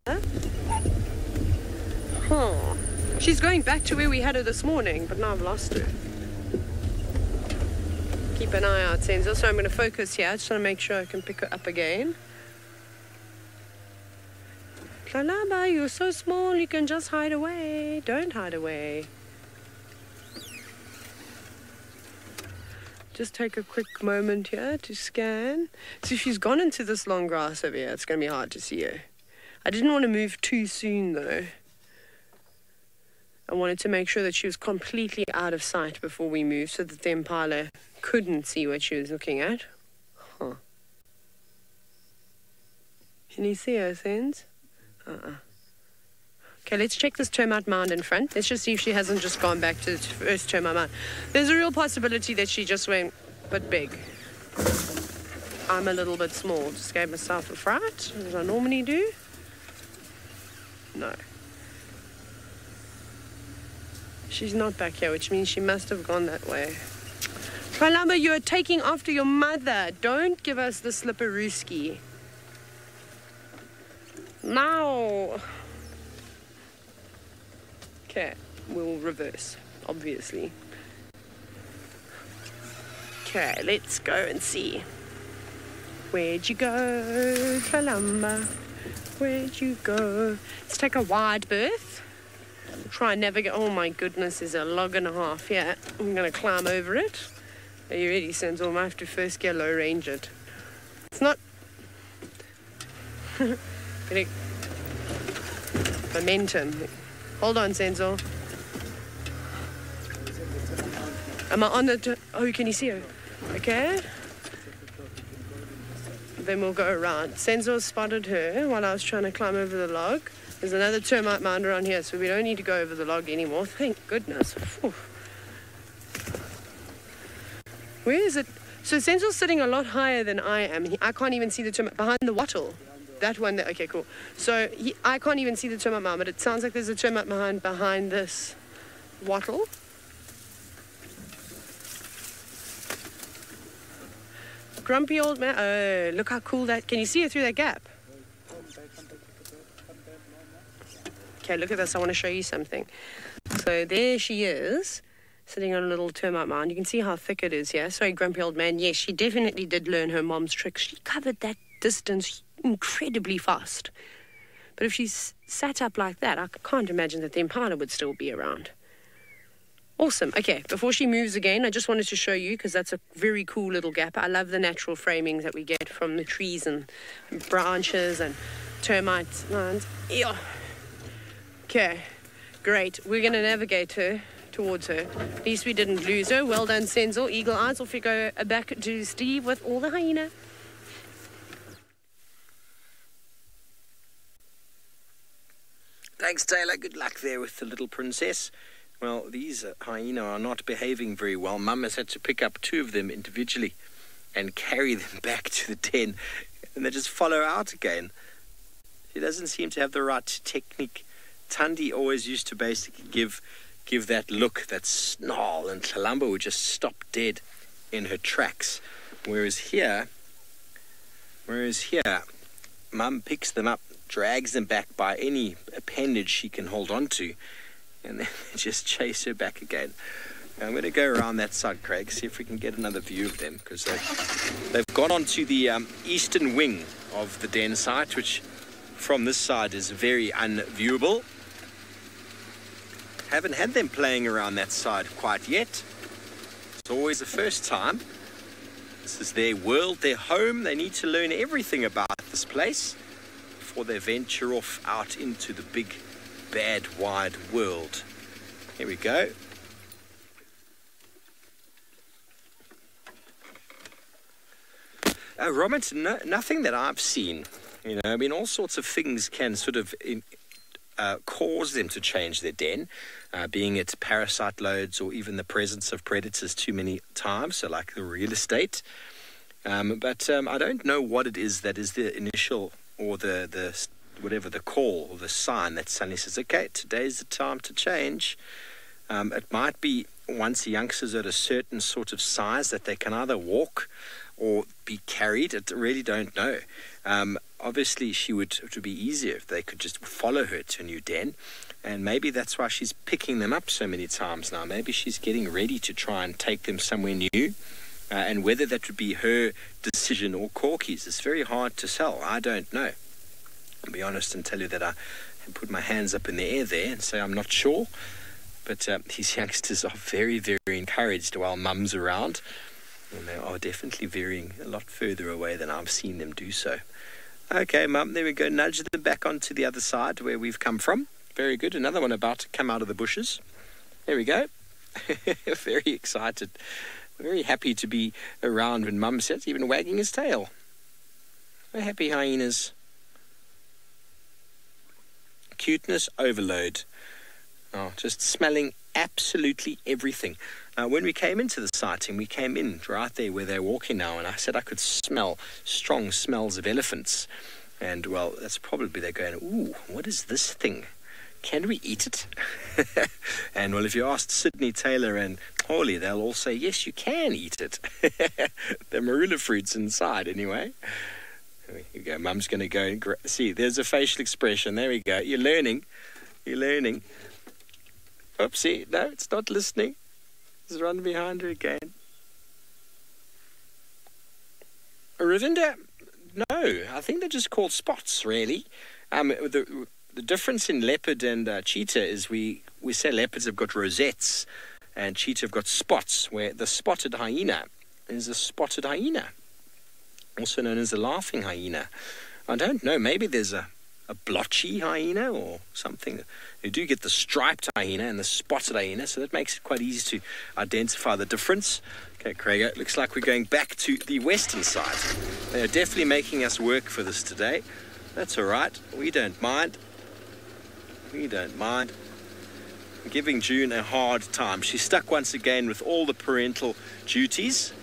Huh. She's going back to where we had her this morning, but now I've lost her. Keep an eye out, Senzo. So I'm going to focus here. I just want to make sure I can pick her up again. Kalamba, you're so small, you can just hide away. Don't hide away. Just take a quick moment here to scan. So she's gone into this long grass over here. It's going to be hard to see her. I didn't want to move too soon, though. I wanted to make sure that she was completely out of sight before we moved, so that the Impala couldn't see what she was looking at. Huh. Can you see her, Sens? Okay, let's check this termite mound in front. Let's just see if she hasn't just gone back to the first termite mound. There's a real possibility that she just went a bit big. I'm a little bit small. Just gave myself a fright, as I normally do. No. She's not back here, which means she must have gone that way. Kalamba, you are taking after your mother. Don't give us the slipperooski. Now. Okay, we'll reverse, obviously. Okay, let's go and see. Where'd you go, Kalamba? Where'd you go? Let's take a wide berth. Try and navigate. Oh my goodness, there's a log and a half here. I'm going to climb over it. Are you ready, Senzo? I might have to first get low range it. It's not... Momentum. Hold on, Senzo. Am I on the... Oh, can you see her? Okay. Then we'll go around. Sensor spotted her while I was trying to climb over the log. There's another termite mound around here, so we don't need to go over the log anymore. Thank goodness. Whew. Where is it? So Sensor's sitting a lot higher than I am. I can't even see the termite behind the wattle. That one there. Okay, cool. So I can't even see the termite mound, but it sounds like there's a termite mound behind this wattle. Grumpy old man. Oh, look how cool that. Can you see it through that gap? Okay, look at this. I want to show you something. So there she is, sitting on a little termite mound. You can see how thick it is here. Sorry, grumpy old man. Yes, she definitely did learn her mom's tricks. She covered that distance incredibly fast. But if she's sat up like that, I can't imagine that the impala would still be around. Awesome. Okay, before she moves again, I just wanted to show you, because that's a very cool little gap. I love the natural framings that we get from the trees and branches and termite lines. Yeah. Okay, great. We're going to navigate her towards her. At least we didn't lose her. Well done, Senzel. Eagle eyes. Off we go back to Steve with all the hyena. Thanks, Taylor. Good luck there with the little princess. Well, these hyena are not behaving very well. Mum has had to pick up 2 of them individually and carry them back to the den, and they just follow out again. She doesn't seem to have the right technique. Thandi always used to basically give that look, that snarl, and Columbo would just stop dead in her tracks. Whereas here, Mum picks them up, drags them back by any appendage she can hold on to, and then just chase her back again. I'm going to go around that side, Craig, see if we can get another view of them, because they've gone onto the eastern wing of the den site, which from this side is very unviewable. Haven't had them playing around that side quite yet. It's always the first time. This is their world, their home. They need to learn everything about this place before they venture off out into the big, bad, wide world. Here we go. Robinson, nothing that I've seen. You know, I mean, all sorts of things can sort of cause them to change their den, being it parasite loads or even the presence of predators too many times, so like the real estate. But I don't know what it is that is the initial or the whatever the call or the sign that suddenly says, okay, today's the time to change. It might be once the youngsters are at a certain sort of size that they can either walk or be carried. I really don't know. Obviously, it would be easier if they could just follow her to a new den. And maybe that's why she's picking them up so many times now. Maybe she's getting ready to try and take them somewhere new. And whether that would be her decision or Corky's, it's very hard to tell. I don't know. I'll be honest and tell you that I put my hands up in the air there and say I'm not sure. But these youngsters are very, very encouraged while Mum's around. And they are definitely veering a lot further away than I've seen them do so. Okay, Mum, there we go. Nudge them back onto the other side where we've come from. Very good. Another one about to come out of the bushes. There we go. Very excited. Very happy to be around when Mum sits, even wagging his tail. We're happy hyenas. Cuteness overload. Oh, just smelling absolutely everything. When we came into the sighting, we came in right there where they're walking now, and I said I could smell strong smells of elephants. And, well, that's probably they're going, ooh, what is this thing? Can we eat it? And, well, if you asked Sydney, Taylor and Holly, they'll all say, yes, you can eat it. The marula fruit's inside, anyway. Here we go. Mum's going to go and see, there's a facial expression. There we go. You're learning. Oopsie. No, it's not listening. Just run behind her again. Ravinda, no, I think they're just called spots, really. The difference in leopard and cheetah is we say leopards have got rosettes and cheetah have got spots, where the spotted hyena is a spotted hyena, also known as a laughing hyena. I don't know, maybe there's a a blotchy hyena or something. You do get the striped hyena and the spotted hyena, so that makes it quite easy to identify the difference. Okay, Craig, it looks like we're going back to the western side. They are definitely making us work for this today. That's all right. We don't mind. We don't mind. I'm giving June a hard time. She's stuck once again with all the parental duties.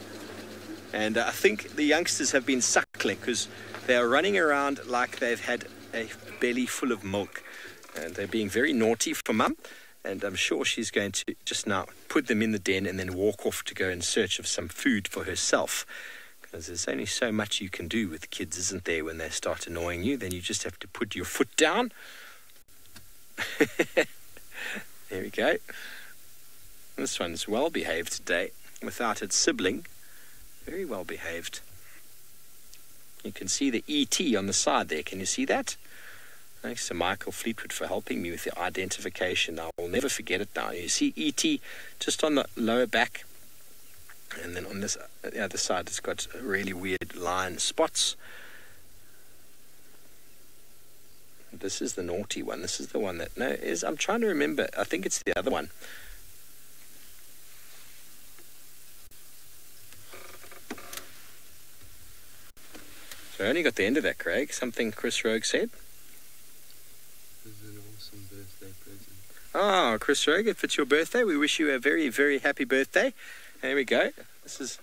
And I think the youngsters have been suckling because they are running around like they've had a belly full of milk. And they're being very naughty for Mum. And I'm sure she's going to just now put them in the den and then walk off to go in search of some food for herself. Because there's only so much you can do with kids, isn't there, when they start annoying you? Then you just have to put your foot down. There we go. This one's well behaved today without its sibling. Very well behaved. You can see the ET on the side there. Can you see that? Thanks to Michael Fleetwood for helping me with the identification. I will never forget it now. You see ET just on the lower back. And then on this the other side, it's got really weird line spots. This is the naughty one. This is the one that... No, I'm trying to remember. I think it's the other one. So I only got the end of that, Craig. Something Chris Rogue said. This is an awesome birthday present. Oh, Chris Rogue, if it's your birthday, we wish you a very, very happy birthday. There we go. This is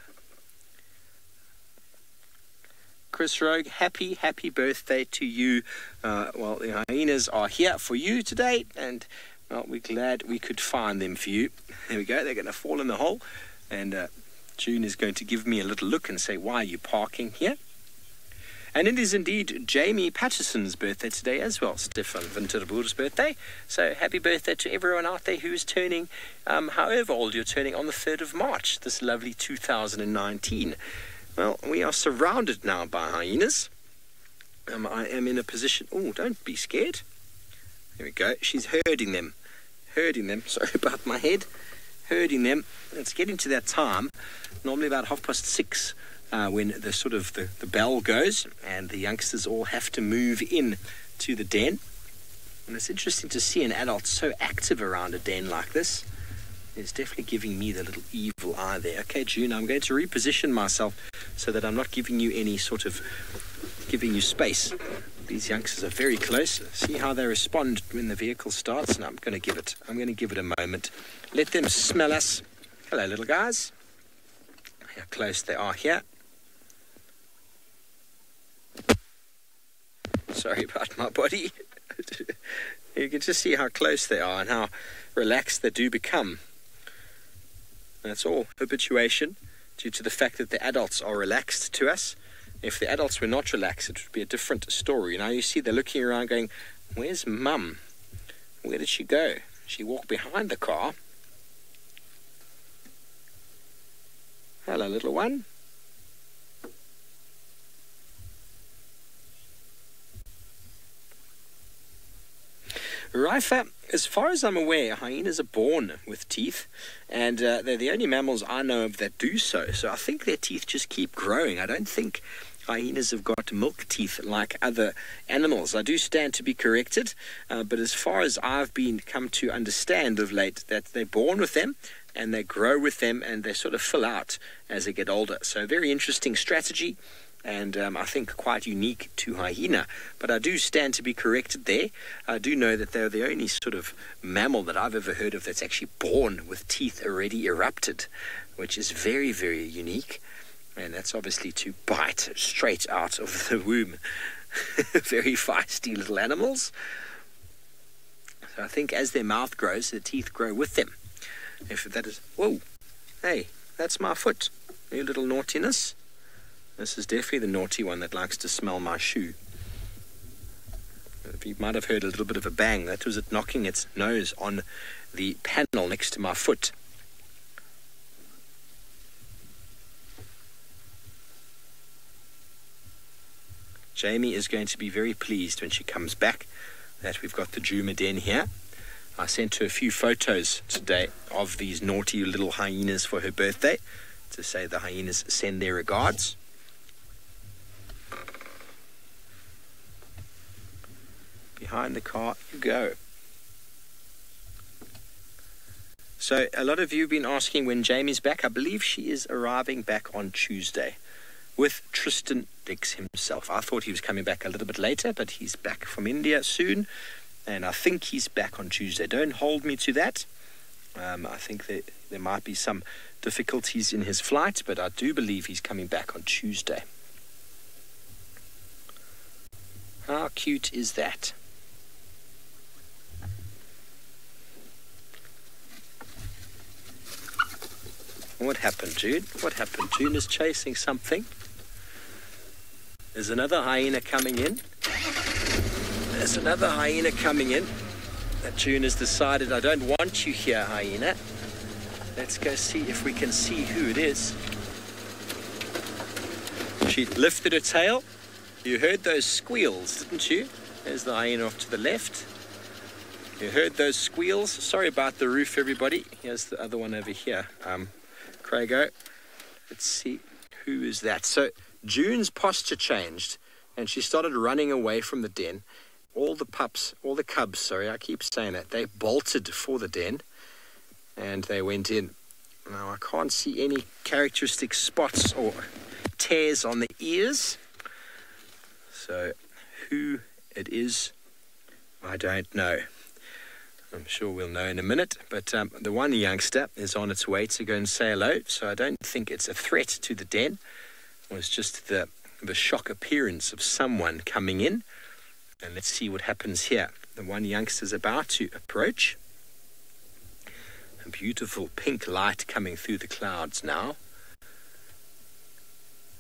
Chris Rogue. Happy birthday to you. Well, the hyenas are here for you today, and well, we're glad we could find them for you. There we go. They're going to fall in the hole, and June is going to give me a little look and say, why are you parking here? And it is indeed Jamie Patterson's birthday today as well, Stefan Winterboer's birthday. So happy birthday to everyone out there who is turning, however old you're turning, on the 3rd of March, this lovely 2019. Well, we are surrounded now by hyenas. I am in a position... Oh, don't be scared. There we go. She's herding them. Sorry about my head. Herding them. It's getting to that time, normally about 6:30. When the bell goes and the youngsters all have to move in to the den. And it's interesting to see an adult so active around a den like this. It's definitely giving me the little evil eye there. Okay, June, I'm going to reposition myself so that I'm not giving you any giving you space. These youngsters are very close. See how they respond when the vehicle starts? Now I'm going to give it a moment. Let them smell us. Hello, little guys. How close they are here. Sorry about my body. You can just see how close they are and how relaxed they do become. That's all habituation due to the fact that the adults are relaxed to us. If the adults were not relaxed, it would be a different story. Now you see they're looking around going, where's Mum? Where did she go? She walked behind the car. Hello, little one. Rifa, as far as I'm aware, hyenas are born with teeth, and they're the only mammals I know of that do so. So I think their teeth just keep growing. I don't think hyenas have got milk teeth like other animals. I do stand to be corrected, but as far as I've come to understand of late, that they're born with them, and they grow with them, and they sort of fill out as they get older. So a very interesting strategy, and I think quite unique to hyena. But I do stand to be corrected there. I do know that they're the only sort of mammal that I've ever heard of that's actually born with teeth already erupted, which is very, very unique. And that's obviously to bite straight out of the womb. Very feisty little animals. So I think as their mouth grows, the teeth grow with them. If that is... Whoa! Hey, that's my foot. You little naughtiness. This is definitely the naughty one that likes to smell my shoe. You might have heard a little bit of a bang. That was it knocking its nose on the panel next to my foot. Jamie is going to be very pleased when she comes back that we've got the Juma den here. I sent her a few photos today of these naughty little hyenas for her birthday to say the hyenas send their regards. Behind the car you go. So a lot of you have been asking when Jamie's back. I believe she is arriving back on Tuesday with Tristan Dix himself. I thought he was coming back a little bit later, but he's back from India soon, and I think he's back on Tuesday. Don't hold me to that. I think that there might be some difficulties in his flight, but I do believe he's coming back on Tuesday. How cute is that? What happened, June? What happened? June is chasing something. There's another hyena coming in. There's another hyena coming in. That June has decided, I don't want you here, hyena. Let's go see if we can see who it is. She lifted her tail. You heard those squeals, didn't you? There's the hyena off to the left. You heard those squeals. Sorry about the roof, everybody. Here's the other one over here. Craigo, let's see who is that. So June's posture changed and she started running away from the den. All the cubs, I keep saying that, they bolted for the den and they went in. Now I can't see any characteristic spots or tears on the ears. So who it is, I don't know. I'm sure we'll know in a minute, but the one youngster is on its way to go and say hello, so I don't think it's a threat to the den. It was just the shock appearance of someone coming in. And let's see what happens here. The one youngster's about to approach. A beautiful pink light coming through the clouds now.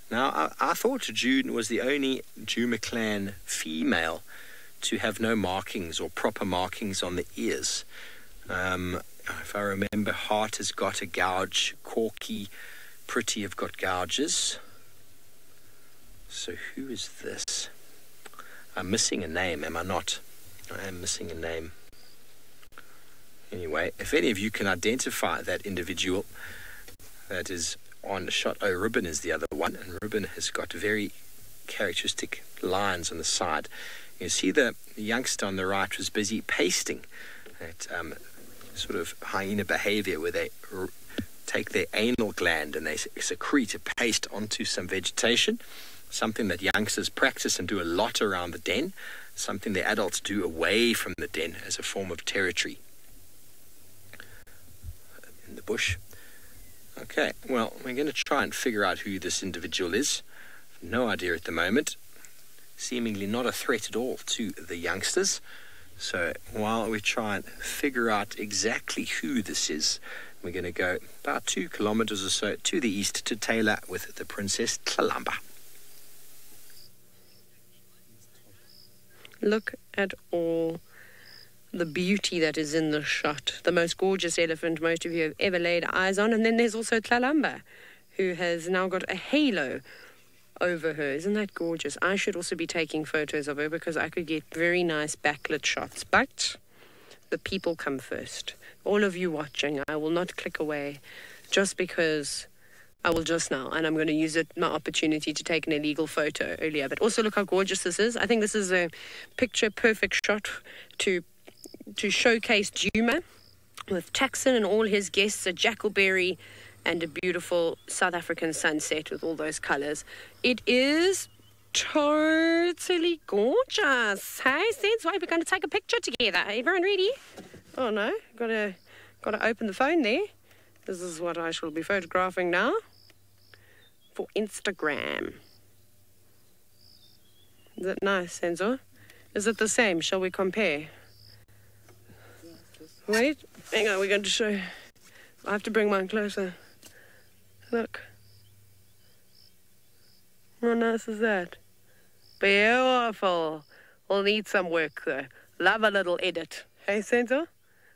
Now, I thought June was the only Juma clan female to have no markings or proper markings on the ears. If I remember, Heart has got a gouge, Corky, Pretty have got gouges. So who is this? I'm missing a name, am I not? I am missing a name. Anyway, if any of you can identify that individual that is on the shot. Oh, Ribbon is the other one, and Ribbon has got very characteristic lines on the side. You see the youngster on the right was busy pasting that sort of hyena behavior where they take their anal gland and they secrete a paste onto some vegetation, something that youngsters practice and do a lot around the den, something the adults do away from the den as a form of territory in the bush. Okay, well, we're going to try and figure out who this individual is. No idea at the moment. Seemingly not a threat at all to the youngsters. So while we try and figure out exactly who this is, we're going to go about 2 kilometers or so to the east to Taylor with the Princess Tlalamba. Look at all the beauty that is in the shot. The most gorgeous elephant most of you have ever laid eyes on. And then there's also Tlalamba, who has now got a halo over her. Isn't that gorgeous? I should also be taking photos of her because I could get very nice backlit shots. But the people come first. All of you watching, I will not click away just because I will just now. And I'm going to use my opportunity to take an illegal photo earlier. But also look how gorgeous this is. I think this is a picture-perfect shot to showcase Juma with Taxon and all his guests, a jackalberry and a beautiful South African sunset with all those colours. It is totally gorgeous. Hey, Seds, why we're going to take a picture together. Everyone ready? Oh no, got to open the phone there. This is what I shall be photographing now for Instagram. Is it nice, Senzo? Is it the same? Shall we compare? Wait, hang on, we're going to show. I have to bring mine closer. Look. How nice is that? Beautiful. We'll need some work though. Love a little edit. Hey, Senzo?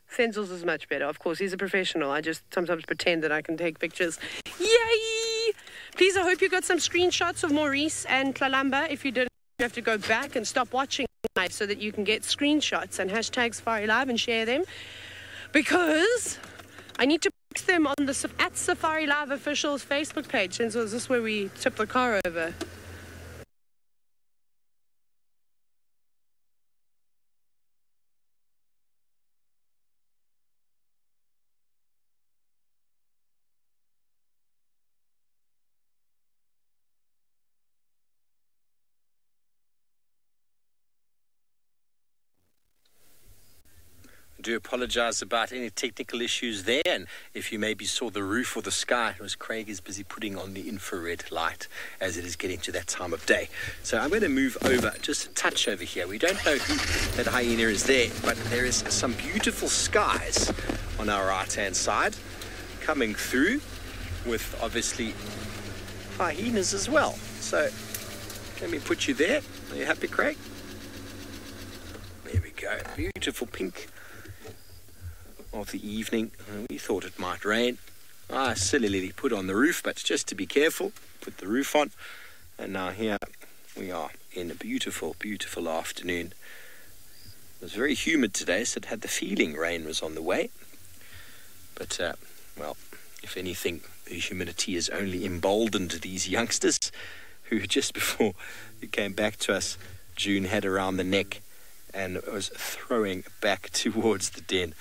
Senzo's is much better. Of course, he's a professional. I just sometimes pretend that I can take pictures. Yay! Please, I hope you got some screenshots of Maurice and Tlalamba. If you didn't, you have to go back and stop watching live so that you can get screenshots and hashtag SafariLive and share them. Because I need to post them on the at SafariLive official's Facebook page. Senzo, is this where we tip the car over? I do apologise about any technical issues there, and if you maybe saw the roof or the sky, it was Craig is busy putting on the infrared light as it is getting to that time of day. So I'm going to move over just a touch over here. We don't know who that hyena is there, but there is some beautiful skies on our right-hand side coming through with obviously hyenas as well. So let me put you there. Are you happy, Craig? There we go. Beautiful pink of the evening. We thought it might rain. I sillily put on the roof, but just to be careful, put the roof on. And now here we are in a beautiful, beautiful afternoon. It was very humid today, so it had the feeling rain was on the way. But, well, if anything, the humidity has only emboldened these youngsters who just before you came back to us, June had around the neck and was throwing back towards the den.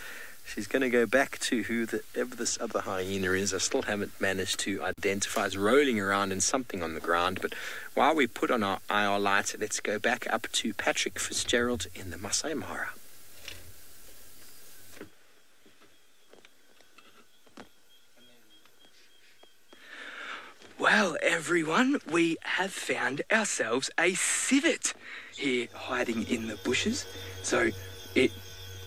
She's going to go back to whoever this other hyena is. I still haven't managed to identify. It's rolling around in something on the ground. But while we put on our IR light, let's go back up to Patrick Fitzgerald in the Masai Mara. Well, everyone, we have found ourselves a civet here hiding in the bushes. So it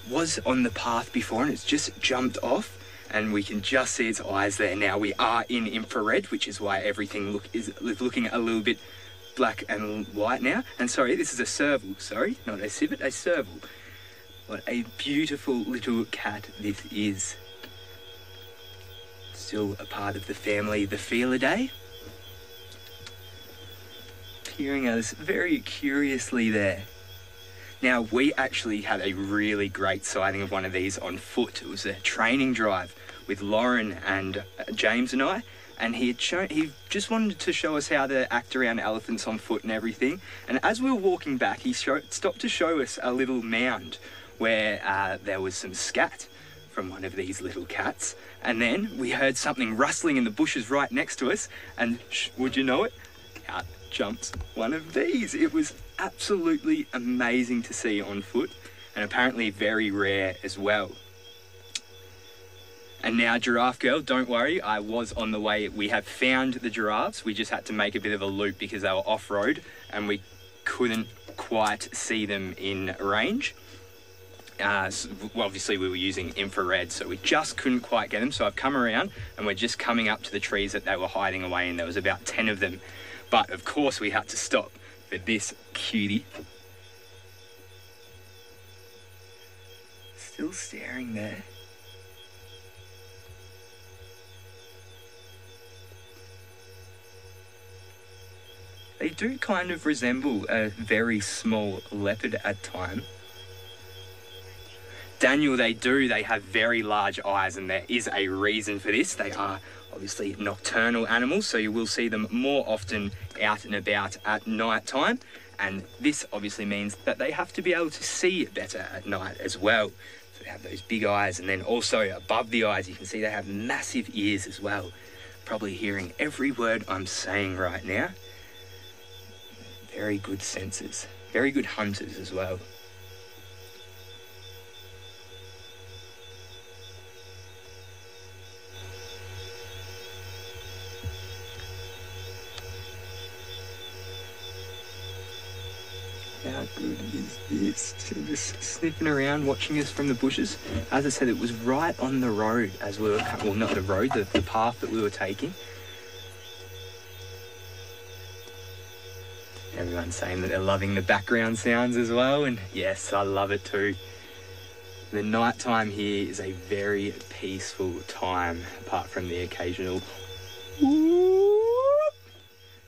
was on the path before and it's just jumped off and we can just see its eyes there. Now we are in infrared, which is why everything is looking a little bit black and white now. And sorry, this is a serval, sorry, not a civet, a serval. What a beautiful little cat this is. Still a part of the family, the Felidae. Peering at us very curiously there. Now, we actually had a really great sighting of one of these on foot. It was a training drive with Lauren and James and I, and he just wanted to show us how to act around elephants on foot and everything. And as we were walking back, he stopped to show us a little mound where there was some scat from one of these little cats. And then we heard something rustling in the bushes right next to us, and would you know it? Out jumps one of these. It was absolutely amazing to see on foot, and apparently very rare as well. And now, Giraffe Girl, don't worry, I was on the way. We have found the giraffes. We just had to make a bit of a loop because they were off-road and we couldn't quite see them in range. So, well, obviously we were using infrared, so we just couldn't quite get them. So I've come around and we're just coming up to the trees that they were hiding away in. There was about 10 of them. But of course we had to stop for this cutie. Still staring there. They do kind of resemble a very small leopard at times. Daniel, they do. They have very large eyes, and there is a reason for this. They are obviously nocturnal animals, so you will see them more often out and about at night time. And this obviously means that they have to be able to see better at night as well. So they have those big eyes, and then also above the eyes, you can see they have massive ears as well. Probably hearing every word I'm saying right now. Very good senses. Very good hunters as well. How good is this? Just sniffing around, watching us from the bushes. As I said, it was right on the road as we were, well, not the road, the path that we were taking. Everyone's saying that they're loving the background sounds as well, and yes, I love it too. The night time here is a very peaceful time, apart from the occasional whoop.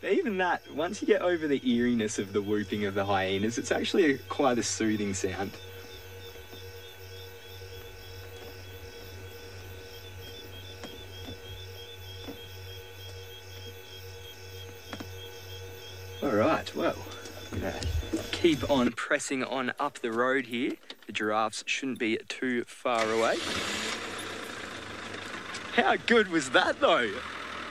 Even that, once you get over the eeriness of the whooping of the hyenas, it's actually quite a soothing sound. Alright, well, I'm gonna keep on pressing on up the road here. The giraffes shouldn't be too far away. How good was that though?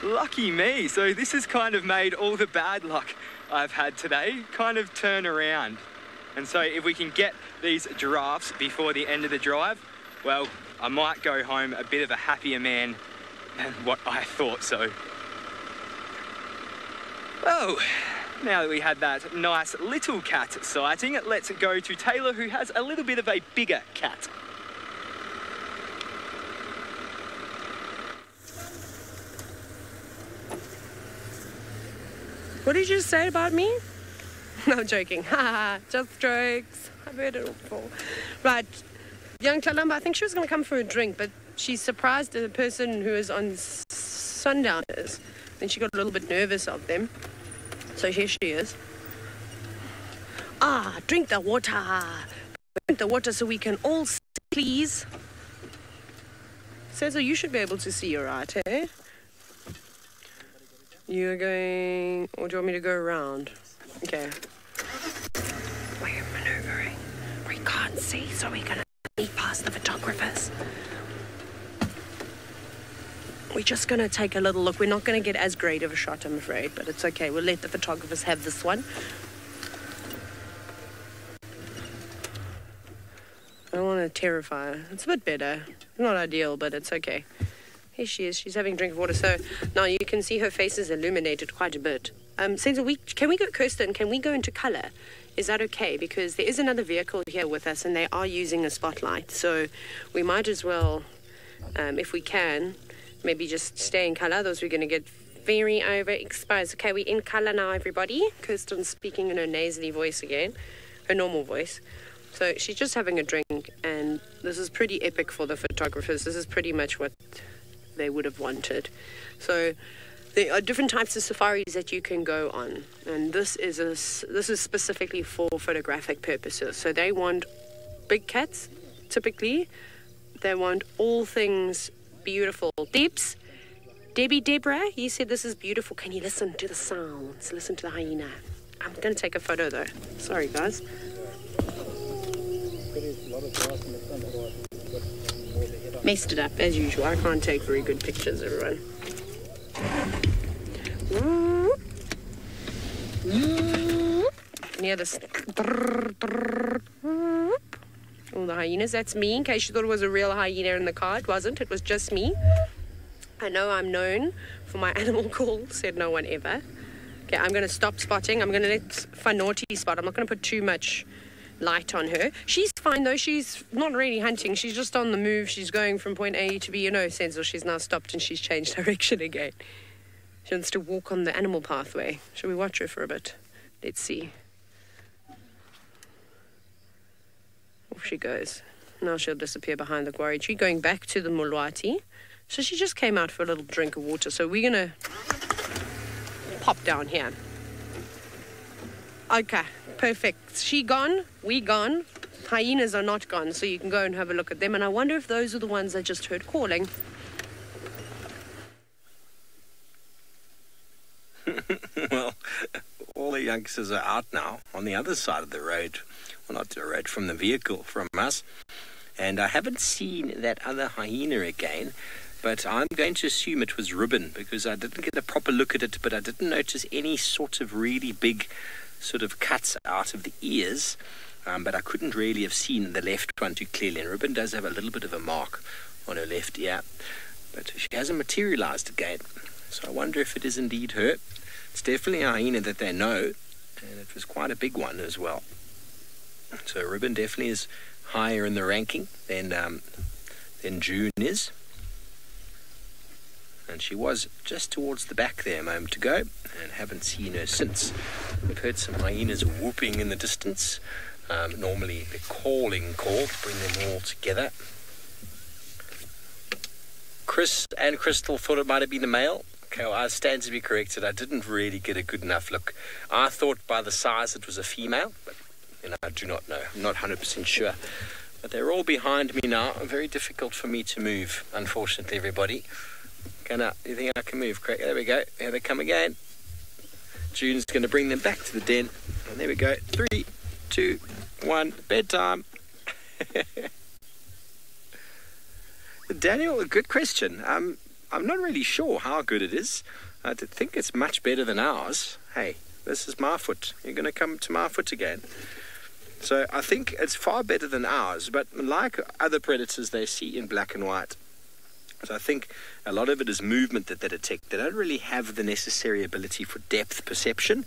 Lucky me. So this has kind of made all the bad luck I've had today kind of turn around. And so if we can get these giraffes before the end of the drive, well, I might go home a bit of a happier man than what I thought so. Oh, now that we had that nice little cat sighting, let's go to Taylor, who has a little bit of a bigger cat. What did you say about me? No, I'm joking. Haha, just jokes. I've heard it all before. Right, young Talamba, I think she was going to come for a drink, but she surprised the person who is on Sundowners. Then she got a little bit nervous of them. So here she is. Ah, drink the water. Drink the water so we can all see, please. Cesar, you should be able to see all right, eh? You're going... Or do you want me to go around? Okay. We're maneuvering. We can't see, so we're going to sneak past the photographers. We're just going to take a little look. We're not going to get as great of a shot, I'm afraid, but it's okay. We'll let the photographers have this one. I don't want to terrify her. It's a bit better. Not ideal, but it's okay. Here she is. She's having a drink of water. So now you can see her face is illuminated quite a bit. Senzo, can we go, Kirsten, can we go into colour? Is that okay? Because there is another vehicle here with us and they are using a spotlight. So we might as well, if we can, maybe just stay in colour. Otherwise we're going to get very overexposed. Okay, we're in colour now, everybody. Kirsten's speaking in her nasally voice again, her normal voice. So she's just having a drink and this is pretty epic for the photographers. This is pretty much what they would have wanted. So there are different types of safaris that you can go on, and this is specifically for photographic purposes. So they want big cats, typically. They want all things beautiful. Deborah, you said this is beautiful. Can you listen to the sounds? Listen to the hyena. I'm going to take a photo though. Sorry, guys. Messed it up as usual. I can't take very good pictures, everyone. Near this. All the hyenas. That's me. In case you thought it was a real hyena in the car, it wasn't. It was just me. I know I'm known for my animal call. Said no one ever. Okay, I'm going to stop spotting. I'm going to let Fanauti spot. I'm not going to put too much light on her. She's fine though. She's not really hunting. She's just on the move. She's going from point A to B. You know, Senzo, she's now stopped and she's changed direction again. She wants to walk on the animal pathway. Shall we watch her for a bit? Let's see. Off she goes. Now she'll disappear behind the quarry tree, going back to the Mulwati. So she just came out for a little drink of water. So we're going to pop down here. Okay. Perfect. She gone, we gone. Hyenas are not gone, so you can go and have a look at them. And I wonder if those are the ones I just heard calling. Well, all the youngsters are out now on the other side of the road. Well, not the road, from the vehicle, from us. And I haven't seen that other hyena again. But I'm going to assume it was ribbon because I didn't get a proper look at it, but I didn't notice any sort of really big sort of cuts out of the ears, but I couldn't really have seen the left one too clearly. And Ribbon does have a little bit of a mark on her left ear, but she hasn't materialized again. So I wonder if it is indeed her. It's definitely a hyena that they know, and it was quite a big one as well. So Ribbon definitely is higher in the ranking than June is. And she was just towards the back there a moment ago, and haven't seen her since. We've heard some hyenas whooping in the distance. Normally the calling call to bring them all together. Chris and Crystal thought it might have been a male. Okay, well, I stand to be corrected. I didn't really get a good enough look. I thought by the size it was a female, but I do not know. I'm not 100% sure. But they're all behind me now. Very difficult for me to move, unfortunately, everybody. Okay, now, you think I can move? Craig? There we go. Here they come again. June's going to bring them back to the den. And there we go. 3, 2, 1. Bedtime. Daniel, a good question. I'm not really sure how good it is. I think it's much better than ours. Hey, this is my foot. You're going to come to my foot again. So I think it's far better than ours, but like other predators, they see in black and white. So I think a lot of it is movement that they detect. They don't really have the necessary ability for depth perception,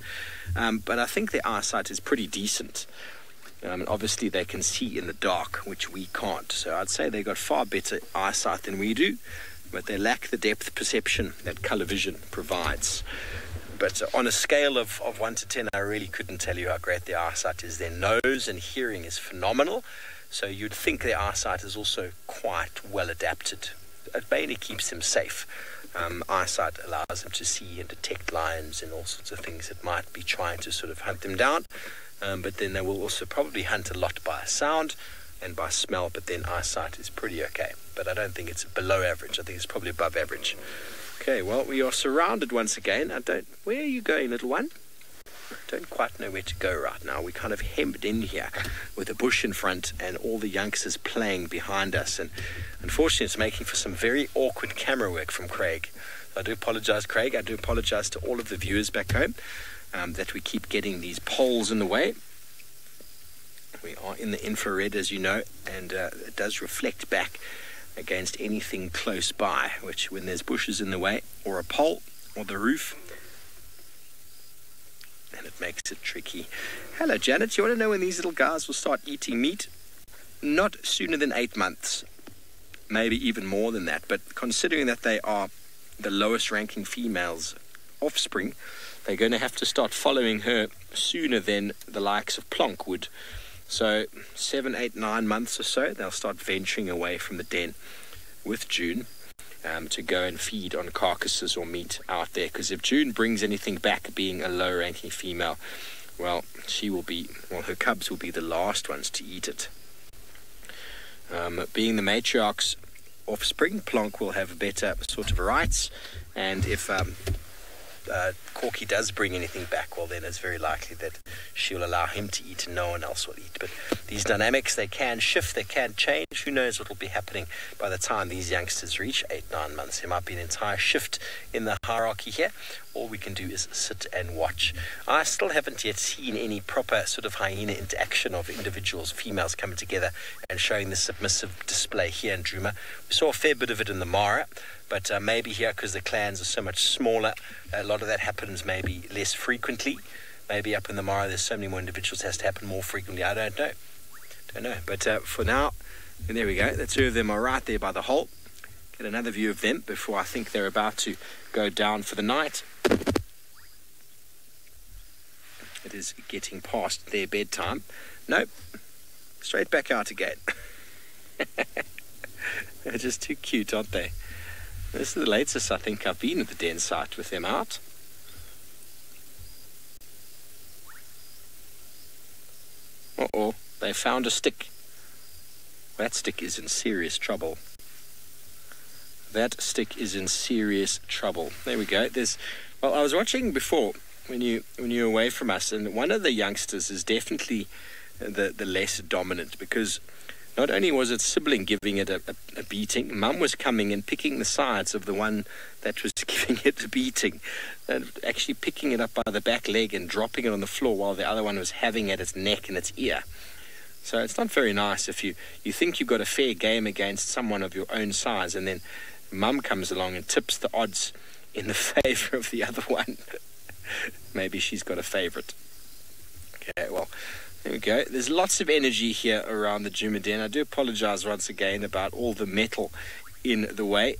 but I think their eyesight is pretty decent. Obviously, they can see in the dark, which we can't. So I'd say they've got far better eyesight than we do, but they lack the depth perception that colour vision provides. But on a scale of 1 to 10, I really couldn't tell you how great their eyesight is. Their nose and hearing is phenomenal, so you'd think their eyesight is also quite well adapted. It mainly keeps them safe. Eyesight allows them to see and detect lions and all sorts of things that might be trying to sort of hunt them down. But then they will also probably hunt a lot by sound and by smell, but then eyesight is pretty okay. But I don't think it's below average. I think it's probably above average. Okay, well, we are surrounded once again. Where are you going, little one? I don't quite know where to go right now. We're kind of hemmed in here with a bush in front and all the youngsters playing behind us. And unfortunately, it's making for some very awkward camera work from Craig. I do apologize, Craig. I do apologize to all of the viewers back home that we keep getting these poles in the way. We are in the infrared, as you know, and it does reflect back against anything close by, which when there's bushes in the way or a pole or the roof, and it makes it tricky. Hello, Janet. You want to know when these little guys will start eating meat? Not sooner than 8 months, maybe even more than that. But considering that they are the lowest ranking female's offspring, they're going to have to start following her sooner than the likes of Plonk would. So 7, 8, 9 months or so, they'll start venturing away from the den with June to go and feed on carcasses or meat out there. Because if June brings anything back, being a low-ranking female, well, her cubs will be the last ones to eat it. Being the matriarch's offspring, Plonk will have better sort of rights, and if Corky does bring anything back, well, then it's very likely that she'll allow him to eat and no one else will eat. But these dynamics, they can shift, they can change. Who knows what will be happening by the time these youngsters reach 8, 9 months. There might be an entire shift in the hierarchy here. All we can do is sit and watch. I still haven't yet seen any proper sort of hyena interaction of individuals, females coming together and showing the submissive display here in Djuma. We saw a fair bit of it in the Mara, but maybe here, because the clans are so much smaller, a lot of that happens maybe less frequently. Maybe up in the Mara there's so many more individuals, it has to happen more frequently. I don't know. But for now, and there we go. The two of them are right there by the hole. Get another view of them before I think they're about to go down for the night. It is getting past their bedtime. Nope. Straight back out again. They're just too cute, aren't they? This is the latest I think I've been at the den site with them out. Uh-oh, they found a stick. That stick is in serious trouble. That stick is in serious trouble. There we go. Well, I was watching before when you were away from us, and one of the youngsters is definitely the less dominant, because not only was its sibling giving it a beating, Mum was coming and picking the sides of the one that was giving it a beating, and actually picking it up by the back leg and dropping it on the floor while the other one was having at its neck and its ear. So it's not very nice if you think you've got a fair game against someone of your own size, and then Mum comes along and tips the odds in the favour of the other one. Maybe she's got a favourite. Okay, well, there we go. There's lots of energy here around the Djuma Den. I do apologise once again about all the metal in the way.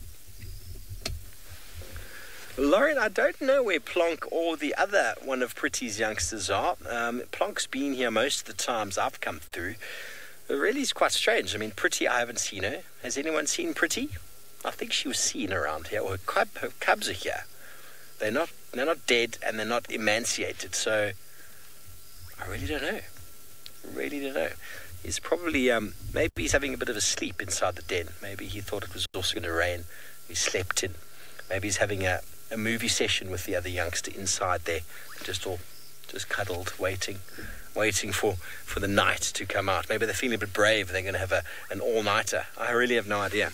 Lauren, I don't know where Plonk or the other one of Pretty's youngsters are. Plonk's been here most of the times I've come through. It really is quite strange. I mean, Pretty, I haven't seen her. Has anyone seen Pretty? I think she was seen around here. Or her cubs are here. They're not dead and they're not emaciated. So I really don't know. He's probably, maybe he's having a bit of a sleep inside the den. Maybe he thought it was also going to rain. He slept in. Maybe he's having a movie session with the other youngster inside there. Just cuddled, waiting for the night to come out. Maybe they're feeling a bit brave. They're going to have an all-nighter. I really have no idea.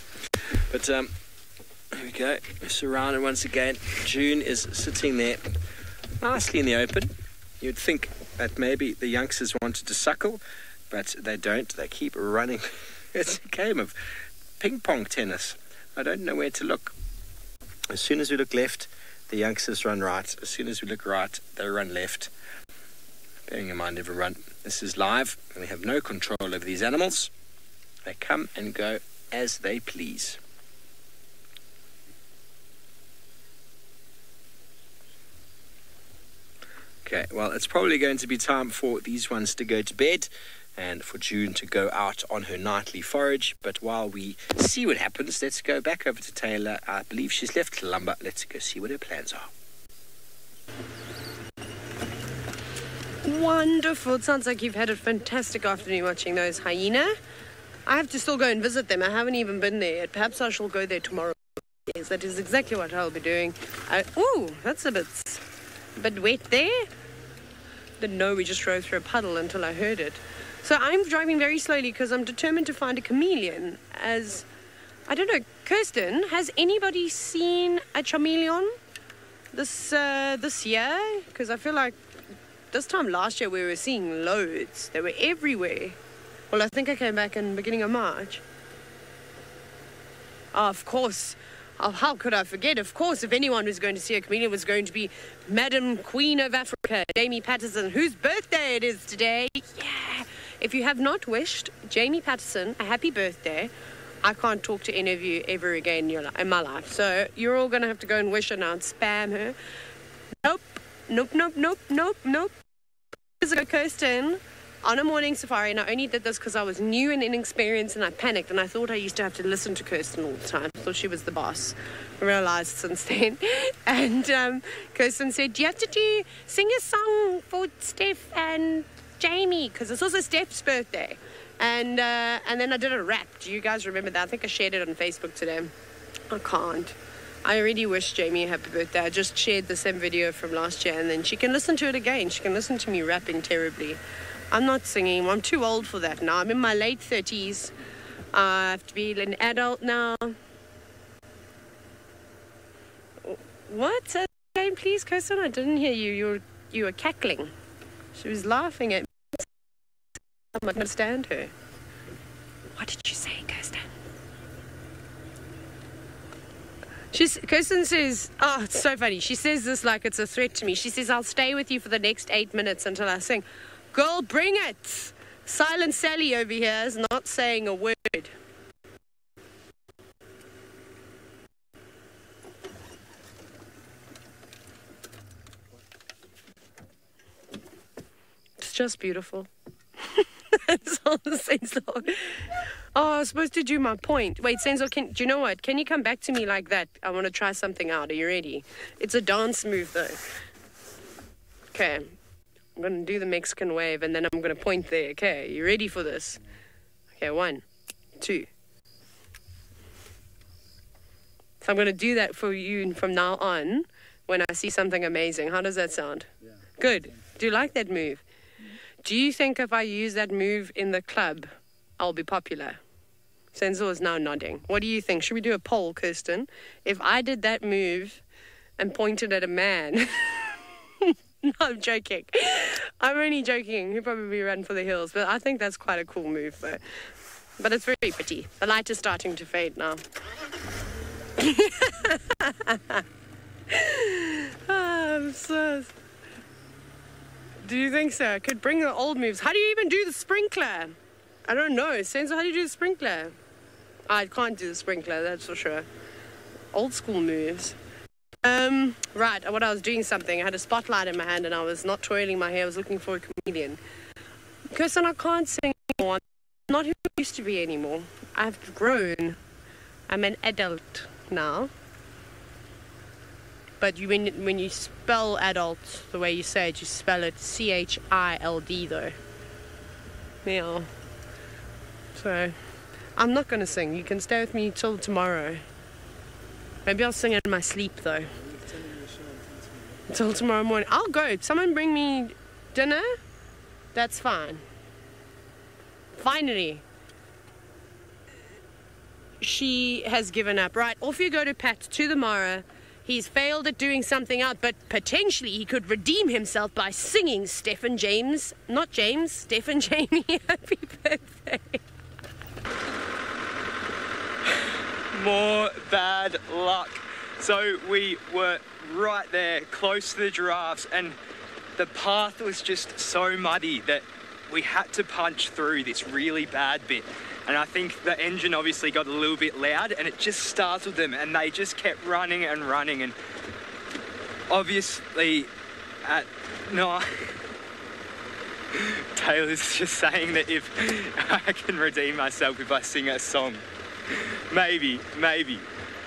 But here we go. We're surrounded once again. June is sitting there nicely in the open. You'd think that maybe the youngsters wanted to suckle. but they don't. They keep running. It's a game of ping pong tennis. I don't know where to look. As soon as we look left, the youngsters run right. As soon as we look right, they run left. Bearing in mind every run, this is live, and we have no control over these animals. They come and go as they please. Okay, well, it's probably going to be time for these ones to go to bed and for June to go out on her nightly forage. But while we see what happens, let's go back over to Taylor. I believe she's left lumber. Let's go see what her plans are. Wonderful. It sounds like you've had a fantastic afternoon watching those hyena. I have to still go and visit them. I haven't even been there yet. Perhaps I shall go there tomorrow. Yes, that is exactly what I'll be doing. Ooh, that's a bit wet there. Didn't know, we just drove through a puddle until I heard it. So I'm driving very slowly because I'm determined to find a chameleon. As I don't know, Kirsten, has anybody seen a chameleon this year? Because I feel like this time last year we were seeing loads. They were everywhere. Well, I think I came back in the beginning of March. Oh, of course. Oh, how could I forget? Of course, if anyone was going to see a chameleon, it was going to be Madam Queen of Africa, Jamie Patterson, whose birthday it is today. Yeah. If you have not wished Jamie Patterson a happy birthday, I can't talk to any of you ever again in my life. So you're all going to have to go and wish her now and spam her. Nope. Nope, nope, nope, nope, nope. Years ago, Kirsten, on a morning safari, and I only did this because I was new and inexperienced and I panicked and I thought I used to have to listen to Kirsten all the time. I thought she was the boss. I realized since then. And Kirsten said, do you have to sing a song for Steph and Jamie? Because it's also Steph's birthday. And then I did a rap. Do you guys remember that? I think I shared it on Facebook today. I can't. I already wish Jamie a happy birthday. I just shared the same video from last year and then she can listen to it again. She can listen to me rapping terribly. I'm not singing. I'm too old for that now. I'm in my late 30s. I have to be an adult now. What? Say that again, please, Kirsten? I didn't hear you. You were cackling. She was laughing at me. I don't understand her. What did you say, Kirsten? Kirsten says, oh, it's so funny. She says this like it's a threat to me. She says, I'll stay with you for the next 8 minutes until I sing. Girl, bring it! Silent Sally over here is not saying a word. It's just beautiful. That's all the Sensor. Oh, I was supposed to do my point. Wait, Sensor, do you know what? Can you come back to me like that? I want to try something out. Are you ready? It's a dance move, though. Okay. I'm going to do the Mexican wave and then I'm going to point there. Okay, you ready for this? Okay, 1, 2. So I'm going to do that for you from now on when I see something amazing. How does that sound? Yeah. Good. Do you like that move? Do you think if I use that move in the club, I'll be popular? Sensor is now nodding. What do you think? Should we do a poll, Kirsten? If I did that move and pointed at a man... No, I'm joking. I'm only joking. He'll probably run for the hills. But I think that's quite a cool move, though. But it's very pretty. The light is starting to fade now. Do you think so? I could bring the old moves. How do you even do the sprinkler? I don't know. Sensor, how do you do the sprinkler? I can't do the sprinkler, that's for sure. Old school moves. Right, what I was doing something. I had a spotlight in my hand and I was not twirling my hair. I was looking for a chameleon. Kirsten, I can't sing anymore. I'm not who I used to be anymore. I've grown. I'm an adult now. But when you spell adult the way you say it, you spell it C-H-I-L-D though. Yeah. So, I'm not going to sing. You can stay with me till tomorrow. Maybe I'll sing in my sleep though. Until tomorrow morning. I'll go. Someone bring me dinner. That's fine. Finally. She has given up. Right, off you go to Pat to the Mara. He's failed at doing something else, but potentially he could redeem himself by singing Stephen Jamie happy birthday. More bad luck. So we were right there, close to the giraffes, and the path was just so muddy that we had to punch through this really bad bit. And I think the engine obviously got a little bit loud and it just startled them, and they just kept running and running. And obviously at night, Taylor's just saying that if I can redeem myself if I sing a song. Maybe.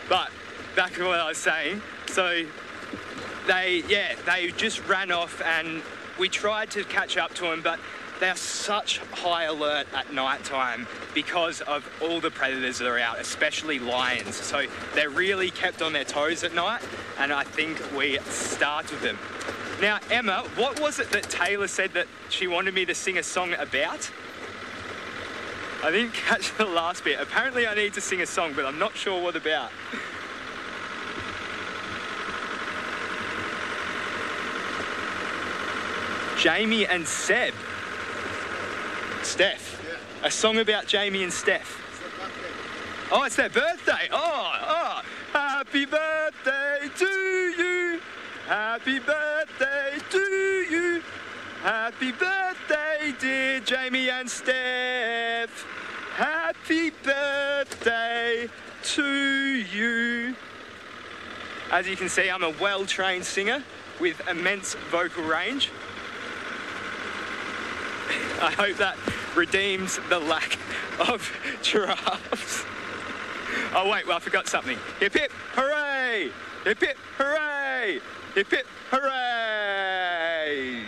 But back to what I was saying. So they just ran off, and we tried to catch up to them, but they're such high alert at night time because of all the predators that are out, especially lions. So they're really kept on their toes at night, and I think we startled them. Now, Emma, what was it that Taylor said that she wanted me to sing a song about? I didn't catch the last bit. Apparently I need to sing a song, but I'm not sure what about. Jamie and Seb. Steph. Yeah. A song about Jamie and Steph. Oh, it's their birthday. Oh. Happy birthday to you. Happy birthday to you. Happy birthday, dear Jamie and Steph. Happy birthday to you. As you can see, I'm a well-trained singer with immense vocal range. I hope that redeems the lack of giraffes. Oh wait, well I forgot something. Hip hip hooray! Hip hip hooray! Hip hip hooray!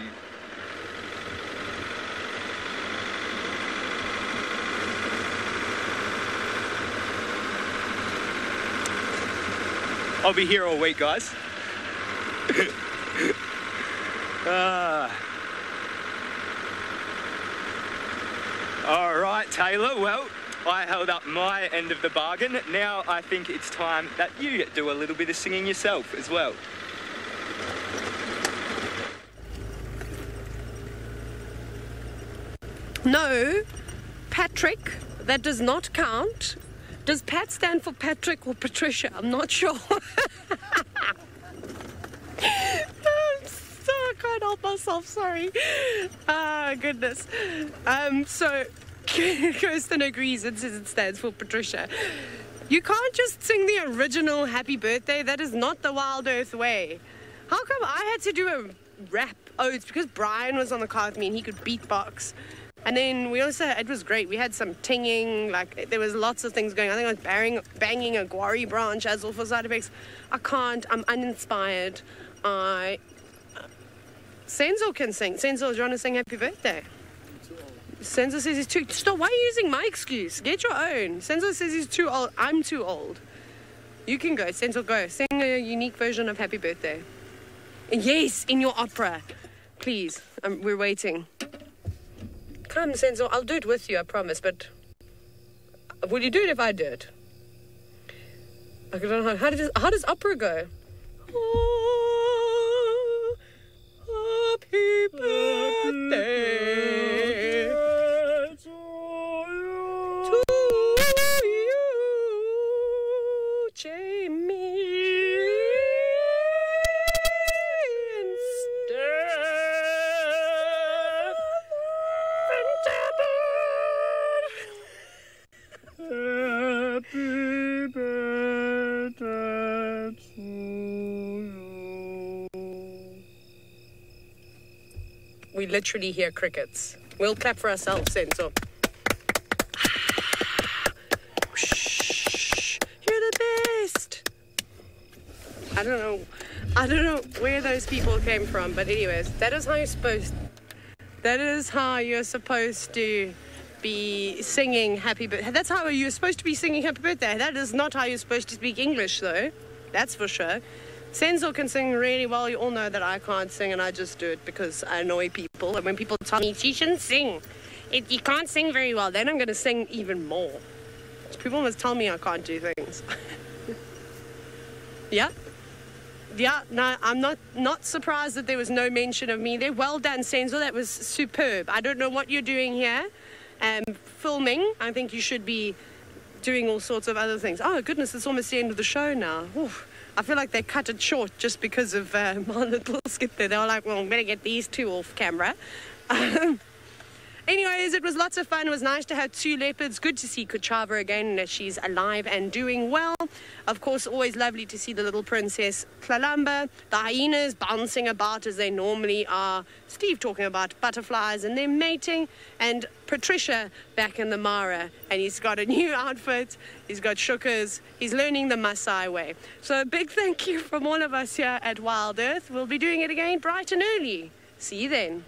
I'll be here all week, guys. All right, Taylor, well, I held up my end of the bargain. Now I think it's time that you do a little bit of singing yourself as well. No, Patrick, that does not count. Does Pat stand for Patrick or Patricia? I'm not sure. I can't help myself, sorry. Ah, goodness. So, Kirsten agrees and says it stands for Patricia. You can't just sing the original happy birthday. That is not the Wild Earth way. How come I had to do a rap? Oh, it's because Brian was on the car with me and he could beatbox. And then we also, it was great. We had some tinging, like there was lots of things going on. I think I was banging a guari branch as well for side effects. I can't, I'm uninspired. Senzo can sing. Senzo, do you want to sing happy birthday? Senzo says he's too... Stop, why are you using my excuse? Get your own. Senzo says he's too old. I'm too old. You can go. Senzo, go. Sing a unique version of happy birthday. Yes, in your opera. Please, we're waiting. Come, Senzo, I'll do it with you, I promise, but... Will you do it if I do it? I don't know. How does opera go? Oh, happy birthday to you, Jamie and Steph and Happy birthday to you. We literally hear crickets. We'll clap for ourselves, Senzo. You're the best. I don't know where those people came from, but anyways, that is how you're supposed to be singing happy birthday. That's how you're supposed to be singing happy birthday. That is not how you're supposed to speak English, though. That's for sure. Senzo can sing really well. You all know that I can't sing, and I just do it because I annoy people. And when people tell me, she shouldn't sing, you can't sing very well, then I'm going to sing even more. People must tell me I can't do things. Yeah? Yeah, no, I'm not surprised that there was no mention of me there. Well done, Senzo. That was superb. I don't know what you're doing here. Filming. I think you should be doing all sorts of other things. Oh, goodness, it's almost the end of the show now. Oof. I feel like they cut it short just because of my little skit there. They were like, well, I'm going to get these two off camera. Anyways, it was lots of fun. It was nice to have two leopards. Good to see Kuchava again, and that she's alive and doing well. Of course, always lovely to see the little princess Klalamba. The hyenas bouncing about as they normally are. Steve talking about butterflies and their mating. And Patricia back in the Mara. And he's got a new outfit. He's got shukers. He's learning the Maasai way. So a big thank you from all of us here at Wild Earth. We'll be doing it again bright and early. See you then.